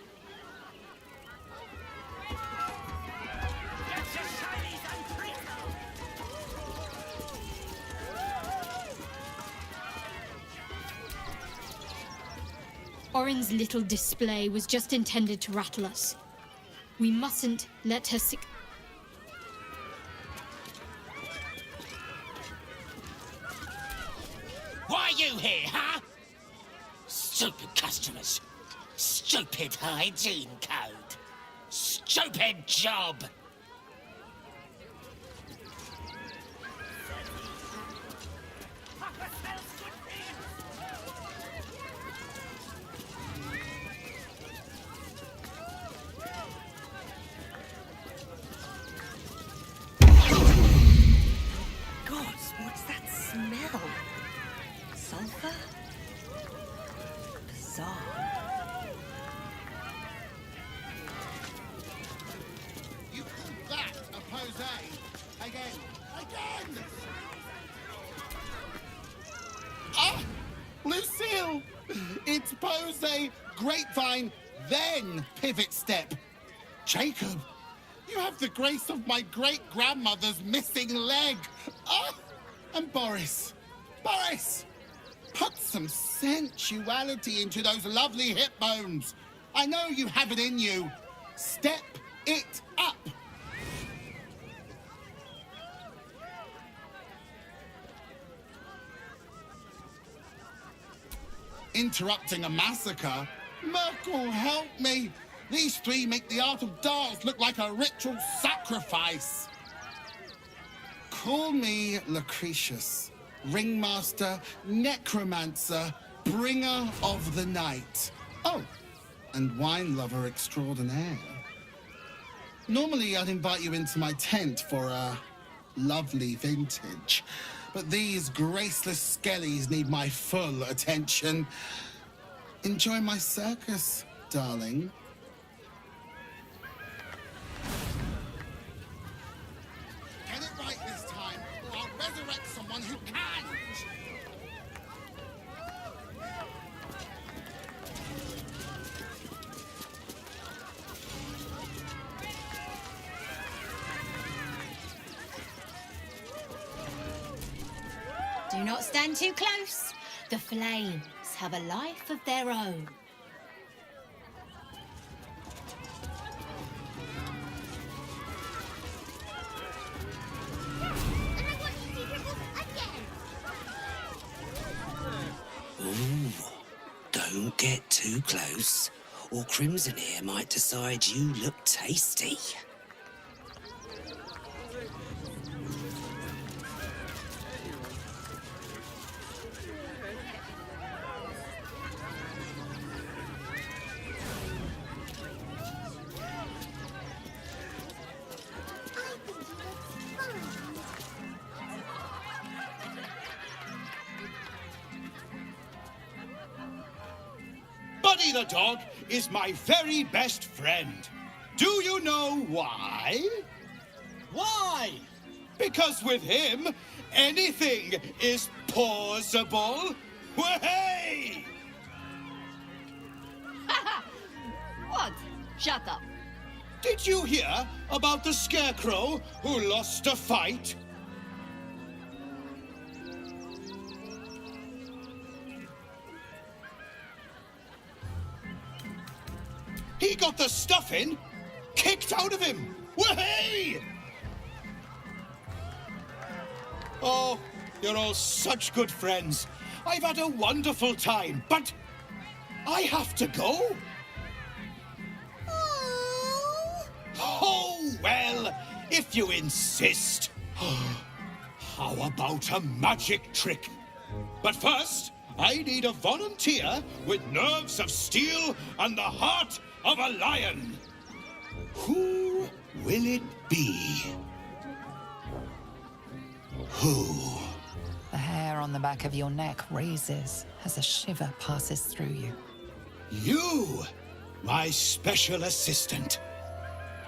Orin's little display was just intended to rattle us. We mustn't let her sick. Why are you here, huh? Stupid customers. Stupid hygiene code. Stupid job. Pose. Again! Ah! Lucille! It's Pose, Grapevine, then Pivot Step. Jacob, you have the grace of my great-grandmother's missing leg. Ah! And Boris, put some sensuality into those lovely hip bones. I know you have it in you. Step it up. Interrupting a massacre? Merkel, help me! These three make the art of dance look like a ritual sacrifice. Call me Lucretius, ringmaster, necromancer, bringer of the night. Oh, and wine lover extraordinaire. Normally I'd invite you into my tent for a lovely vintage, but these graceless skellies need my full attention. Enjoy my circus, darling. Get it right this time, or I'll resurrect someone who can! Do not stand too close. The flames have a life of their own. Ooh, don't get too close, or Crimson here might decide you look tasty. Buddy the dog is my very best friend. Do you know why? Why? Because with him, anything is possible. Way! What? Shut up. Did you hear about the scarecrow who lost a fight? He got the stuffing kicked out of him. Way! Oh, you're all such good friends. I've had a wonderful time, but I have to go. Oh, well, if you insist. How about a magic trick? But first, I need a volunteer with nerves of steel and the heart of a lion. Who will it be? Who? The hair on the back of your neck raises as a shiver passes through you. You, my special assistant.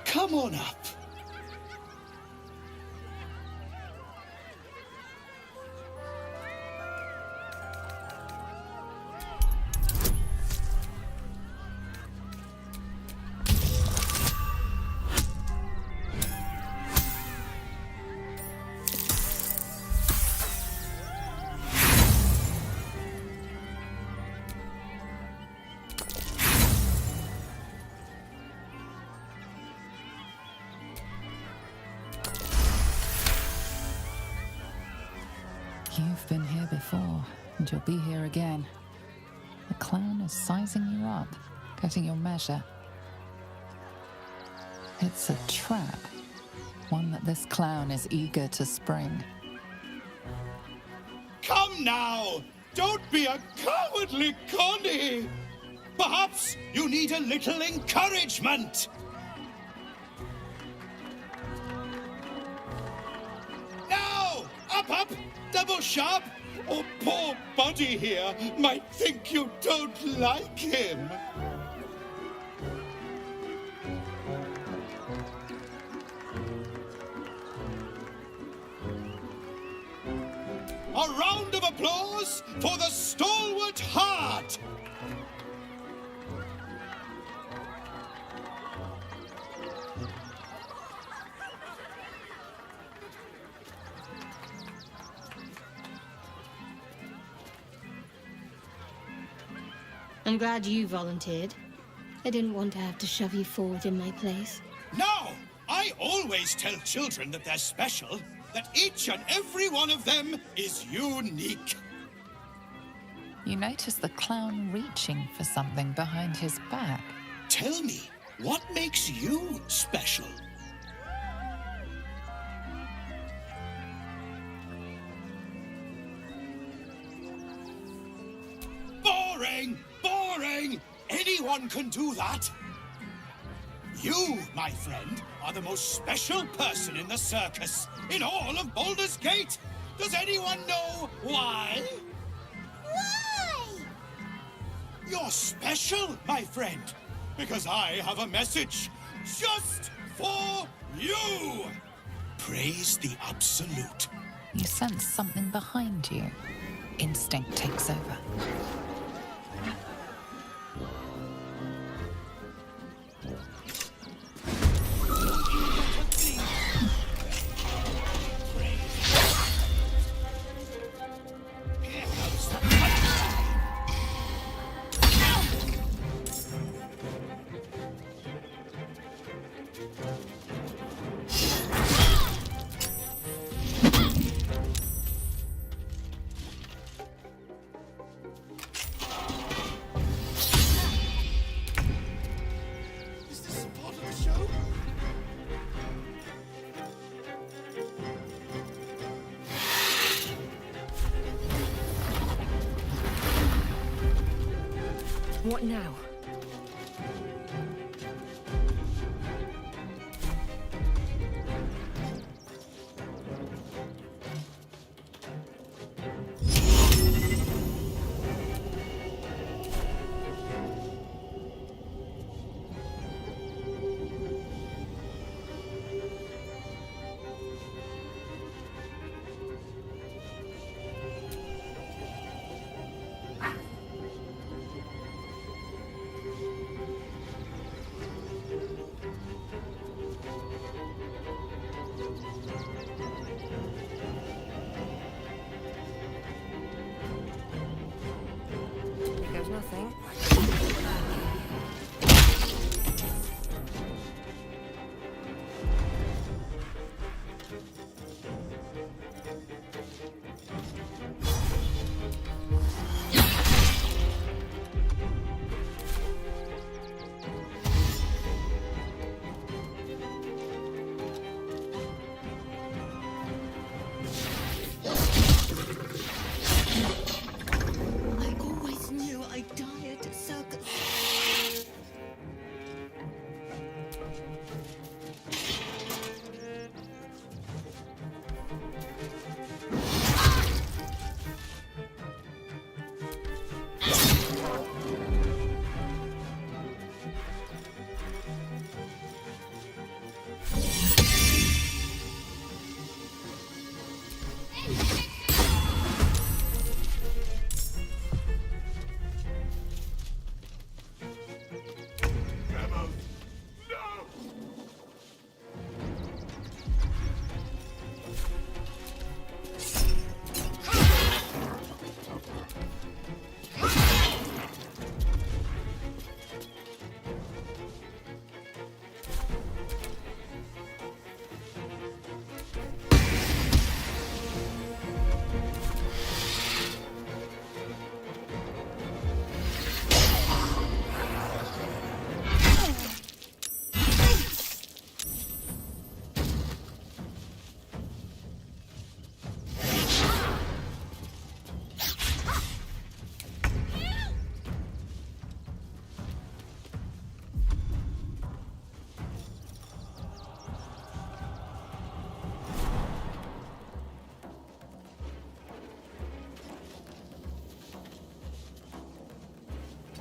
Come on up. You've been here before, and you'll be here again. The clown is sizing you up, getting your measure. It's a trap, one that this clown is eager to spring. Come now! Don't be a cowardly Connie! Perhaps you need a little encouragement! Now! Up! Double sharp! Or poor Buddy here might think you don't like him. A round of applause for the stalwart heart! I'm glad you volunteered. I didn't want to have to shove you forward in my place. No! I always tell children that they're special, that each and every one of them is unique. You notice the clown reaching for something behind his back. Tell me, what makes you special? Boring! Boring! Anyone can do that. You, my friend, are the most special person in the circus, in all of Baldurs Gate. Does anyone know why? Why? You're special, my friend, because I have a message just for you. Praise the Absolute. You sense something behind you. Instinct takes over. What now? There's nothing. I always knew I'd die at a circus.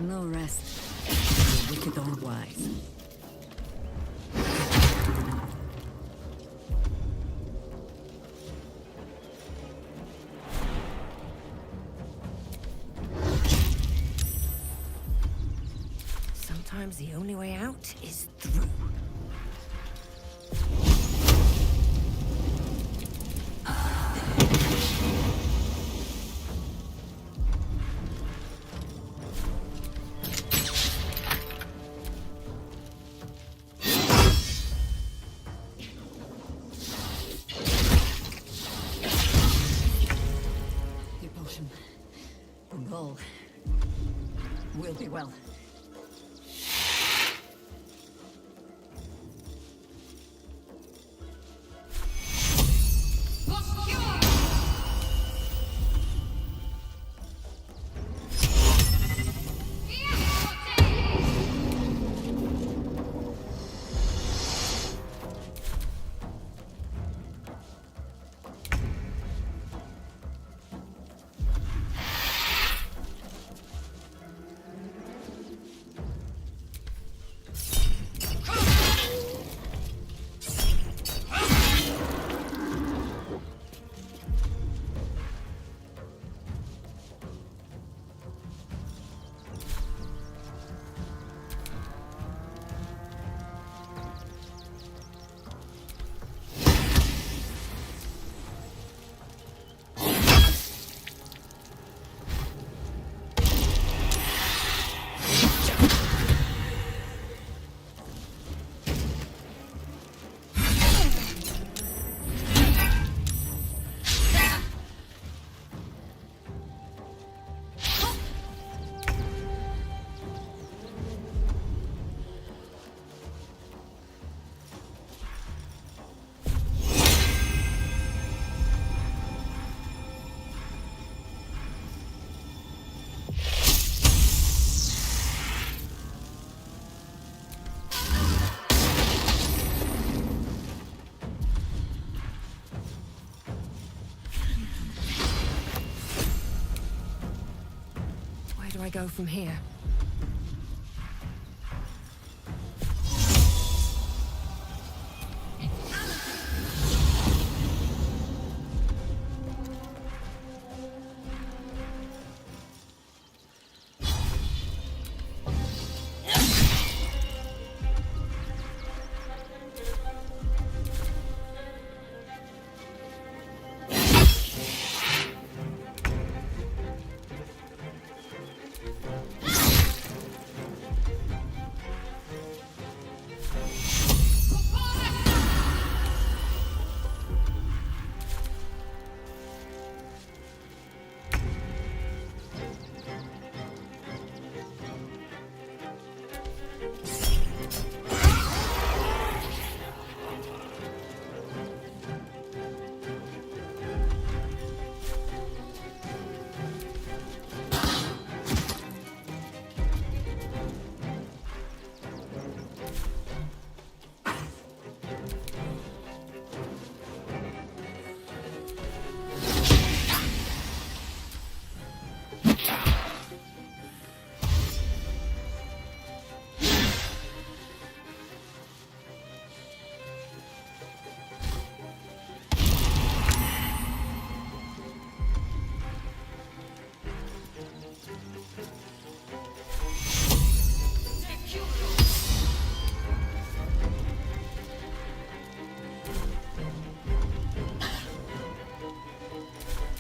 No rest. The wicked old wise. Sometimes the only way out is through. Your potion. And all will be well. Where do I go from here?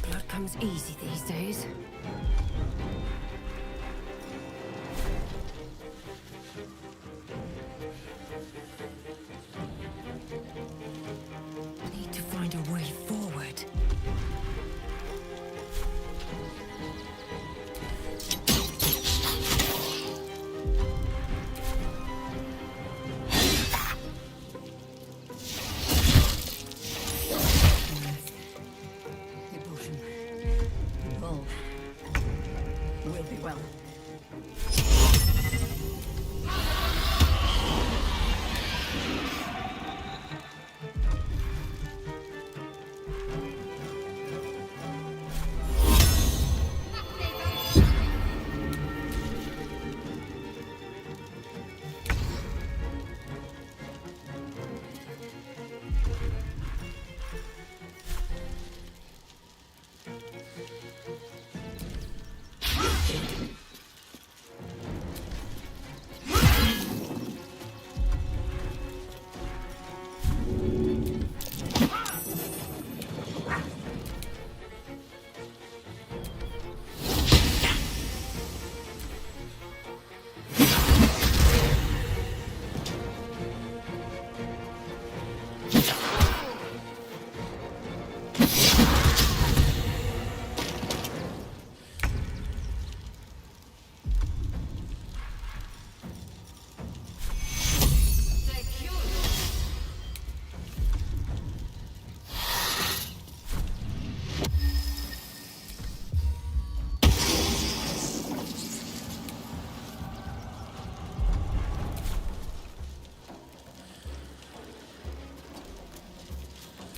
Blood comes easy these days. I need to find a way forward. Your potion. And all will be well.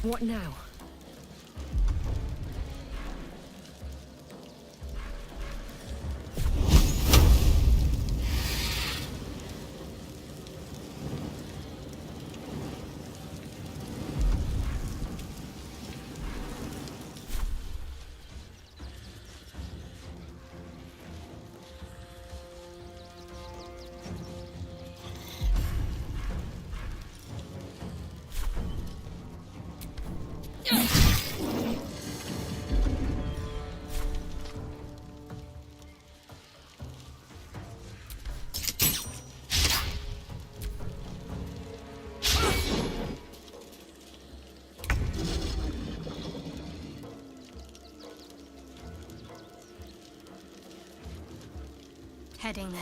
What now? Heading there.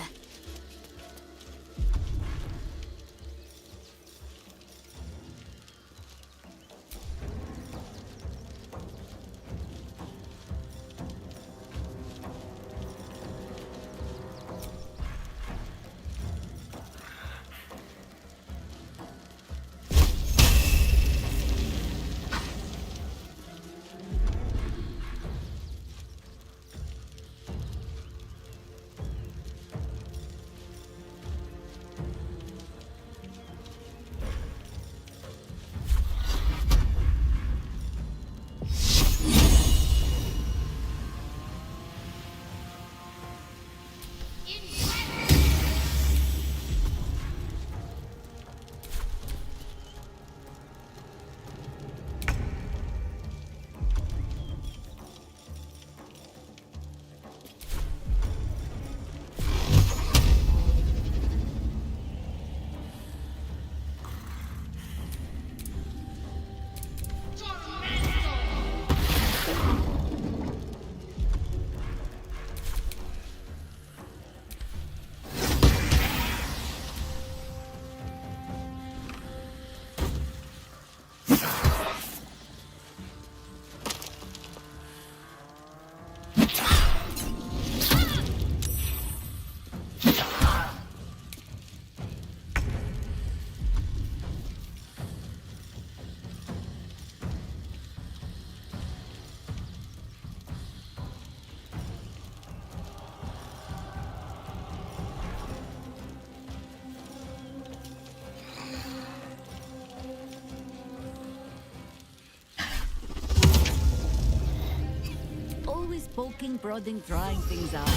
Always poking, prodding, trying things out.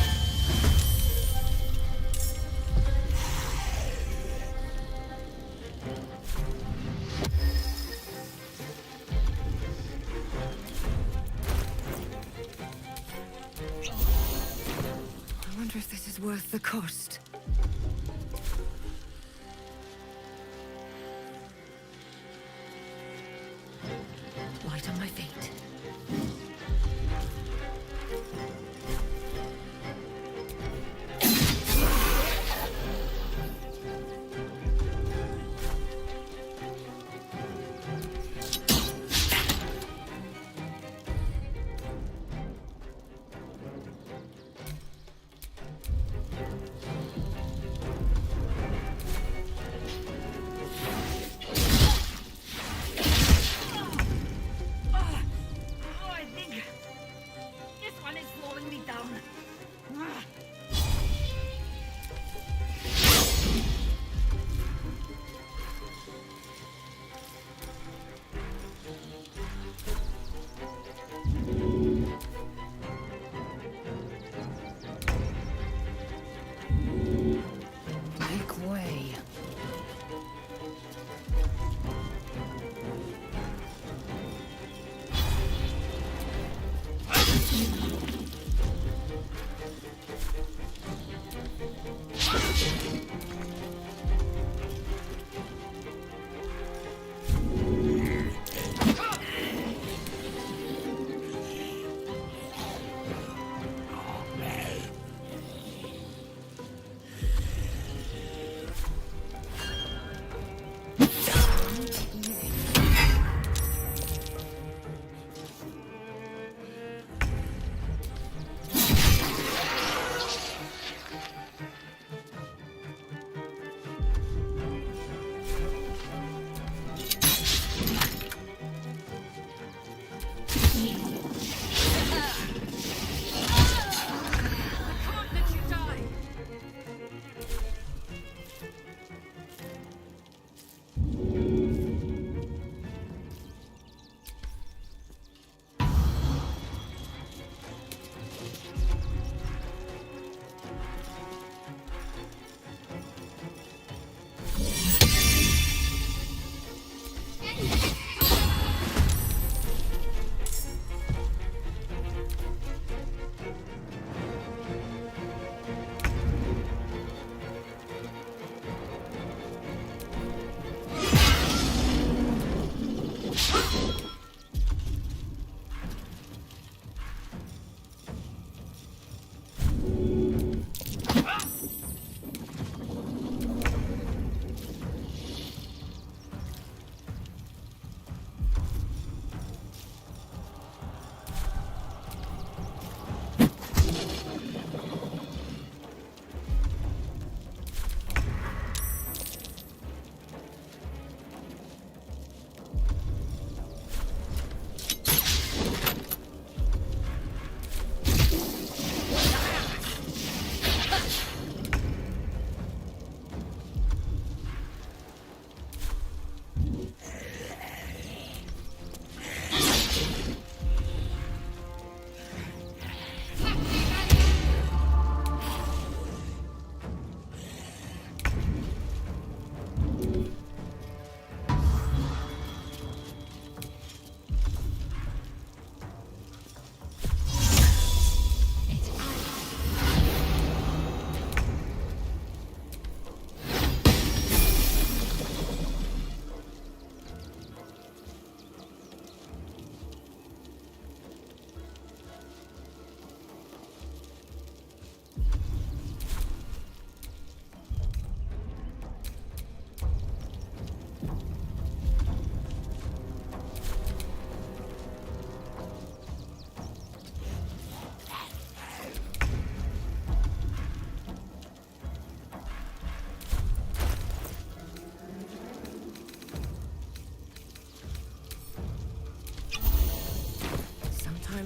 I wonder if this is worth the cost. Light on my feet.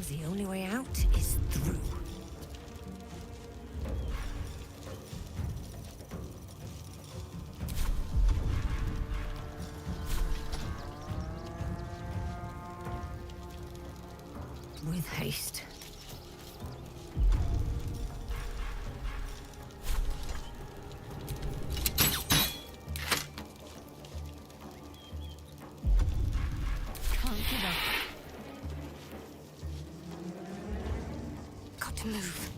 The only way out is through. With haste. Can't give up. Got to move.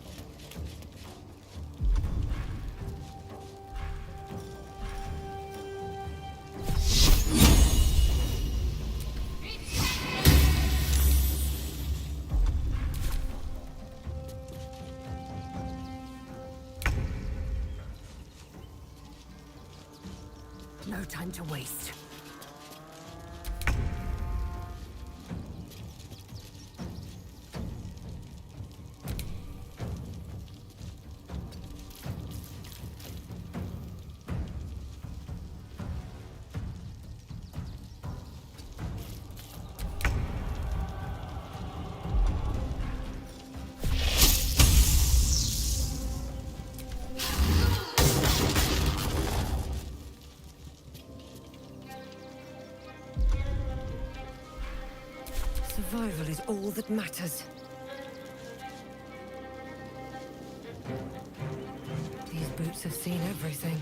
No time to waste. Survival is all that matters. These boots have seen everything.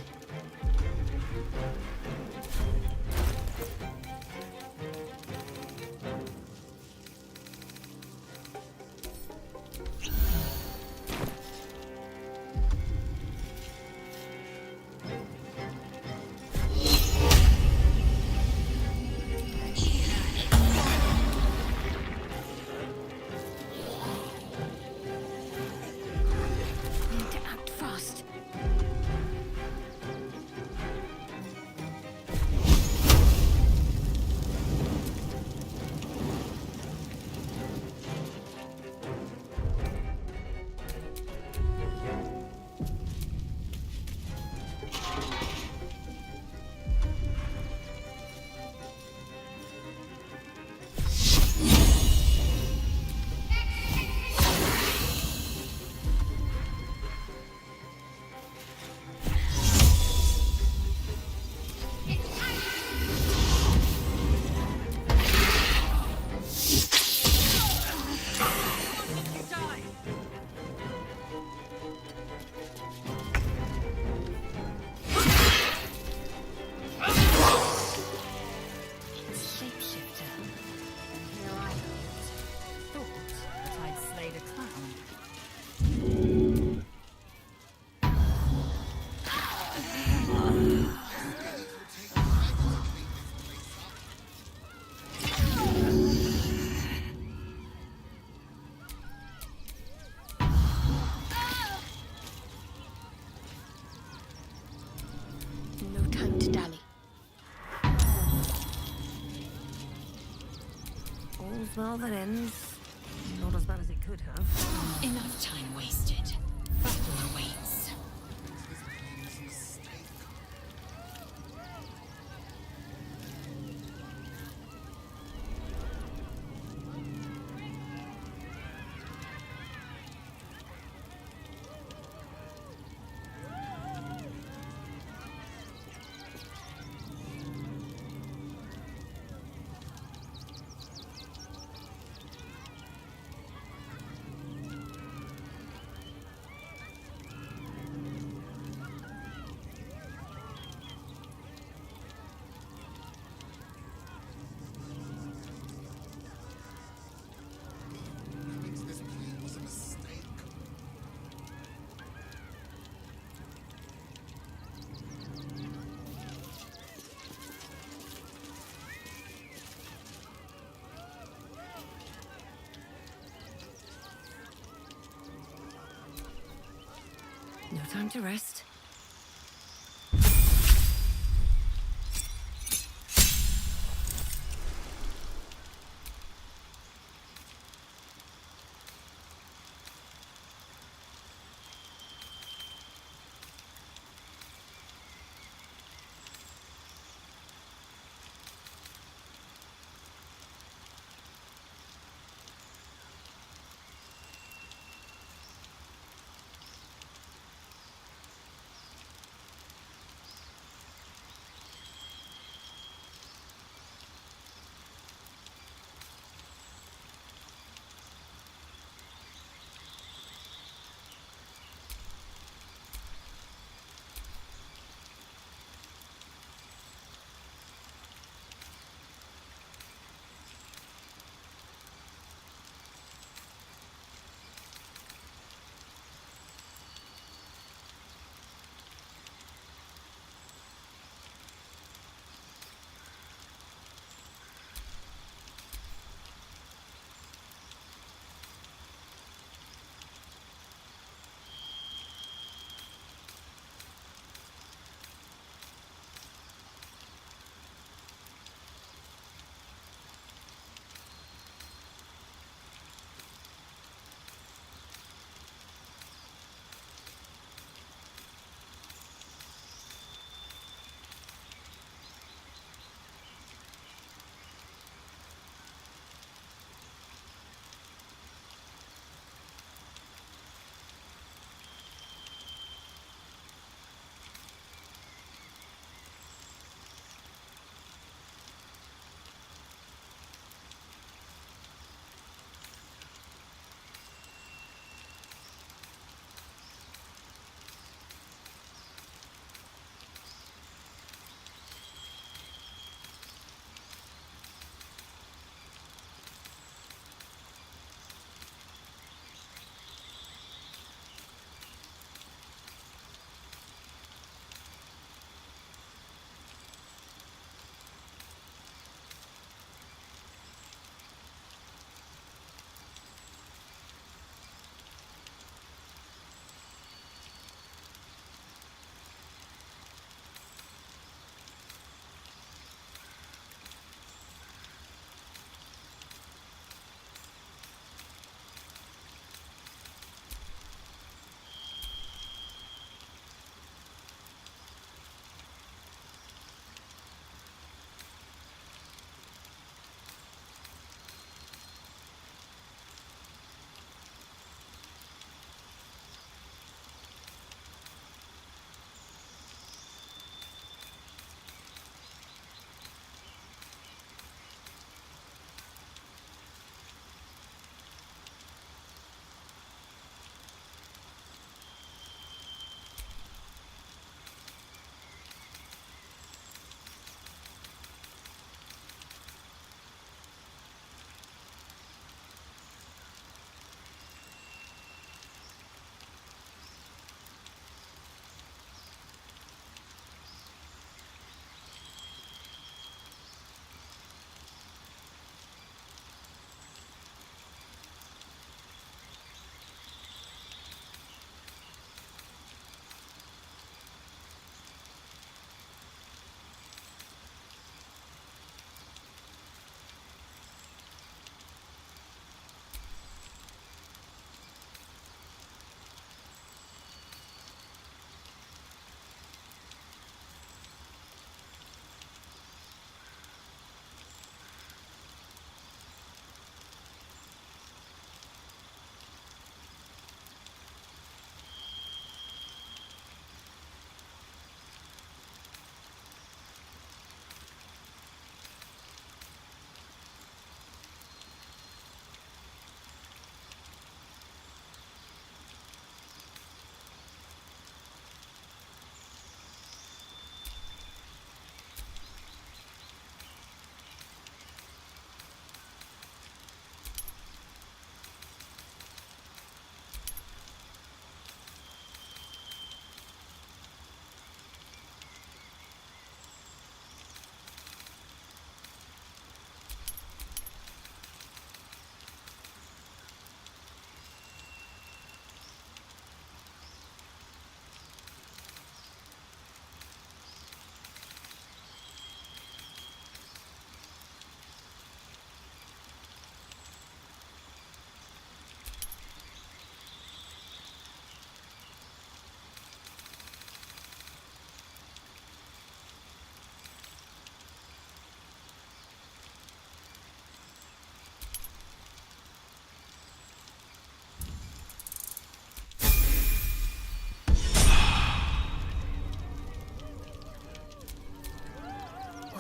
Need to act fast. Shapeshifter. Here I thought that I'd slayed a clown. No time to dally. All's well that ends. Not as bad as it could have. Enough time wasted. Battle awaits. No time to rest.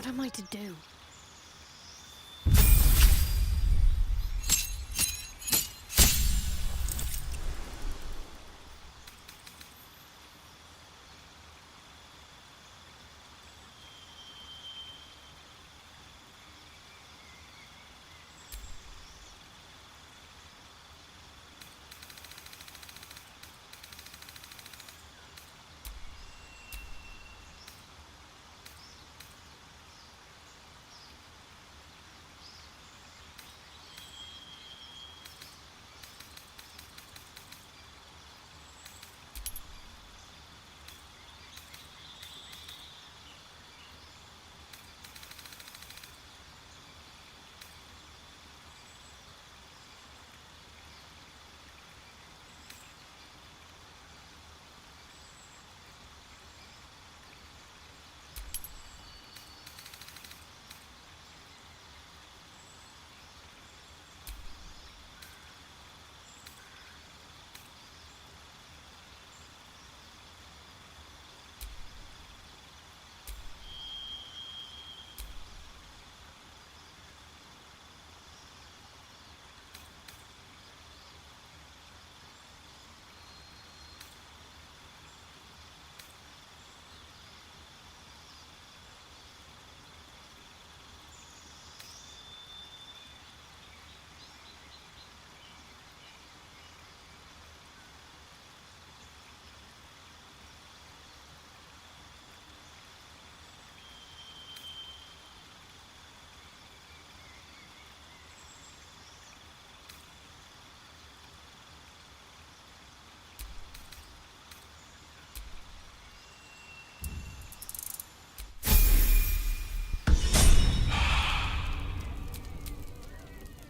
What am I to do?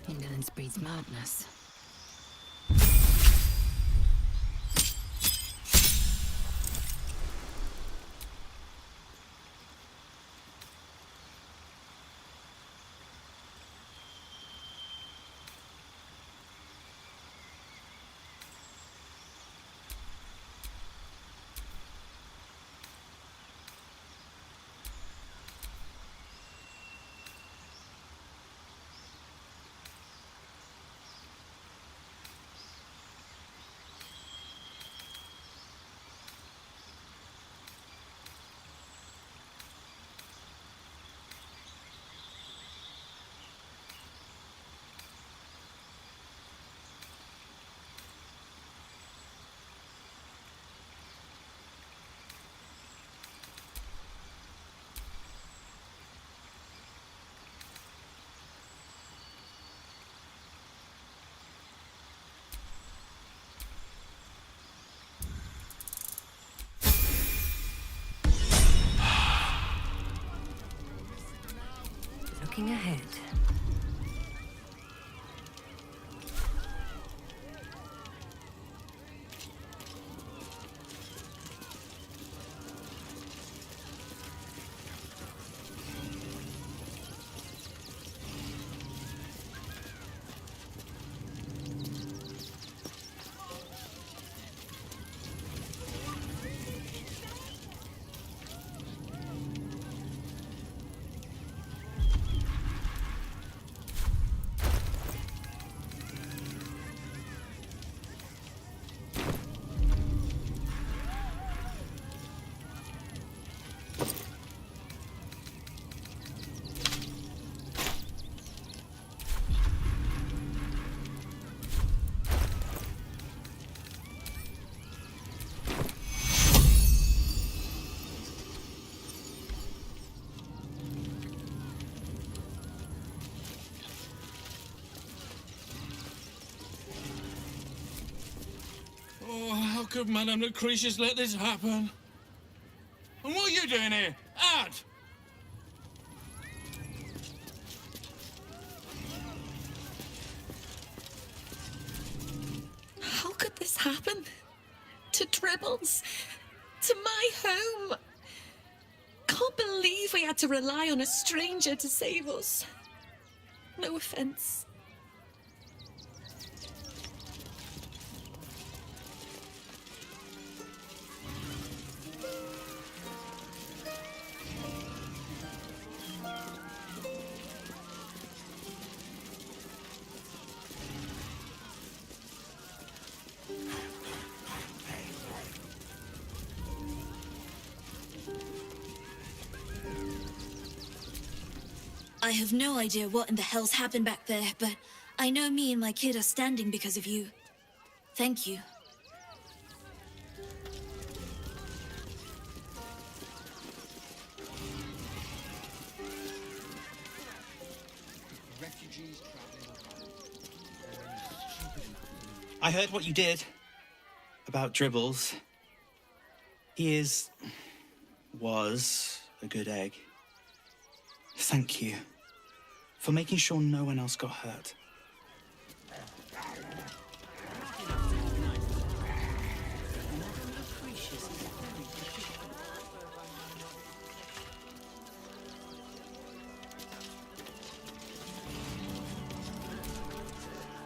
Indolence breeds madness. Looking ahead. Oh, how could Madame Lucretius let this happen? And what are you doing here? Out! How could this happen? To Dribbles? To my home? Can't believe we had to rely on a stranger to save us. No offense. I have no idea what in the hell's happened back there, but I know me and my kid are standing because of you. Thank you. I heard what you did about Dribbles. He was a good egg. Thank you for making sure no one else got hurt.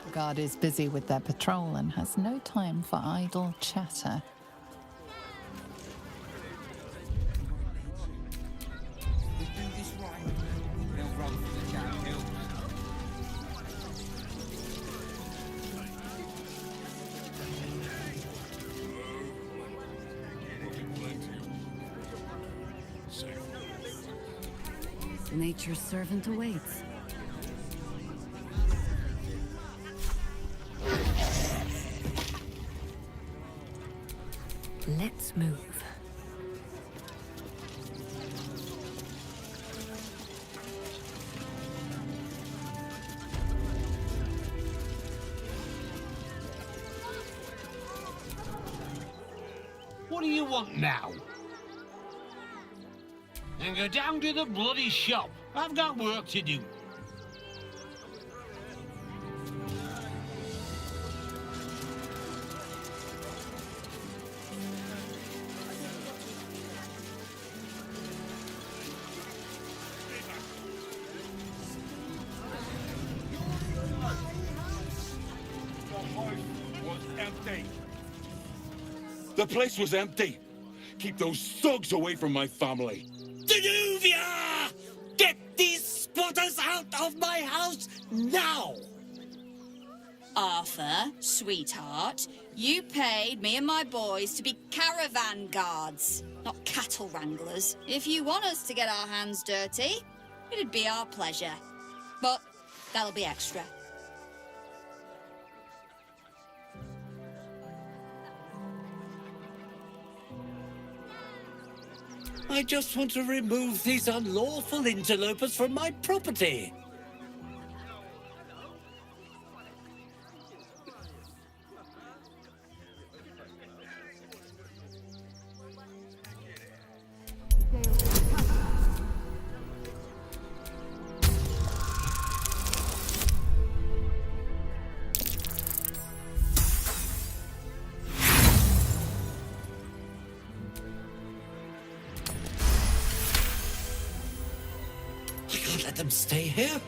The guard is busy with their patrol and has no time for idle chatter. Nature's servant awaits. Let's move. What do you want now? And go down to the bloody shop. I've got work to do. The place was empty. Keep those thugs away from my family. Danuvia! Get these spotters out of my house now! Arthur, sweetheart, you paid me and my boys to be caravan guards, not cattle wranglers. If you want us to get our hands dirty, it'd be our pleasure. But that'll be extra. I just want to remove these unlawful interlopers from my property. Let them stay here.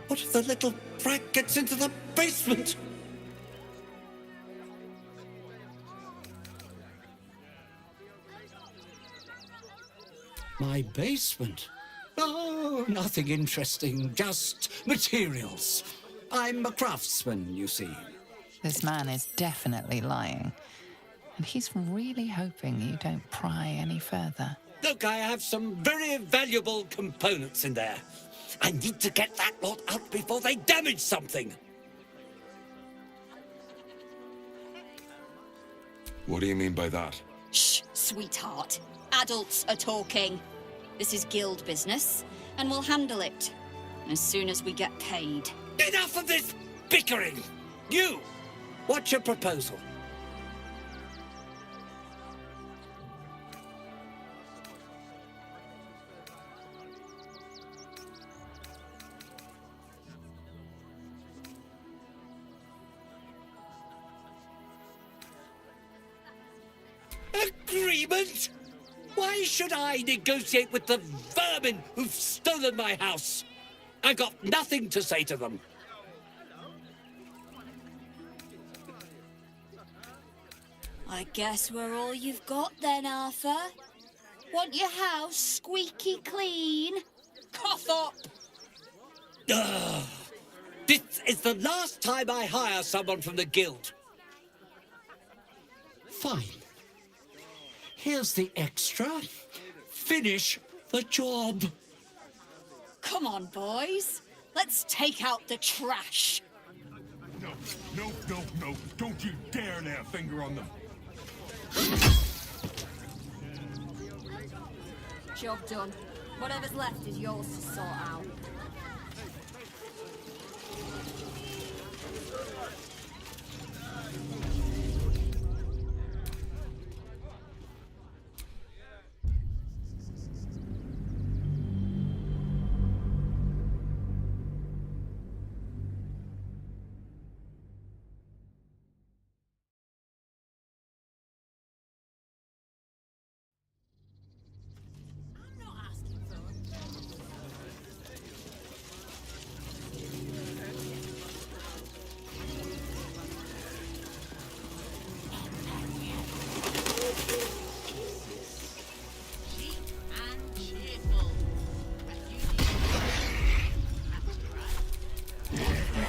What if the little brat gets into the basement? My basement? Oh, nothing interesting, just materials. I'm a craftsman, you see. This man is definitely lying. And he's really hoping you don't pry any further. Look, I have some very valuable components in there. I need to get that lot out before they damage something. What do you mean by that? Shh, sweetheart. Adults are talking. This is guild business, and we'll handle it as soon as we get paid. Enough of this bickering! You! What's your proposal? Agreement? Why should I negotiate with the vermin who've stolen my house? I got nothing to say to them. I guess we're all you've got then, Arthur. Want your house squeaky clean? Cough up! Ugh. This is the last time I hire someone from the guild. Fine. Here's the extra. Finish the job. Come on, boys. Let's take out the trash. No. Don't you dare lay a finger on them. Job done. Whatever's left is yours to sort out.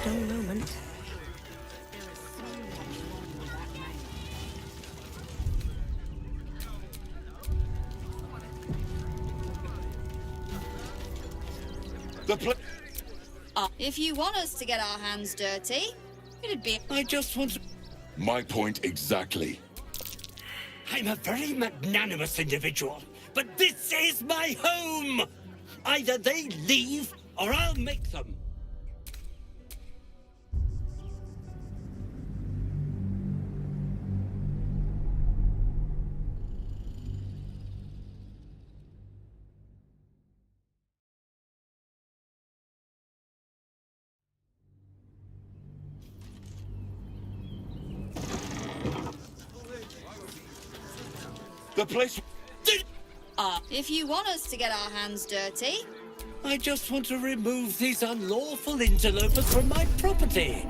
Dull moment. If you want us to get our hands dirty, it'd be... I just want to... My point exactly. I'm a very magnanimous individual, but this is my home! Either they leave, or I'll make them. The place... If you want us to get our hands dirty... I just want to remove these unlawful interlopers from my property.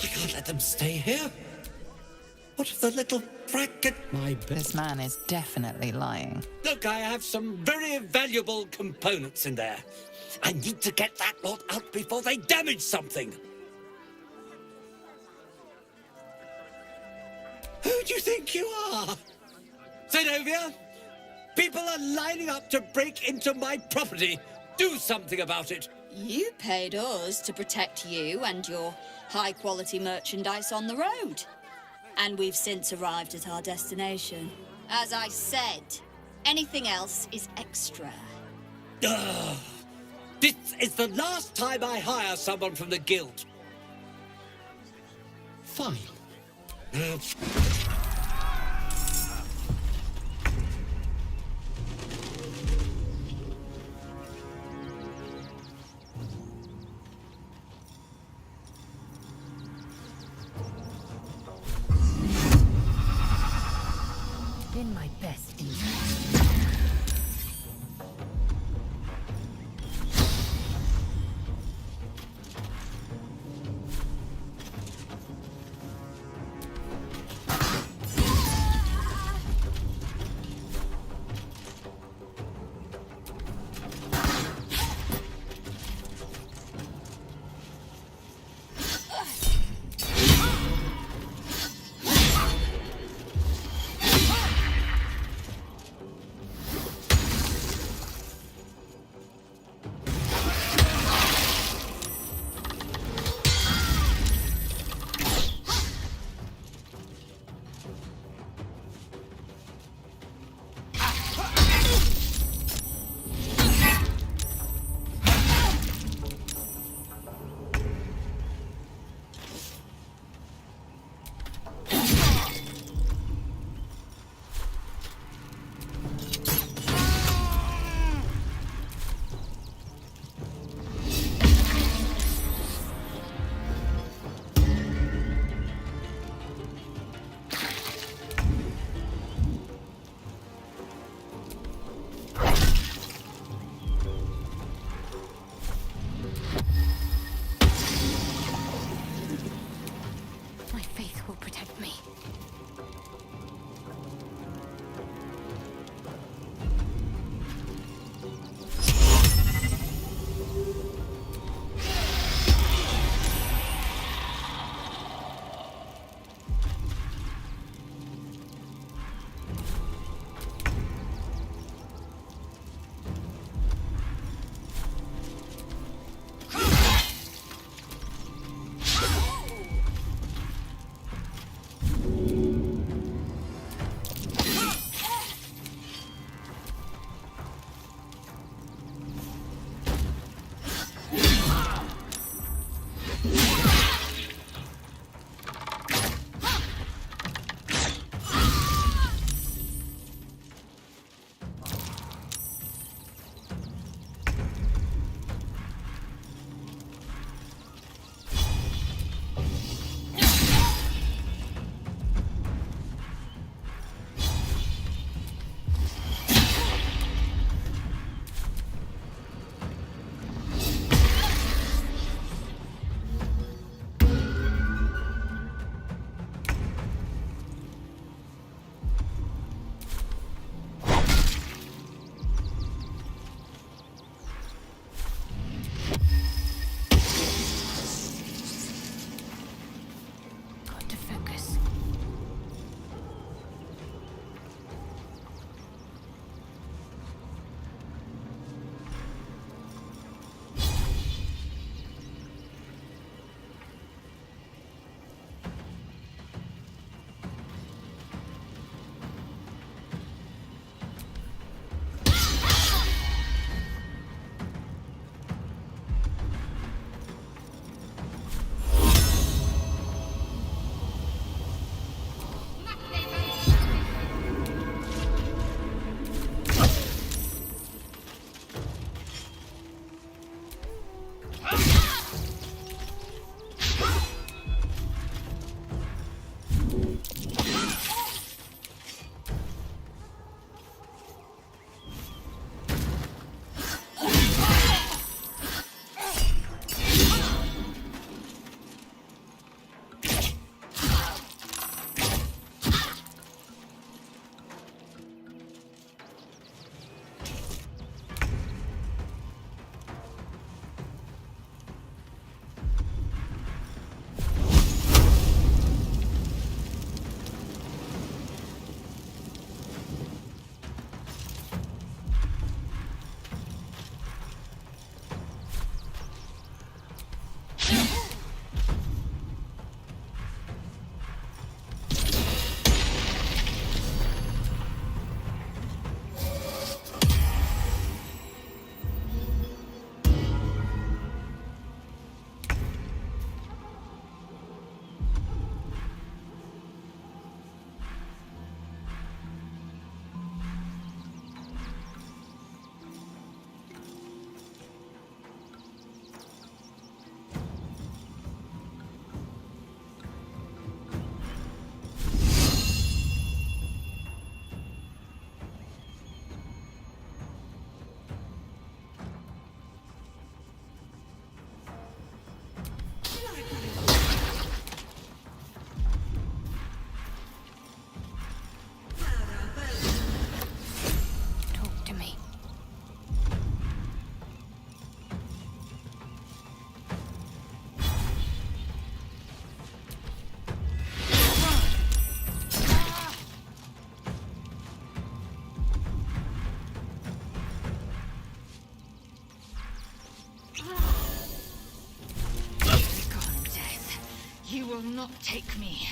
I can't let them stay here. What if the little bracket... This man is definitely lying. Look, I have some very valuable components in there. I need to get that lot out before they damage something. Who do you think you are? Zenobia? People are lining up to break into my property. Do something about it. You paid us to protect you and your high-quality merchandise on the road. And we've since arrived at our destination. As I said, anything else is extra. Ugh. This is the last time I hire someone from the guild. Fine. In my best interest. You will not take me.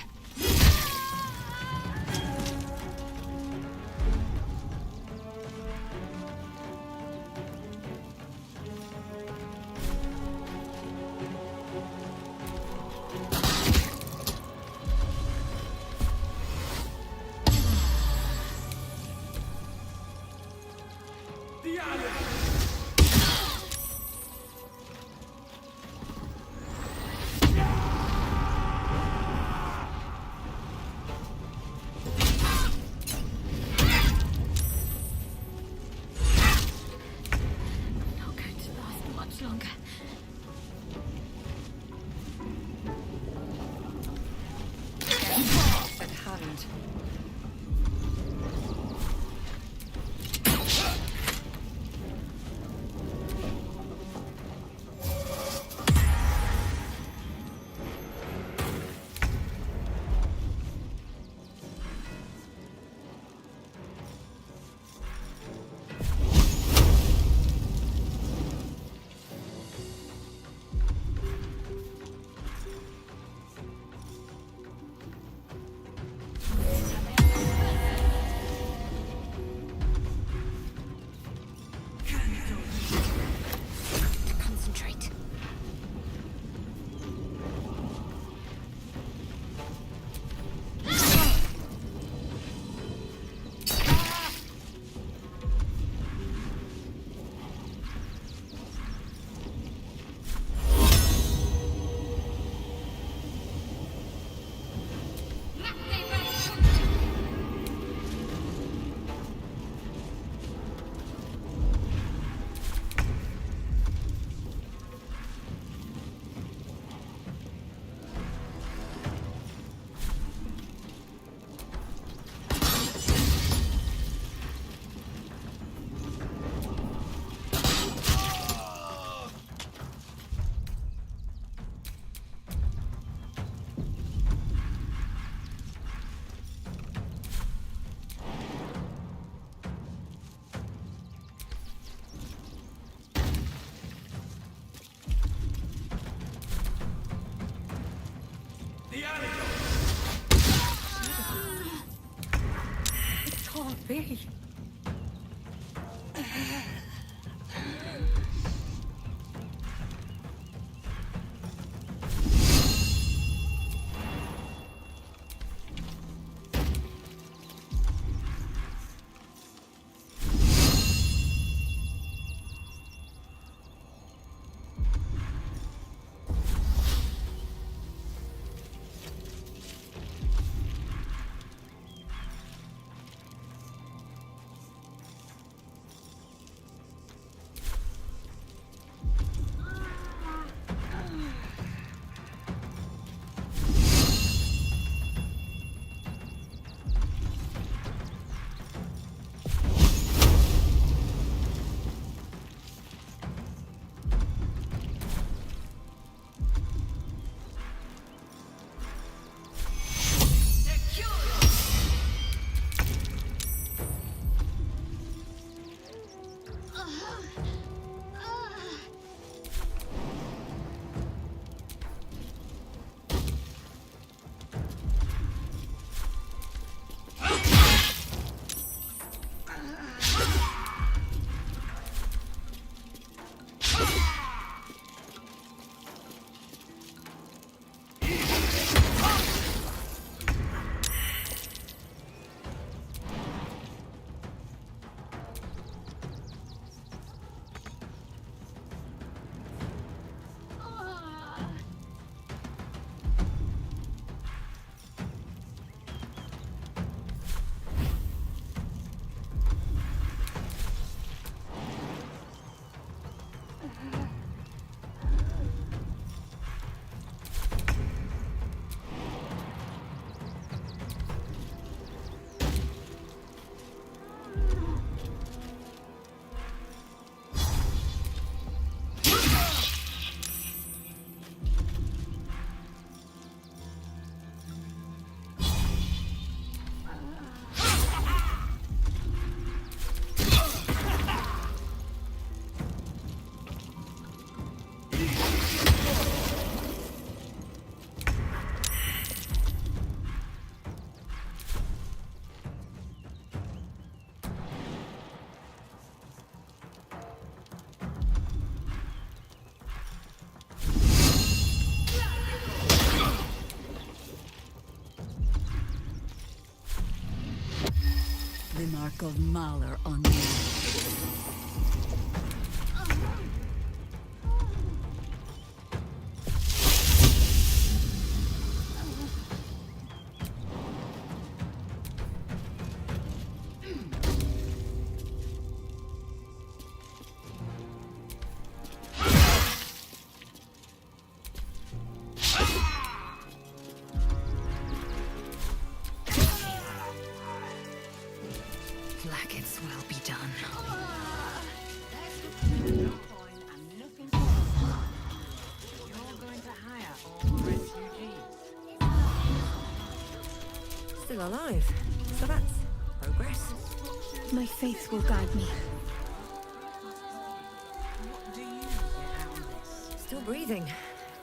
Be. mark of Malar on you. Blackets will be done. Still alive, so that's progress. My faith will guide me. Still breathing,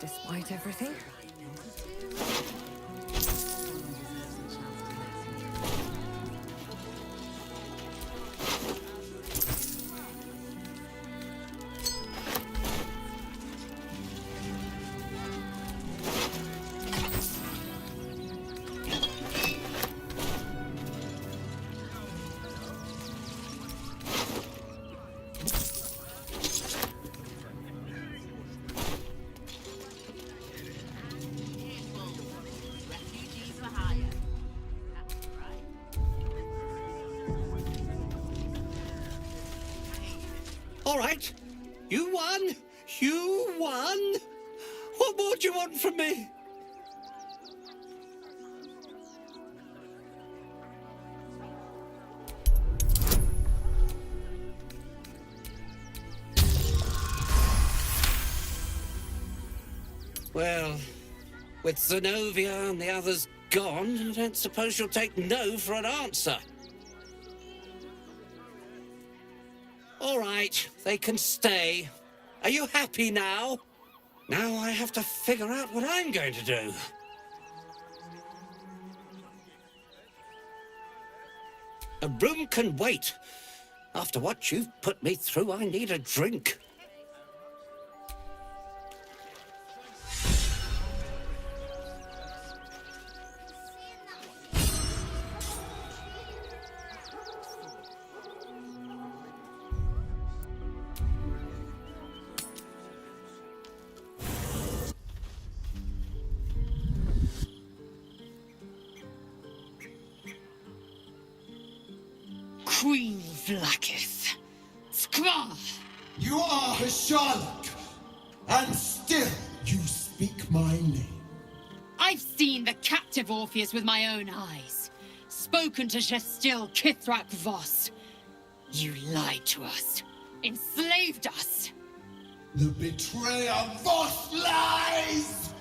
despite everything. All right. You won. You won. What more do you want from me? Well, with Zenobia and the others gone, I don't suppose you'll take no for an answer. All right, they can stay. Are you happy now? Now I have to figure out what I'm going to do. A room can wait. After what you've put me through, I need a drink. Queen Vlaakith. Skra! You are Hasharlok, and still you speak my name. I've seen the captive Orpheus with my own eyes. Spoken to Gestil Kithrak Voss. You lied to us. Enslaved us. The betrayer Voss lies!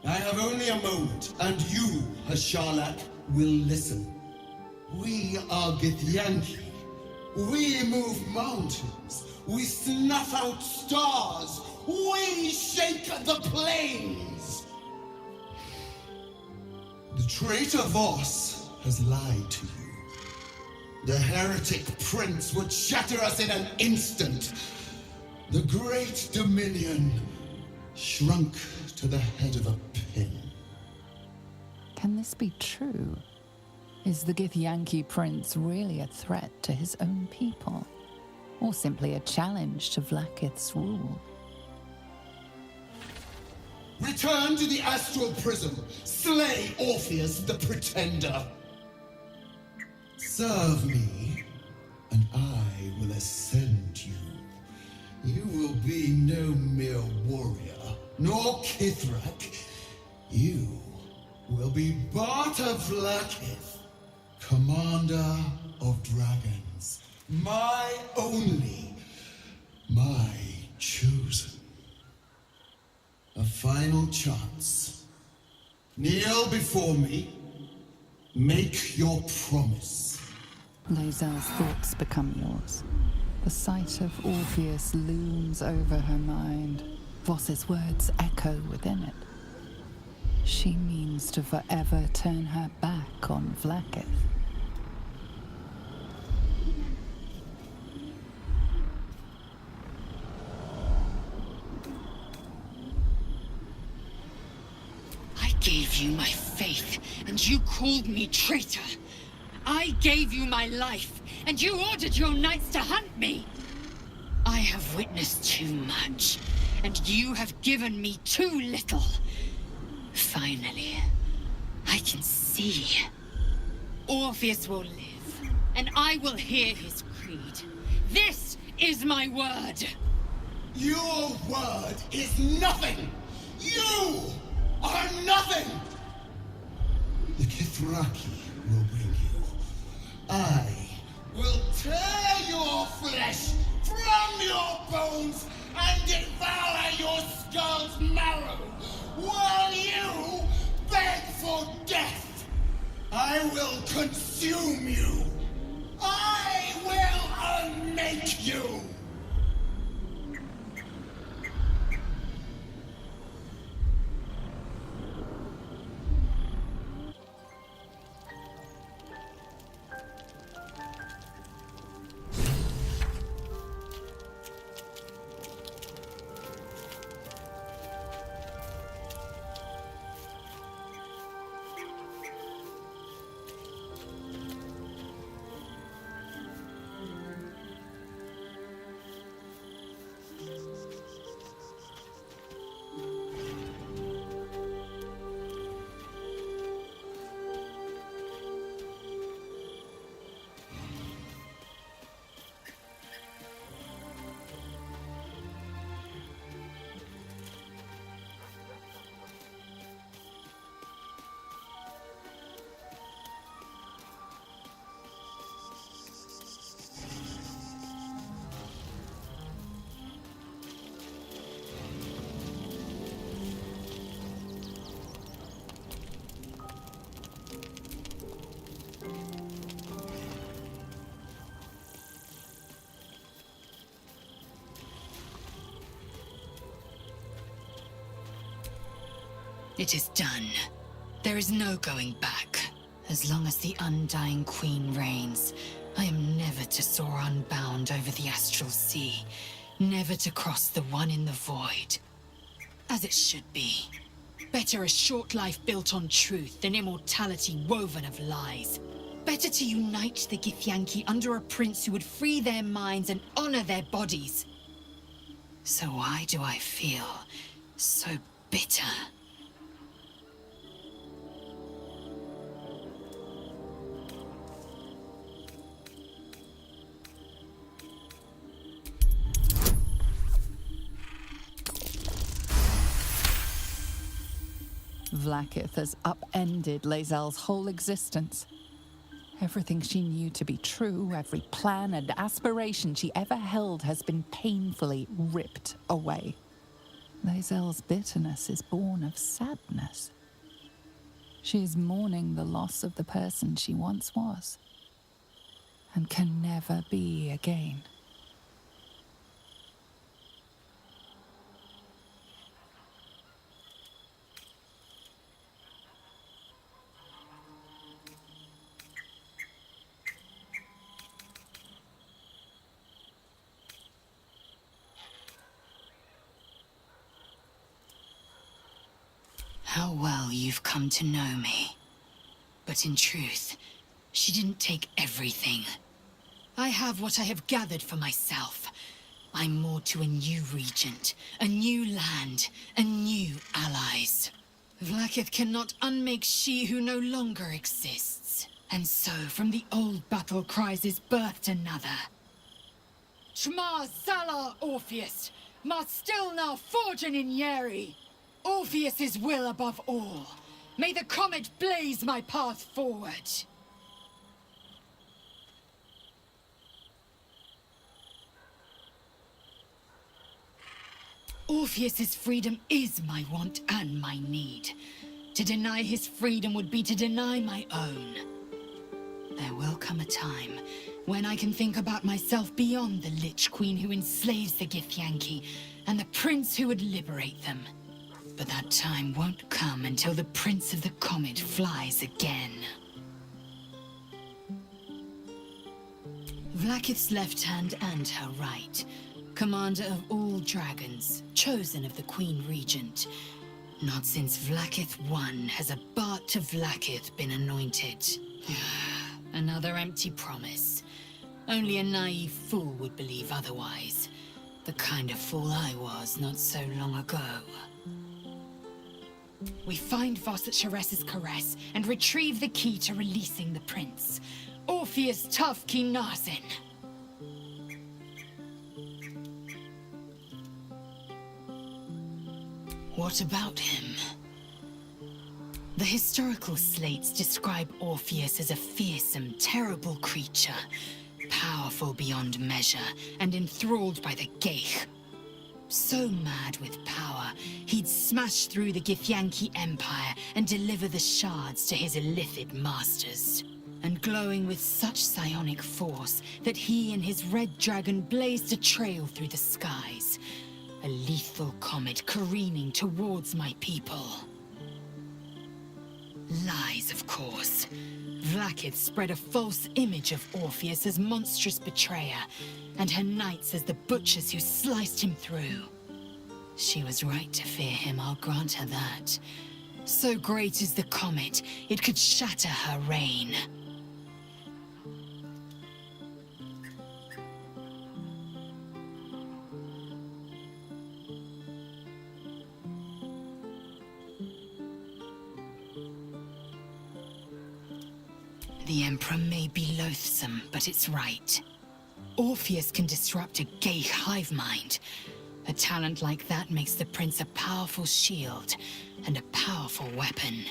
I have only a moment, and you, Hasharlok, will listen. We are Githyanki. We move mountains. We snuff out stars. We shake the plains. The traitor Voss has lied to you. The heretic prince would shatter us in an instant. The great dominion shrunk to the head of a pin. Can this be true? Is the Githyanki prince really a threat to his own people? Or simply a challenge to Vlaakith's rule? Return to the astral prism. Slay Orpheus the Pretender. Serve me, and I will ascend you. You will be no mere warrior, nor Kithrak. You will be Barta Vlaakith, commander of dragons. My only, my chosen. A final chance. Kneel before me. Make your promise. Lae'zel's thoughts become yours. The sight of Orpheus looms over her mind. Voss's words echo within it. She means to forever turn her back on Vlaakith. gave you my faith, and you called me traitor. I gave you my life, and you ordered your knights to hunt me. I have witnessed too much, and you have given me too little. Finally, I can see. Orpheus will live, and I will hear his creed. This is my word. Your word is nothing! You are nothing! The Kithraki will bring you. I will tear your flesh from your bones and devour your skull's marrow while you beg for death. I will consume you. I will unmake you. It is done. There is no going back. As long as the Undying Queen reigns, I am never to soar unbound over the astral sea, never to cross the one in the void. As it should be. Better a short life built on truth than immortality woven of lies. Better to unite the Githyanki under a prince who would free their minds and honor their bodies. So why do I feel so bitter? Vlaakith has upended Lae'zel's whole existence. Everything she knew to be true, every plan and aspiration she ever held has been painfully ripped away. Lae'zel's bitterness is born of sadness. She is mourning the loss of the person she once was, and can never be again. How well you've come to know me. But in truth, she didn't take everything. I have what I have gathered for myself. I'm moored to a new regent, a new land, and new allies. Vlaakith cannot unmake she who no longer exists. And so, from the old battle cries is birthed another. Shma Zala Orpheus, Ma Stilna Forgin in Yeri. Orpheus's will above all. May the comet blaze my path forward. Orpheus's freedom is my want and my need. To deny his freedom would be to deny my own. There will come a time when I can think about myself beyond the Lich Queen who enslaves the Githyanki and the prince who would liberate them. But that time won't come until the Prince of the Comet flies again. Vlaakith's left hand and her right. Commander of all dragons, chosen of the Queen Regent. Not since Vlaakith I has a Bart to Vlaakith been anointed. Another empty promise. Only a naive fool would believe otherwise. The kind of fool I was not so long ago. We find Voss at Sharess's caress and retrieve the key to releasing the prince. Orpheus Tough Narsin. What about him? The historical slates describe Orpheus as a fearsome, terrible creature, powerful beyond measure and enthralled by the Geich. So mad with power, he'd smash through the Githyanki Empire and deliver the shards to his illithid masters. And glowing with such psionic force that he and his red dragon blazed a trail through the skies. A lethal comet careening towards my people. Lies, of course. Vlaakith spread a false image of Orpheus as monstrous betrayer, and her knights as the butchers who sliced him through. She was right to fear him, I'll grant her that. So great is the comet, it could shatter her reign. The Emperor may be loathsome, but it's right. Orpheus can disrupt a gay hive mind. A talent like that makes the prince a powerful shield and a powerful weapon.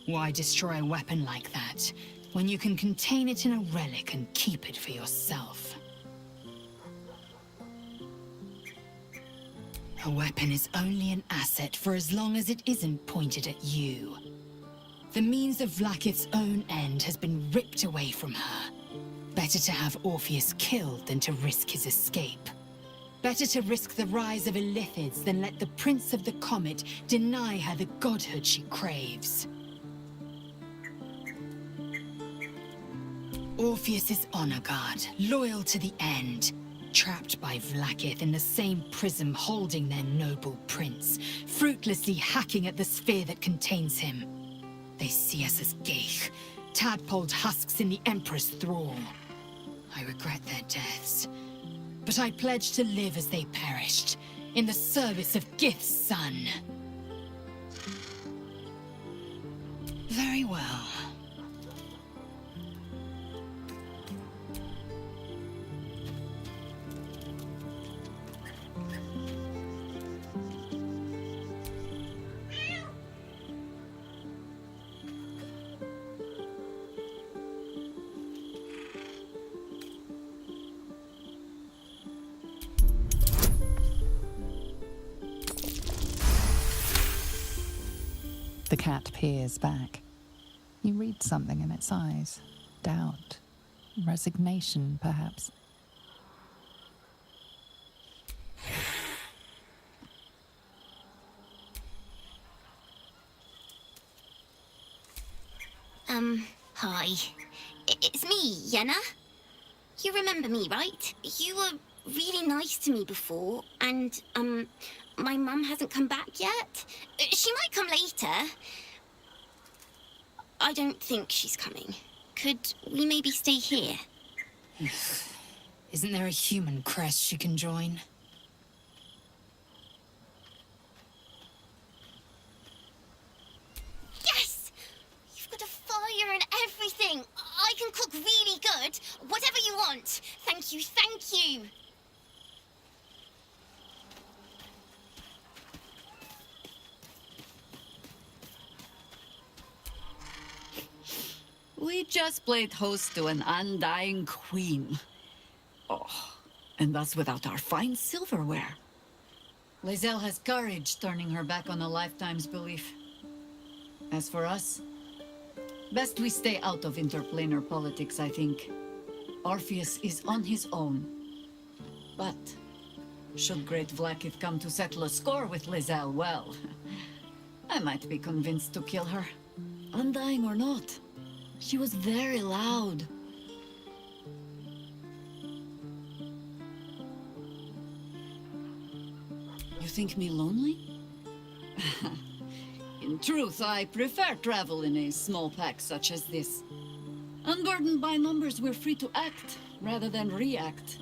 Why destroy a weapon like that, when you can contain it in a relic and keep it for yourself? A weapon is only an asset for as long as it isn't pointed at you. The means of Vlaakith's own end has been ripped away from her. Better to have Orpheus killed than to risk his escape. Better to risk the rise of illithids than let the Prince of the Comet deny her the godhood she craves. Orpheus is honor guard, loyal to the end. Trapped by Vlaakith in the same prism holding their noble prince, fruitlessly hacking at the sphere that contains him. They see us as Geich, tadpoled husks in the Emperor's thrall. I regret their deaths, but I pledge to live as they perished, in the service of Gith's son. Very well. The cat peers back. You read something in its eyes. Doubt. Resignation, perhaps. Hi. It's me, Yenna. You remember me, right? You were really nice to me before, and, my mum hasn't come back yet. She might come later. I don't think she's coming. Could we maybe stay here? Isn't there a human crest she can join? Yes! You've got a fire and everything. I can cook really good. Whatever you want. Thank you, thank you. We just played host to an undying queen. Oh, and that's without our fine silverware. Lae'zel has courage turning her back on a lifetime's belief. As for us, best we stay out of interplanar politics, I think. Orpheus is on his own. But should Great Vlaakith come to settle a score with Lae'zel, well, I might be convinced to kill her. Undying or not. She was very loud. You think me lonely? In truth, I prefer travel in a small pack such as this. Unburdened by numbers, we're free to act rather than react.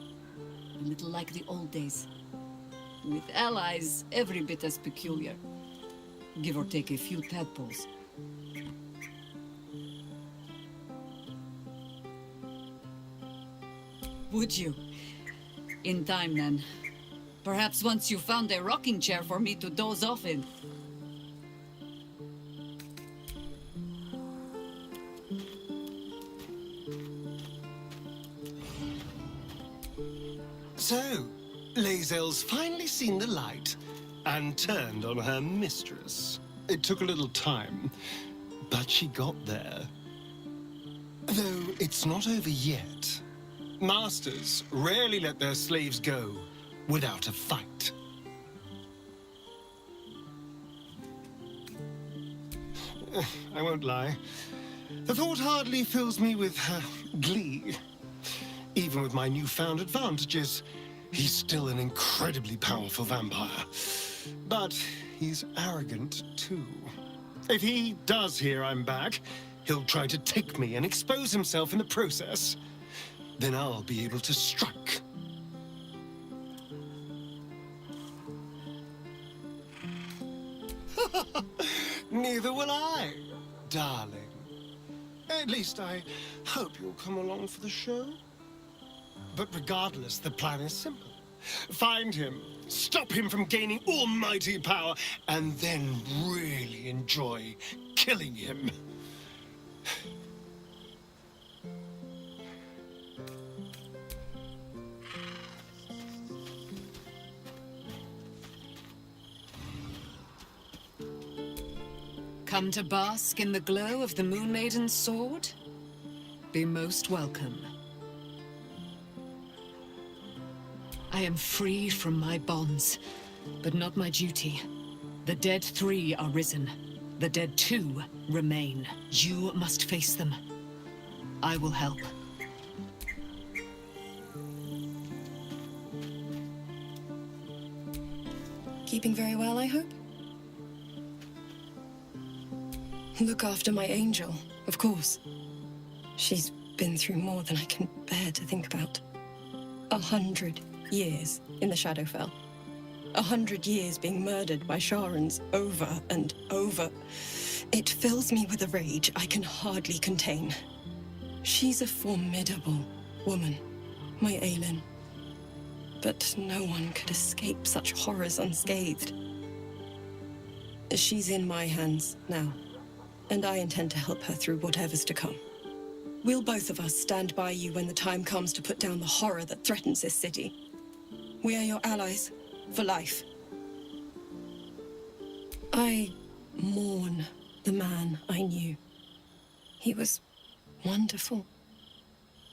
A little like the old days. With allies every bit as peculiar. Give or take a few tadpoles. Would you? In time, then. Perhaps once you found a rocking chair for me to doze off in. So, Lae'zel's finally seen the light and turned on her mistress. It took a little time, but she got there. Though it's not over yet. Masters rarely let their slaves go without a fight. I won't lie. The thought hardly fills me with glee. Even with my newfound advantages, he's still an incredibly powerful vampire. But he's arrogant, too. If he does hear I'm back, he'll try to take me and expose himself in the process. Then I'll be able to strike. Neither will I, darling. At least I hope you'll come along for the show. But regardless, the plan is simple. Find him, stop him from gaining almighty power, and then really enjoy killing him. Come to bask in the glow of the Moon Maiden's sword? Be most welcome. I am free from my bonds, but not my duty. The dead 3 are risen. The dead 2 remain. You must face them. I will help. Keeping very well, I hope? Look after my angel, of course. She's been through more than I can bear to think about. 100 years in the Shadowfell. 100 years being murdered by Sharans over and over. It fills me with a rage I can hardly contain. She's a formidable woman, my Aelin. But no one could escape such horrors unscathed. She's in my hands now, and I intend to help her through whatever's to come. We'll both of us stand by you when the time comes to put down the horror that threatens this city. We are your allies for life. I mourn the man I knew. He was wonderful.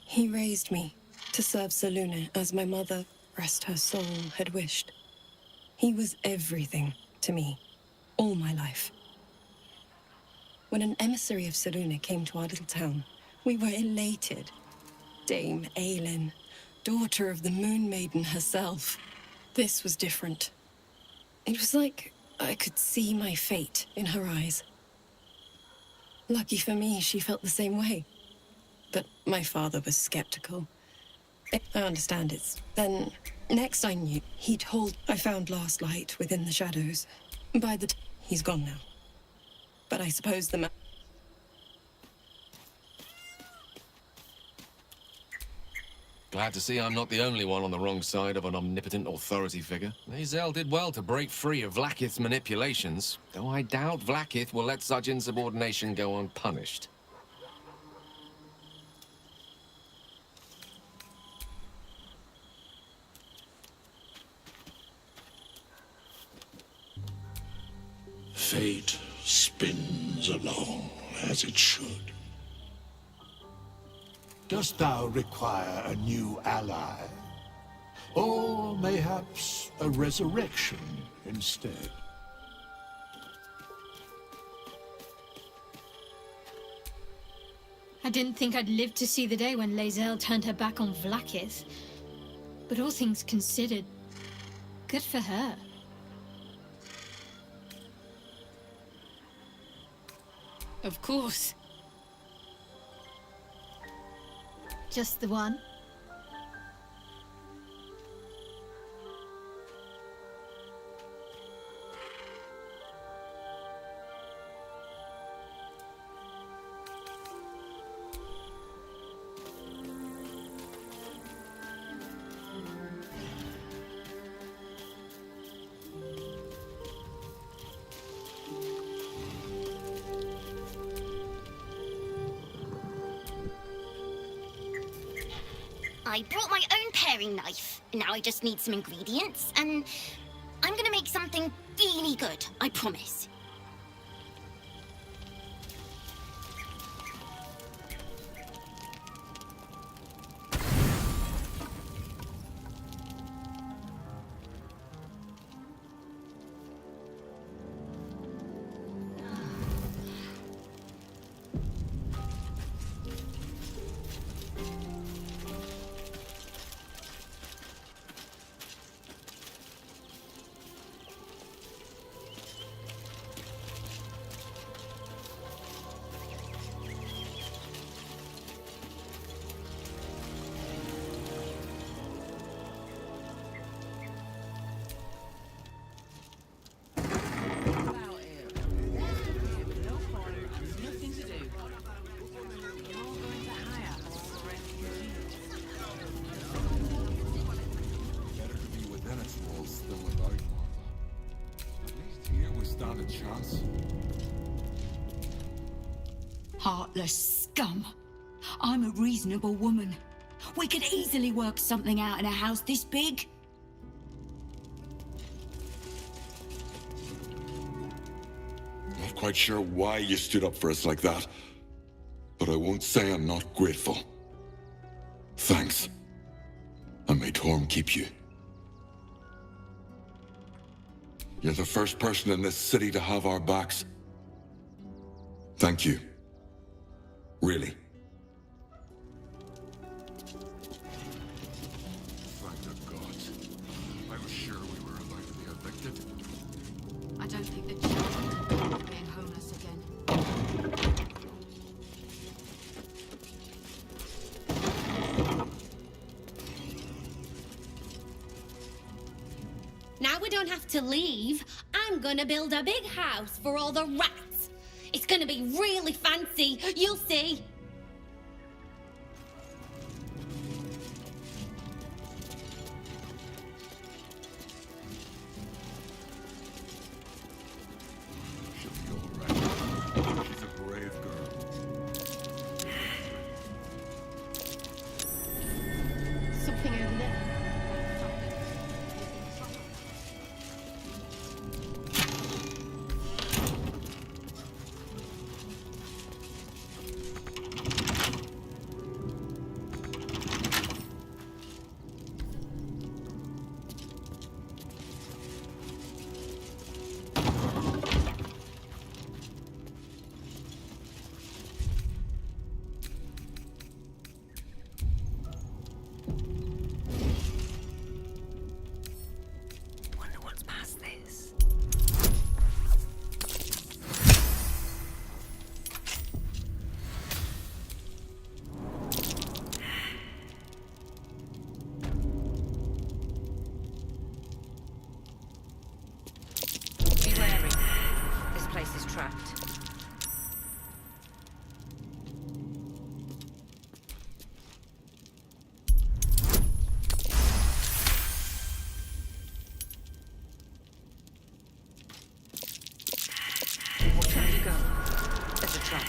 He raised me to serve Selûne as my mother, rest her soul, had wished. He was everything to me, all my life. When an emissary of Selûne came to our little town, we were elated. Dame Aelin, daughter of the Moon Maiden herself. This was different. It was like I could see my fate in her eyes. Lucky for me, she felt the same way. But my father was skeptical. I understand it. Then, next I knew, he told I found last light within the shadows. By the he's gone now. But I suppose the Glad to see I'm not the only one on the wrong side of an omnipotent authority figure. Lae'zel did well to break free of Vlaakith's manipulations, though I doubt Vlaakith will let such insubordination go unpunished. Fate spins along as it should. Dost thou require a new ally? Or mayhaps a resurrection instead? I didn't think I'd live to see the day when Lae'zel turned her back on Vlaakith. But all things considered, good for her. Of course. Just the one? I brought my own paring knife. Now I just need some ingredients, and I'm gonna make something really good, I promise. Heartless scum. I'm a reasonable woman. We could easily work something out in a house this big. Not quite sure why you stood up for us like that, but I won't say I'm not grateful. Thanks. And may Torm keep you. You're the first person in this city to have our backs. Thank you. Really. Thank the gods. I was sure we were about to be evicted. I don't think the children can be being homeless again. Now we don't have to leave. I'm gonna build a big house for all the rats. It's gonna be really fancy. You'll see. She'll be all right. She's a brave girl. Something over there. Trapped. Watch where you go. There's a trap.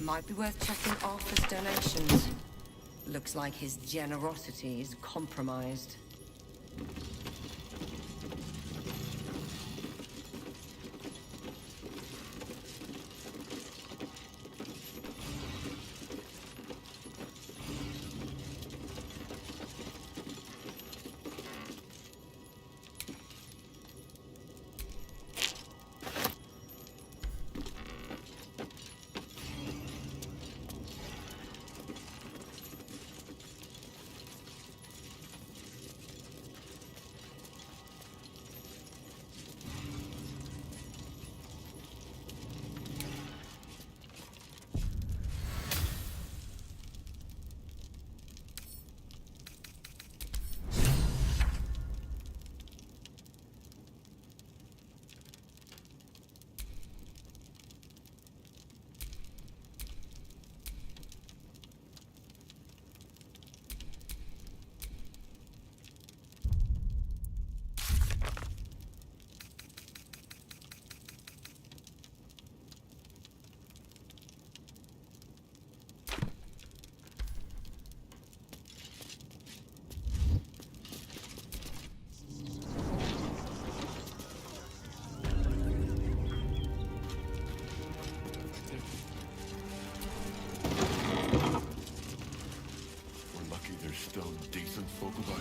Might be worth checking Arthur's donations. Looks like his generosity is compromised. Still decent folk about.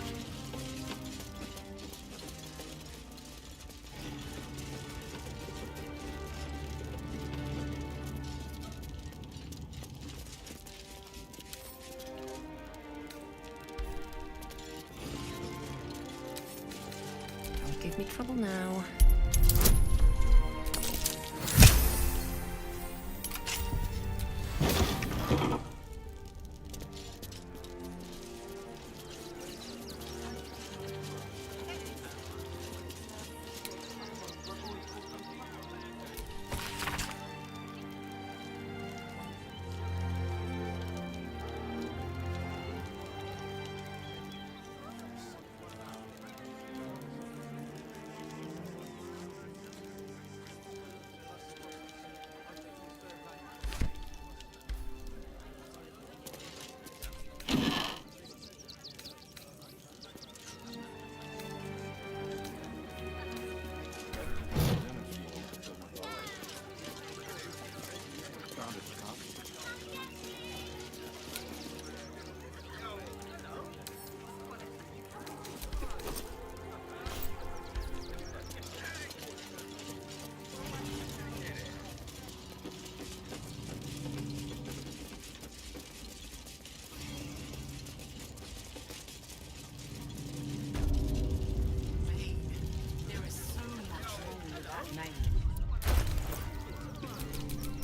Don't give me trouble now.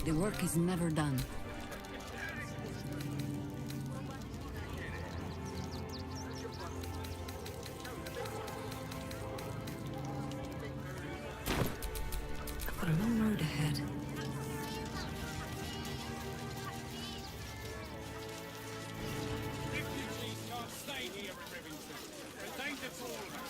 The work is never done. I've got a long road ahead. Refugees can't stay here in Rivington. They're danger to all of us.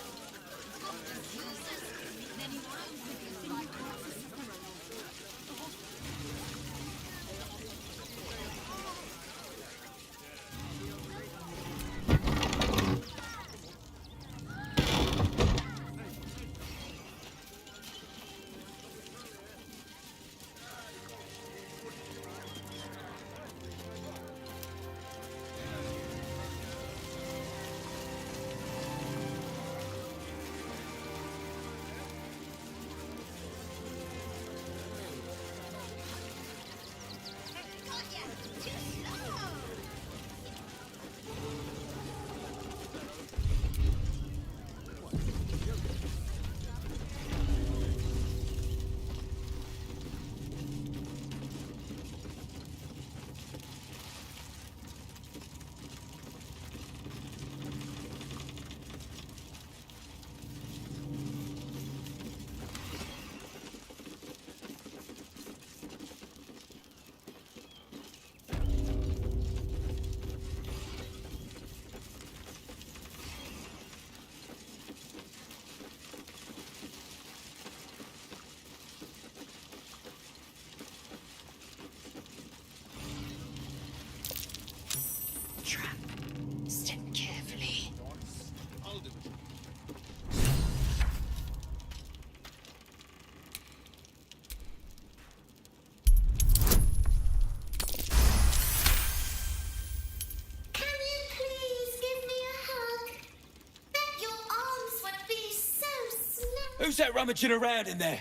Who's that rummaging around in there?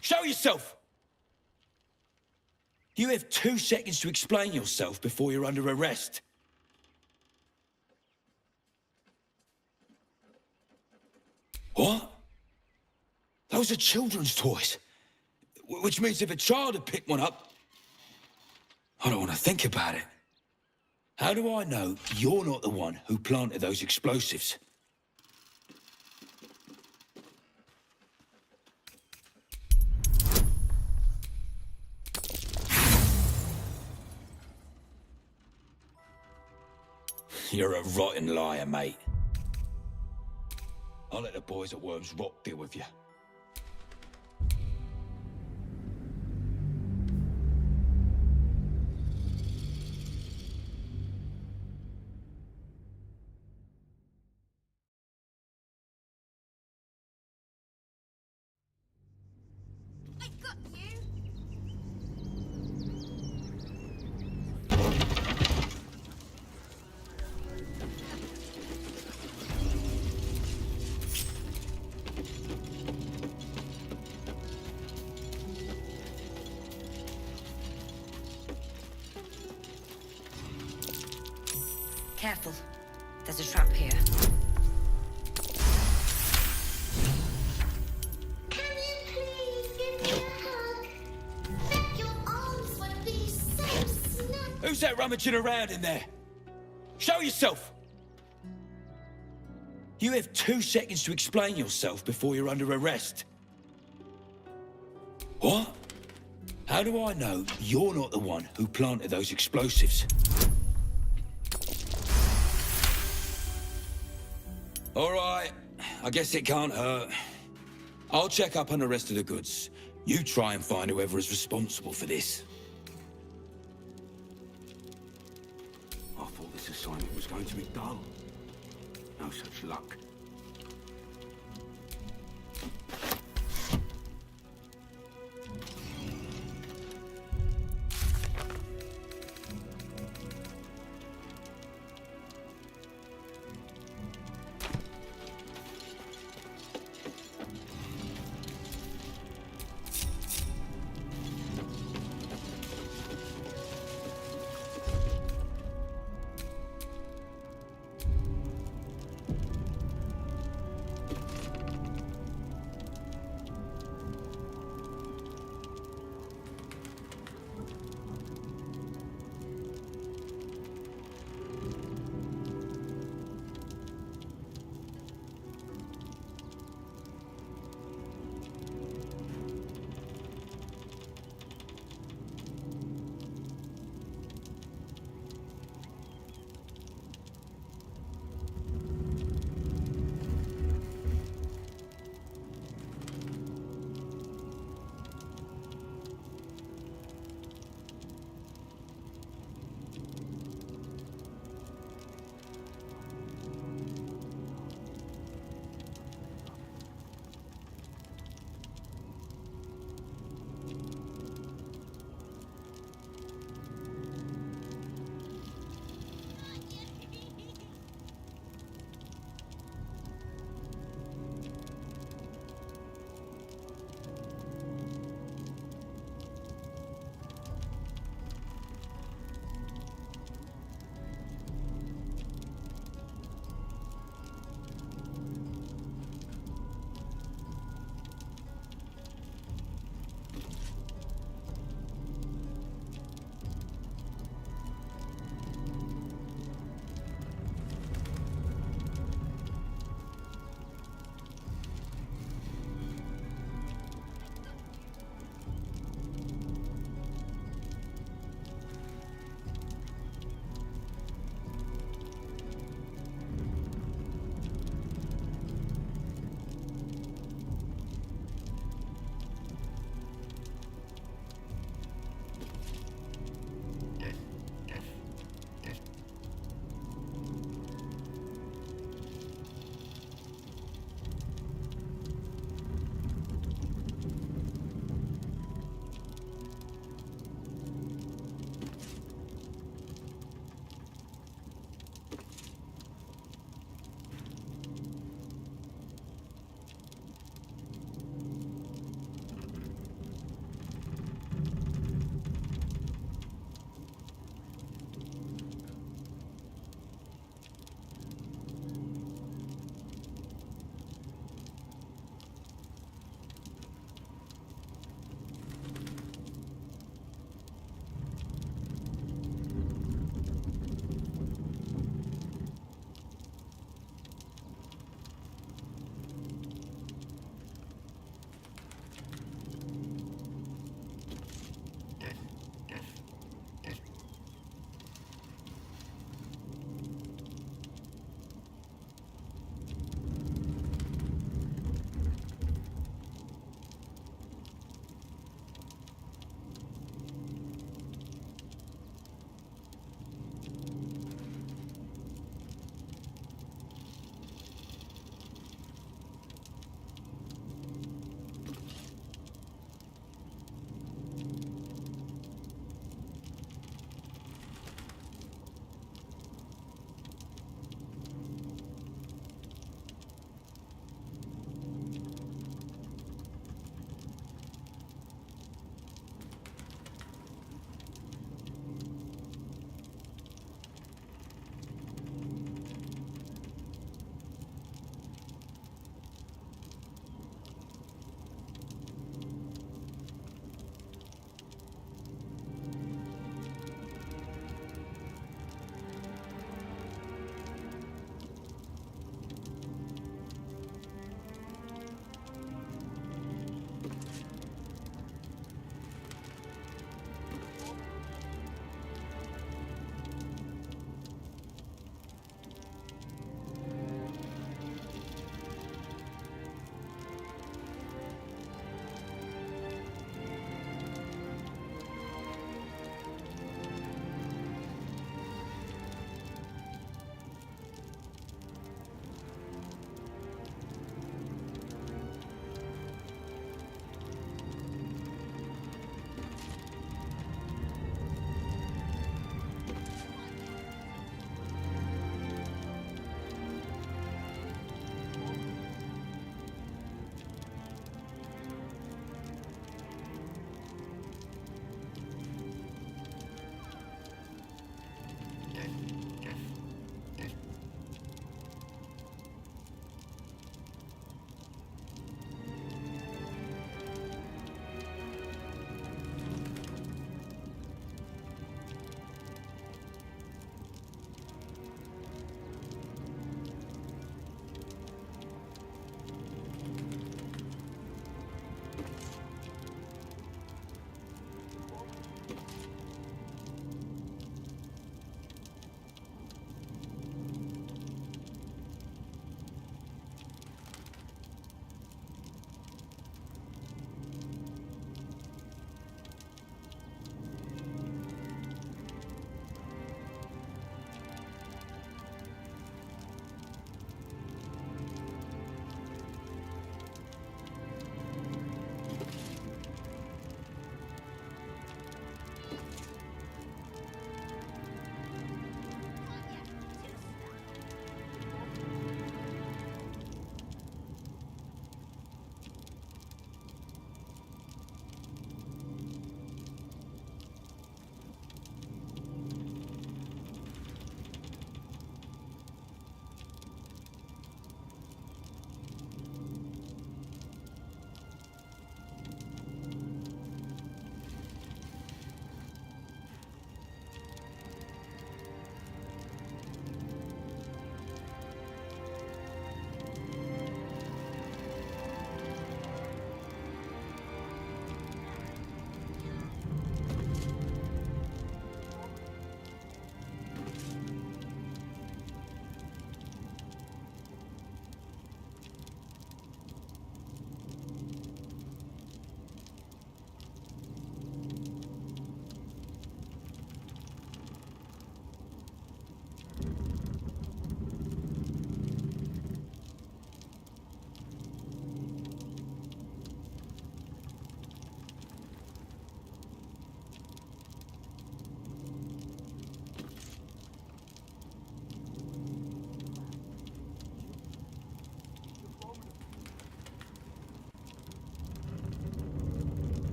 Show yourself! You have 2 seconds to explain yourself before you're under arrest. What? Those are children's toys. Which means if a child had picked one up... I don't want to think about it. How do I know you're not the one who planted those explosives? You're a rotten liar, mate. I'll let the boys at Worm's Rock deal with you. Careful. There's a trap here. Can you please give me a hug? Bet your arms would be so snug. Who's that rummaging around in there? Show yourself! You have 2 seconds to explain yourself before you're under arrest. What? How do I know you're not the one who planted those explosives? All right, I guess it can't hurt. I'll check up on the rest of the goods. You try and find whoever is responsible for this. I thought this assignment was going to be dull. No such luck.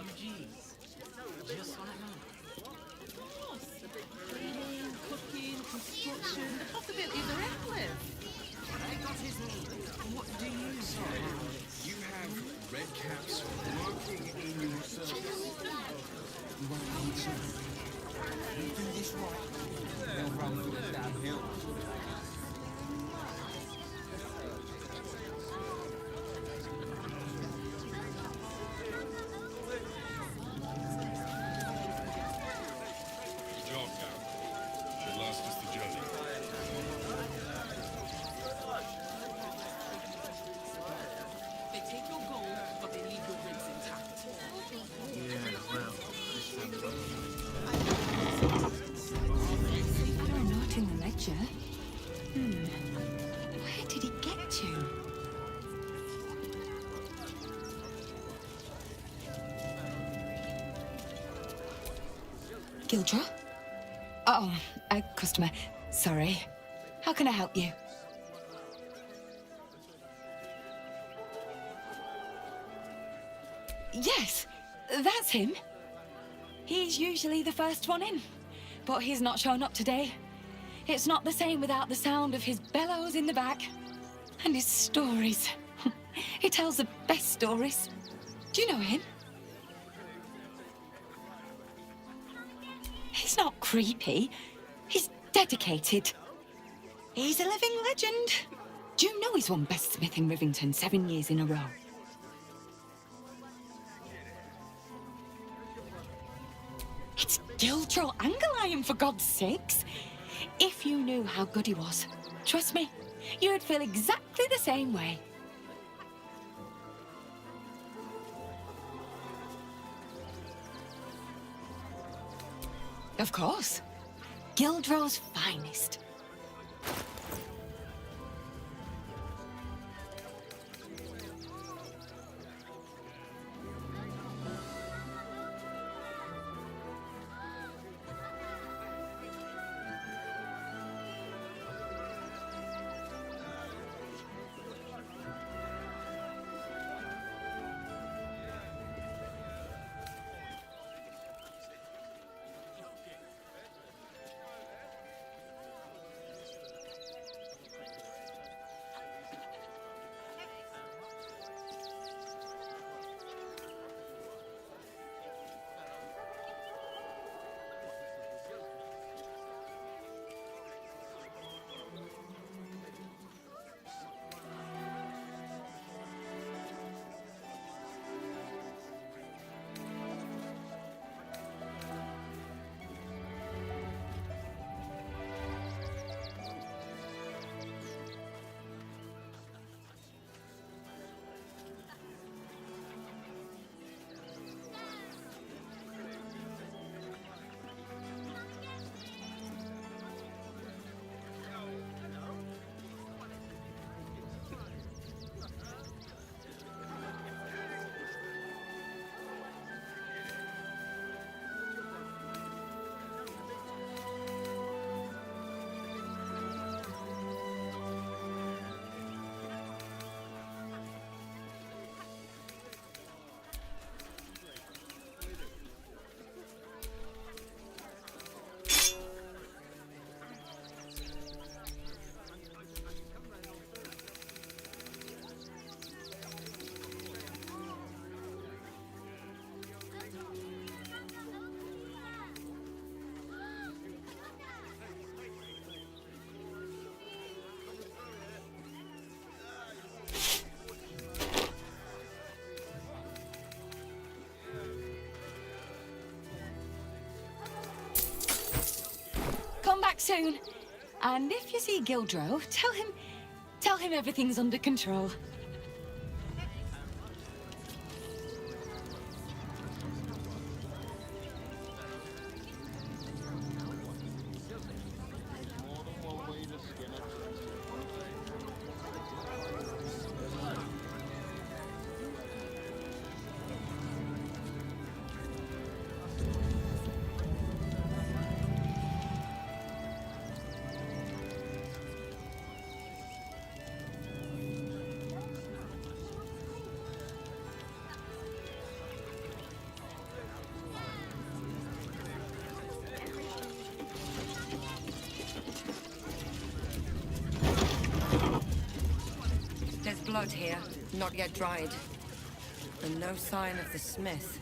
refugees. Just like me. Of course. Cleaning, cooking, construction, the possibilities are endless. I got his name. What do you know? You have red caps working in your service. You do this right, they'll run for the damn hill. Good job, Gareth. Should last us the journey. They take your gold, but they leave your ribs intact. Yeah, well, this sounds There are not in the ledger. Where did he get to? Gildra? Oh, a customer. Sorry. How can I help you? Yes, that's him. He's usually the first one in, but he's not shown up today. It's not the same without the sound of his bellows in the back. And his stories. He tells the best stories. Do you know him? He's not creepy. He's dedicated. He's a living legend. Do you know he's won Best Smith in Rivington 7 years in a row? It's Gildro Angelion, for God's sakes. If you knew how good he was, trust me, you'd feel exactly the same way. Of course. Gildro's finest. Come back soon. And if you see Gildro, tell him everything's under control. blood here, not yet dried. And no sign of the smith.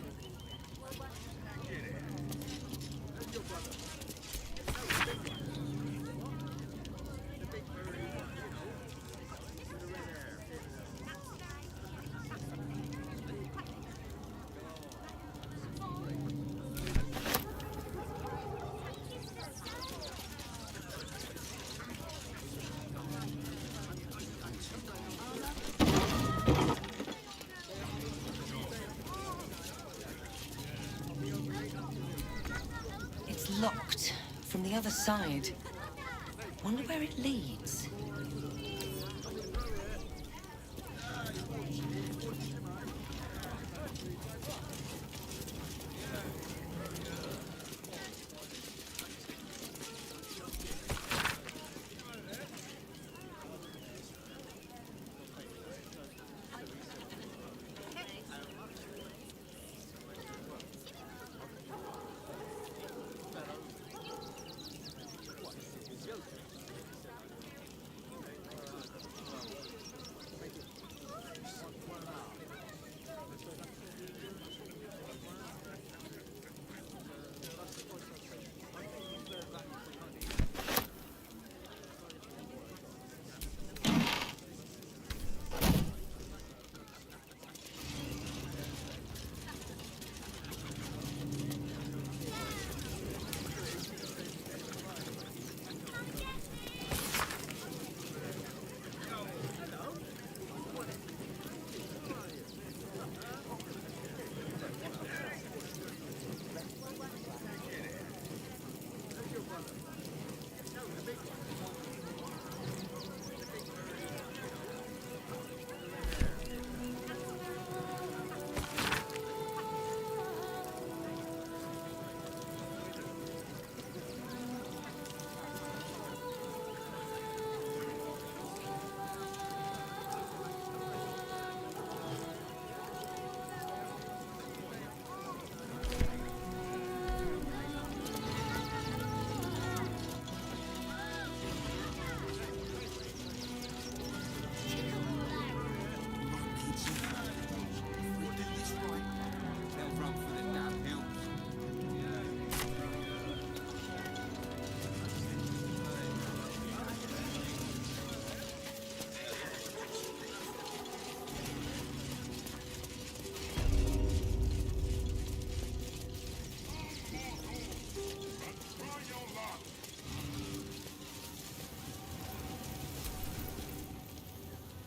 Locked from the other side. Wonder where it leads.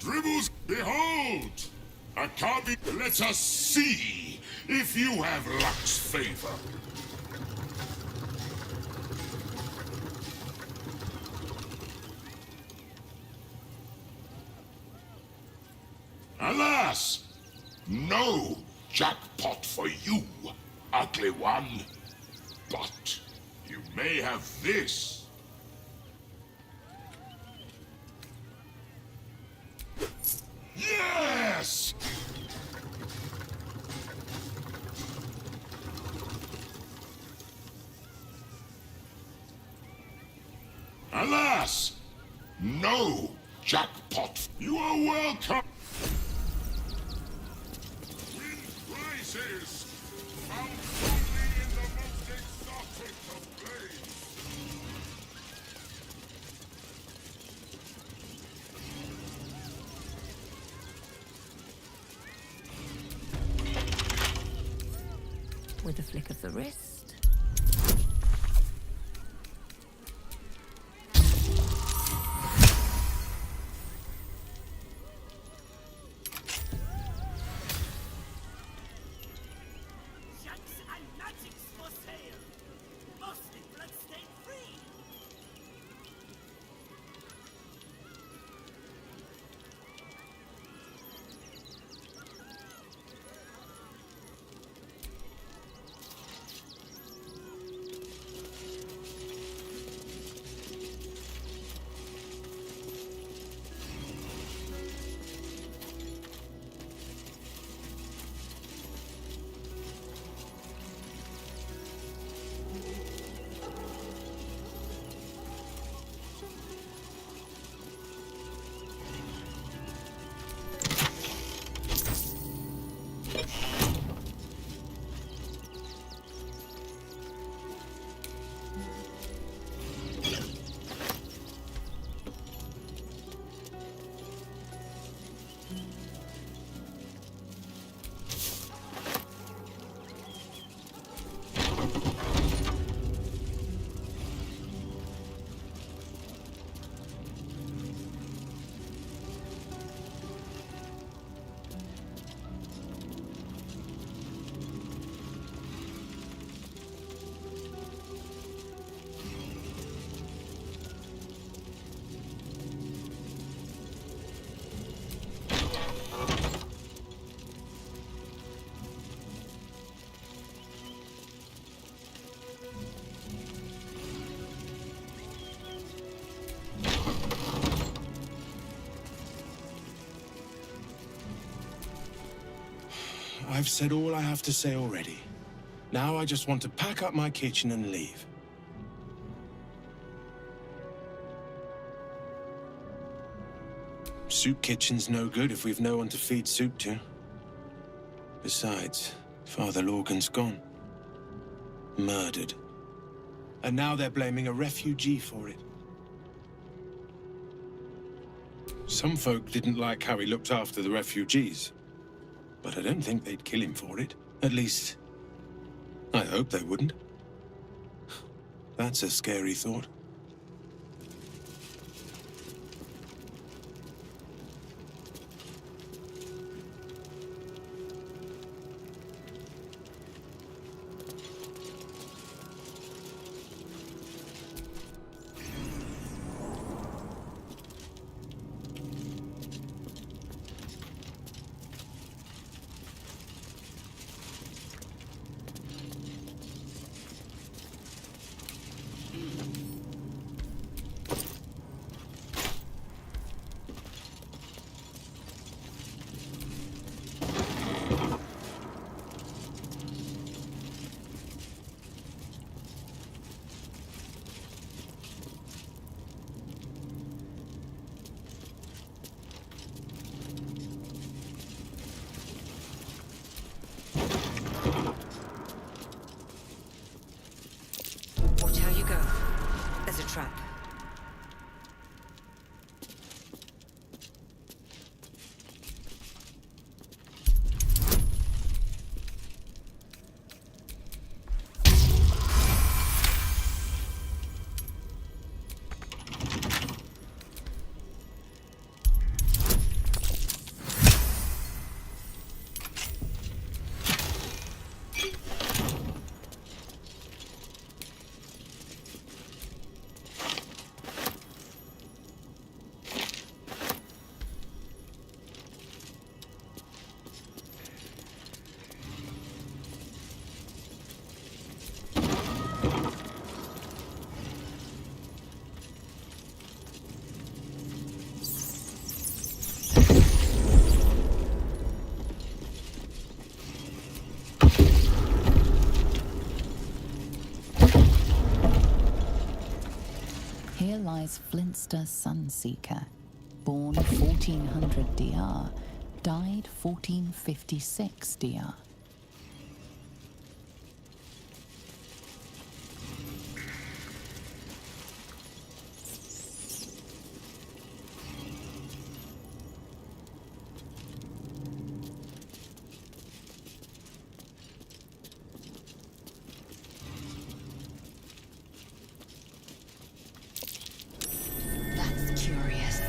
Dribbles, behold! A copy. Let us see if you have luck's favor. Alas! No jackpot for you, ugly one. But you may have this. Yes! Alas! No jackpot. You are welcome. Win prizes found only in the most exotic of places. With a flick of the wrist. I've said all I have to say already. Now I just want to pack up my kitchen and leave. Soup kitchen's no good if we've no one to feed soup to. Besides, Father Lorgan's gone. Murdered. And now they're blaming a refugee for it. Some folk didn't like how he looked after the refugees. But I don't think they'd kill him for it. At least, I hope they wouldn't. That's a scary thought. Watch how you go. There's a trap. Here lies Flintster Sunseeker, born 1400 DR, died 1456 DR. That's curious.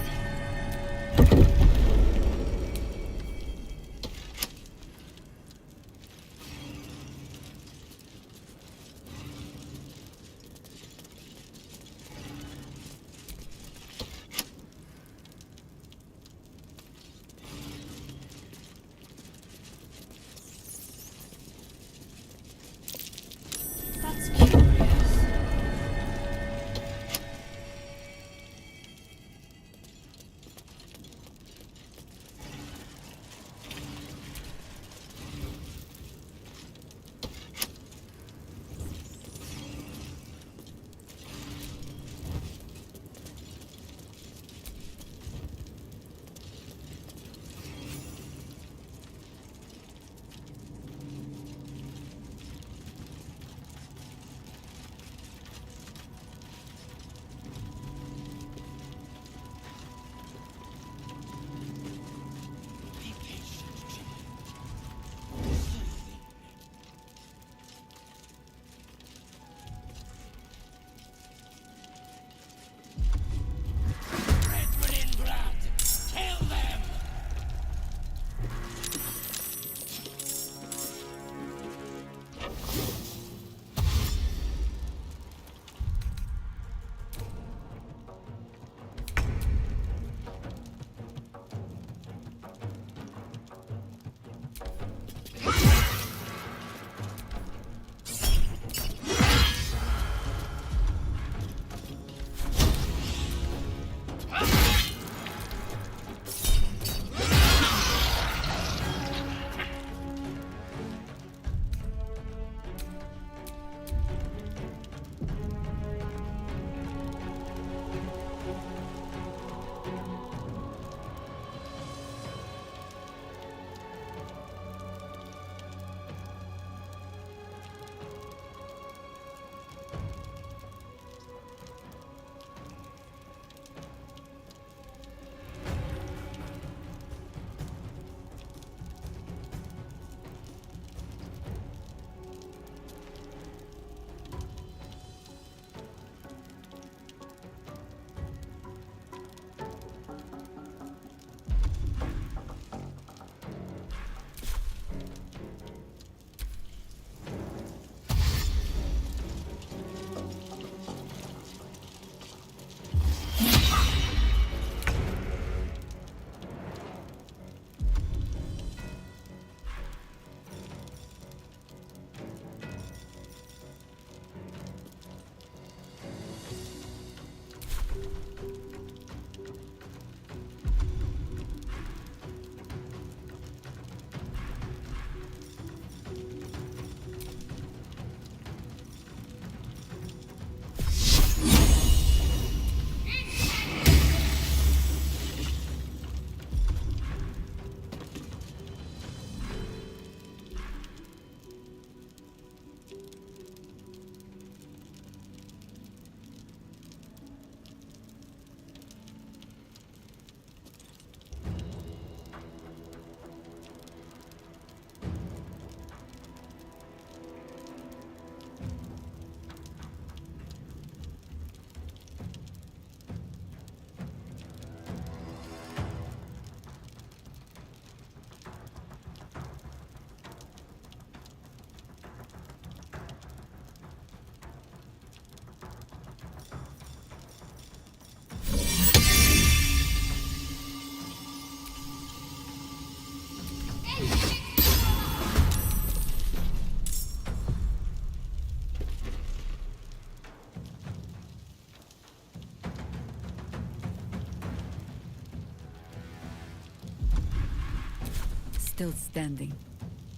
still standing,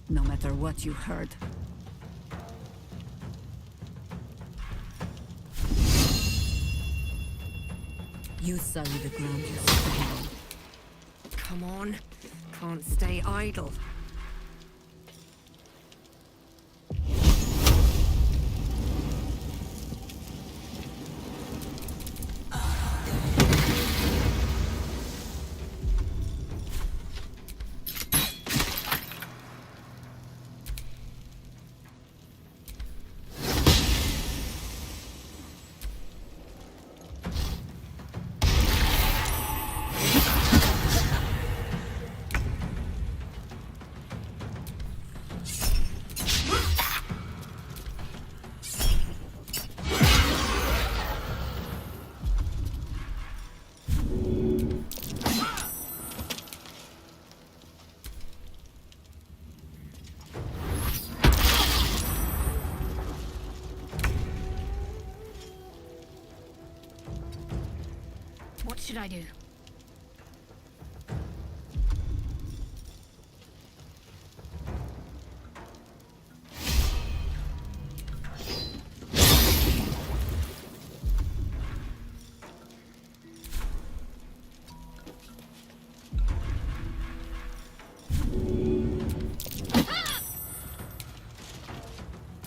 no matter what you heard. You sully the ground you stand on. Come on. Can't stay idle. What should I do?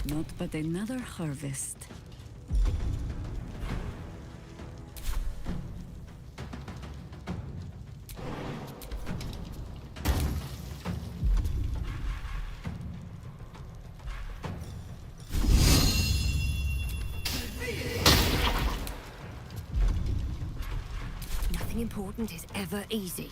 Not but another harvest. Nothing important is ever easy.